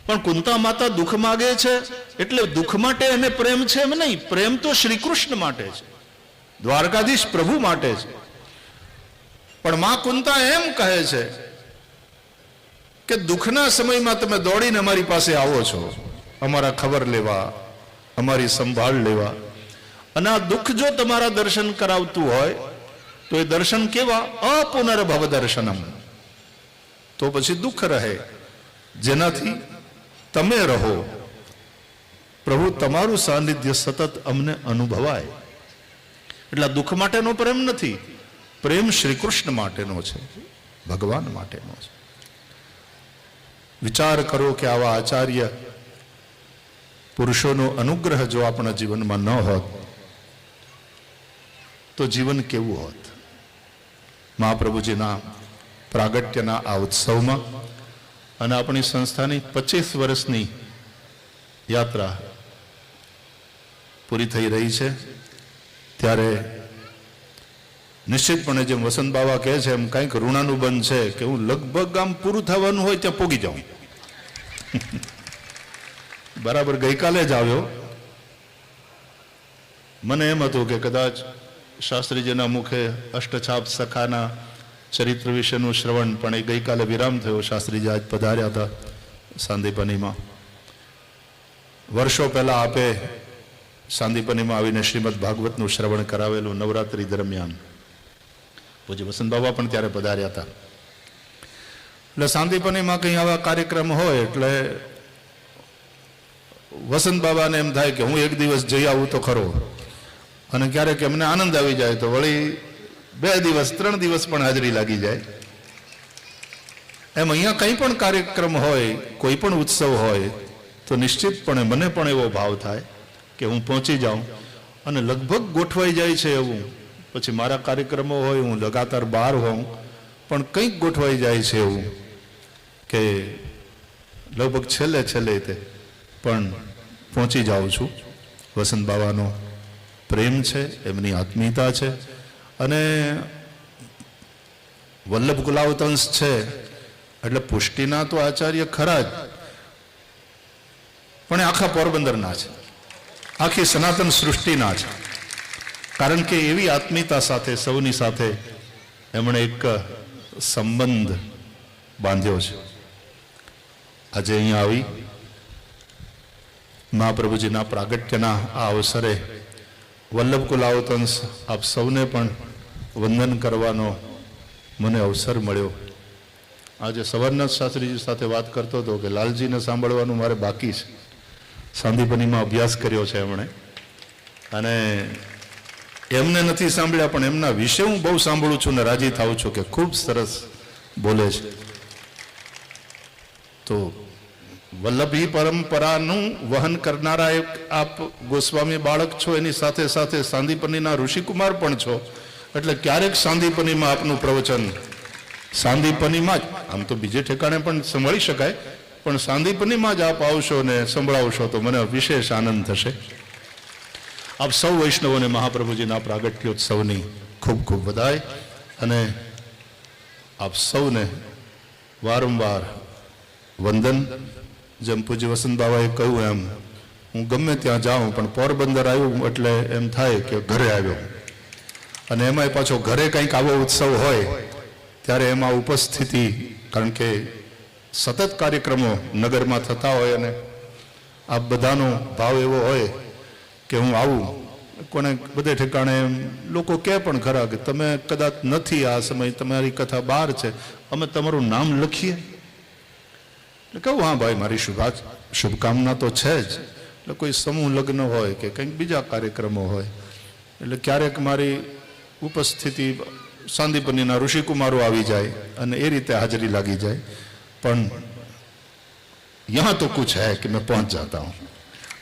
પણ કુંતા માતા દુઃખ માગે છે એટલે દુઃખ માટે એને પ્રેમ છે એમ નહીં. પ્રેમ તો શ્રી કૃષ્ણ માટે છે, દ્વારકાધીશ પ્રભુ માટે છે. પણ માં કુંતા એમ કહે છે કે દુઃખના સમયમાં તમે દોડીને અમારી પાસે આવો છો, અમારા ખબર લેવા, અમારી સંભાળ લેવા. અને આ દુઃખ જો તમારા દર્શન કરાવતું હોય તો એ દર્શન કેવા? અપુનર્ભવ દર્શનમ. તો પછી દુઃખ રહે, જેનાથી તમે રહો. પ્રભુ તમારું સાનિધ્ય સતત અમને અનુભવાય. એટલે દુઃખ માટેનો પ્રેમ નથી, પ્રેમ શ્રી કૃષ્ણ માટેનો છે, ભગવાન માટેનો છે. વિચાર કરો કે આવા આચાર્ય પુરુષોનો અનુગ્રહ જો આપણા જીવનમાં ન હોત તો જીવન કેવું હોત? મહાપ્રભુજીના પ્રાગટ્યના આ ઉત્સવમાં અને આપણી સંસ્થાની 25 વર્ષની યાત્રા પૂરી થઈ રહી છે, ત્યારે નિશ્ચિતપણે જેમ વસંત બાબા કહે છે એમ કંઈક ઋણાનું બંધ છે કે હું લગભગ આમ પૂરું થવાનું હોય ત્યાં પોગી જાઉં. બરાબર ગઈકાલે જ આવ્યો. મને એમ હતું કે કદાચ શાસ્ત્રીજીના મુખે અષ્ટછાપ સખાના ચરિત્ર વિશેનું શ્રવણ, પણ એ ગઈકાલે વિરામ થયો. શાસ્ત્રીજી આજ પધાર્યા હતા સાંદીપનીમાં. વર્ષો પહેલા આપે સાંદીપનીમાં આવીને શ્રીમદ ભાગવતનું શ્રવણ કરાવેલું નવરાત્રી દરમિયાન. પૂજ્ય વસંત બાબા પણ ત્યારે પધાર્યા હતા. એટલે સાંદીપનીમાં કંઈ આવા કાર્યક્રમ હોય એટલે વસંત બાબાને એમ થાય કે હું એક દિવસ જઈ આવું તો ખરો. અને ક્યારેક એમને આનંદ આવી જાય તો વળી 2 દિવસ 3 દિવસ પણ હાજરી લાગી જાય. એમ અહીંયા કંઈ પણ કાર્યક્રમ હોય, કોઈ પણ ઉત્સવ હોય તો નિશ્ચિતપણે મને પણ એવો ભાવ થાય કે હું પહોંચી જાઉં અને લગભગ ગોઠવાઈ જાય છે એવું, પછી મારા કાર્યક્રમો હોય, હું લગાતાર બહાર હોઉં, પણ કંઈક ગોઠવાઈ જાય છે એવું કે લગભગ છેલ્લે તે પણ પહોંચી જાઉં છું. વસંત બાવાનો પ્રેમ છે, એમની આત્મીયતા છે, અને વલ્લભ કુલાવતંશ છે એટલે પુષ્ટિના તો આચાર્ય ખરા જ, પણ એ આખા પોરબંદરના છે, આખી સનાતન સૃષ્ટિના છે. કારણ કે એવી આત્મીયતા સાથે સૌની સાથે એમણે એક સંબંધ બાંધ્યો છે. આજે અહીંયા આવી મહાપ્રભુજીના પ્રાગટ્યના આ અવસરે વલ્લભ કુલાવતંશ આપ સૌને પણ વંદન કરવાનો મને અવસર મળ્યો. આજે સવારના શાસ્ત્રીજી સાથે વાત કરતો હતો કે લાલજીને સાંભળવાનું મારે બાકી છે. સાંદીપનીમાં અભ્યાસ કર્યો છે એમણે, અને એમને નથી સાંભળ્યા પણ એમના વિશે હું બહુ સાંભળું છું ને રાજી થાઉં છું કે ખૂબ સરસ બોલે છે. તો વલ્લભી પરંપરાનું વહન કરનારા એક આપ ગોસ્વામી બાળક છો, એની સાથે સાથે સાંદીપનીના ઋષિકુમાર પણ છો, એટલે ક્યારેક સાંદીપનીમાં આપનું પ્રવચન સાંદીપનીમાં જ, આમ તો બીજે ઠેકાણે પણ સંભાળી શકાય, પણ સાંદીપનીમાં જ આપ આવશો ને સંભળાવશો તો મને વિશેષ આનંદ થશે. આપ સૌ વૈષ્ણવોને મહાપ્રભુજીના પ્રાગટ્યોત્સવની ખૂબ ખૂબ વધાઈ, અને આપ સૌને વારંવાર વંદન. જેમ પૂજ્ય વસંત બાબાએ કહ્યું એમ હું ગમે ત્યાં જાઉં પણ પોરબંદર આવ્યું એટલે એમ થાય કે ઘરે આવ્યો, અને એમાંય પાછો ઘરે કંઈક આવો ઉત્સવ હોય ત્યારે એમાં ઉપસ્થિતિ, કારણ કે સતત કાર્યક્રમો નગરમાં થતા હોય અને આ બધાનો ભાવ એવો હોય કે હું આવું. કોને બધે ઠેકાણે લોકો કહે પણ ખરા કે તમે કદાચ નથી, આ સમય તમારી કથા બહાર છે, અમે તમારું નામ લખીએ. એટલે કહું હા ભાઈ, મારી શુભકામના તો છે જ. એટલે કોઈ સમૂહ લગ્ન હોય કે કંઈક બીજા કાર્યક્રમો હોય એટલે ક્યારેક મારી ઉપસ્થિતિ સાંદીપનીના ઋષિકુમારો આવી જાય અને એ રીતે હાજરી લાગી જાય. પણ યહાં તો કુછ હૈ કે મેં પહોંચ જાતા હું.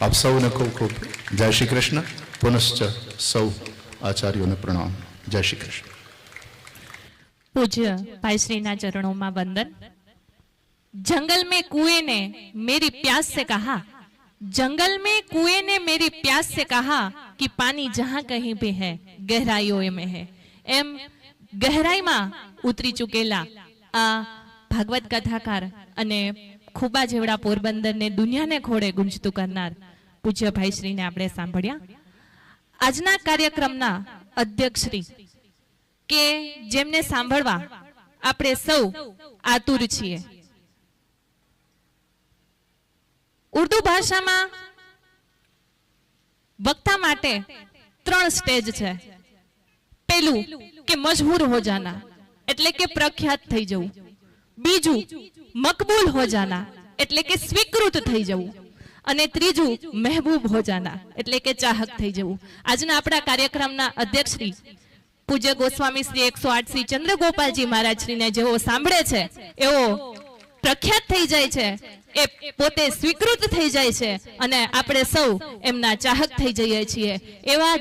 આપ સૌને ખૂબ ખૂબ જય શ્રી કૃષ્ણ. પુનશ્ચ સૌ આચાર્યોને પ્રણામ. જય શ્રી કૃષ્ણ. પૂજ્ય ભાઈ શ્રીના ચરણોમાં વંદન. जंगल में कुएं ने मेरी प्यास से कहा, जंगल में कुएं ने मेरी प्यास से कहा कि पानी जहां कहीं भी है गहराइयों में है. एम गहराईમાં ઉતરી ચૂકેલા આ ભાગવત કથાકાર અને ખૂબા જેવડા પોરબંદરને દુનિયાને ખોળે ગુંજતું કરનાર પૂજ્ય ભાઈ શ્રીને આપણે સાંભળ્યા. આજના કાર્યક્રમના અધ્યક્ષ શ્રી કે જેમને સાંભળવા આપણે સૌ આતુર છીએ. ઉર્દુ ભાષામાં વક્તા માટે 3 સ્ટેજ છે. પહેલું કે મશહૂર હો જાના, એટલે કે પ્રખ્યાત થઈ જવું. બીજું મકબૂલ હો જાના, એટલે કે સ્વીકૃત થઈ જવું. અને ત્રીજું મહેબૂબ હો જાના, એટલે કે ચાહક થઈ જવું. આજના આપણા કાર્યક્રમના અધ્યક્ષ શ્રી પૂજ્ય ગોસ્વામી શ્રી 108 શ્રી ચંદ્રગોપાલજી મહારાજ શ્રીને જેવો સાંભળે છે એવો પ્રખ્યાત થઈ જાય છે, એ પોતે સ્વીકૃત થઈ જાય છે, અને આપણે સૌ એમના ચાહક થઈ જઈએ છીએ. એવા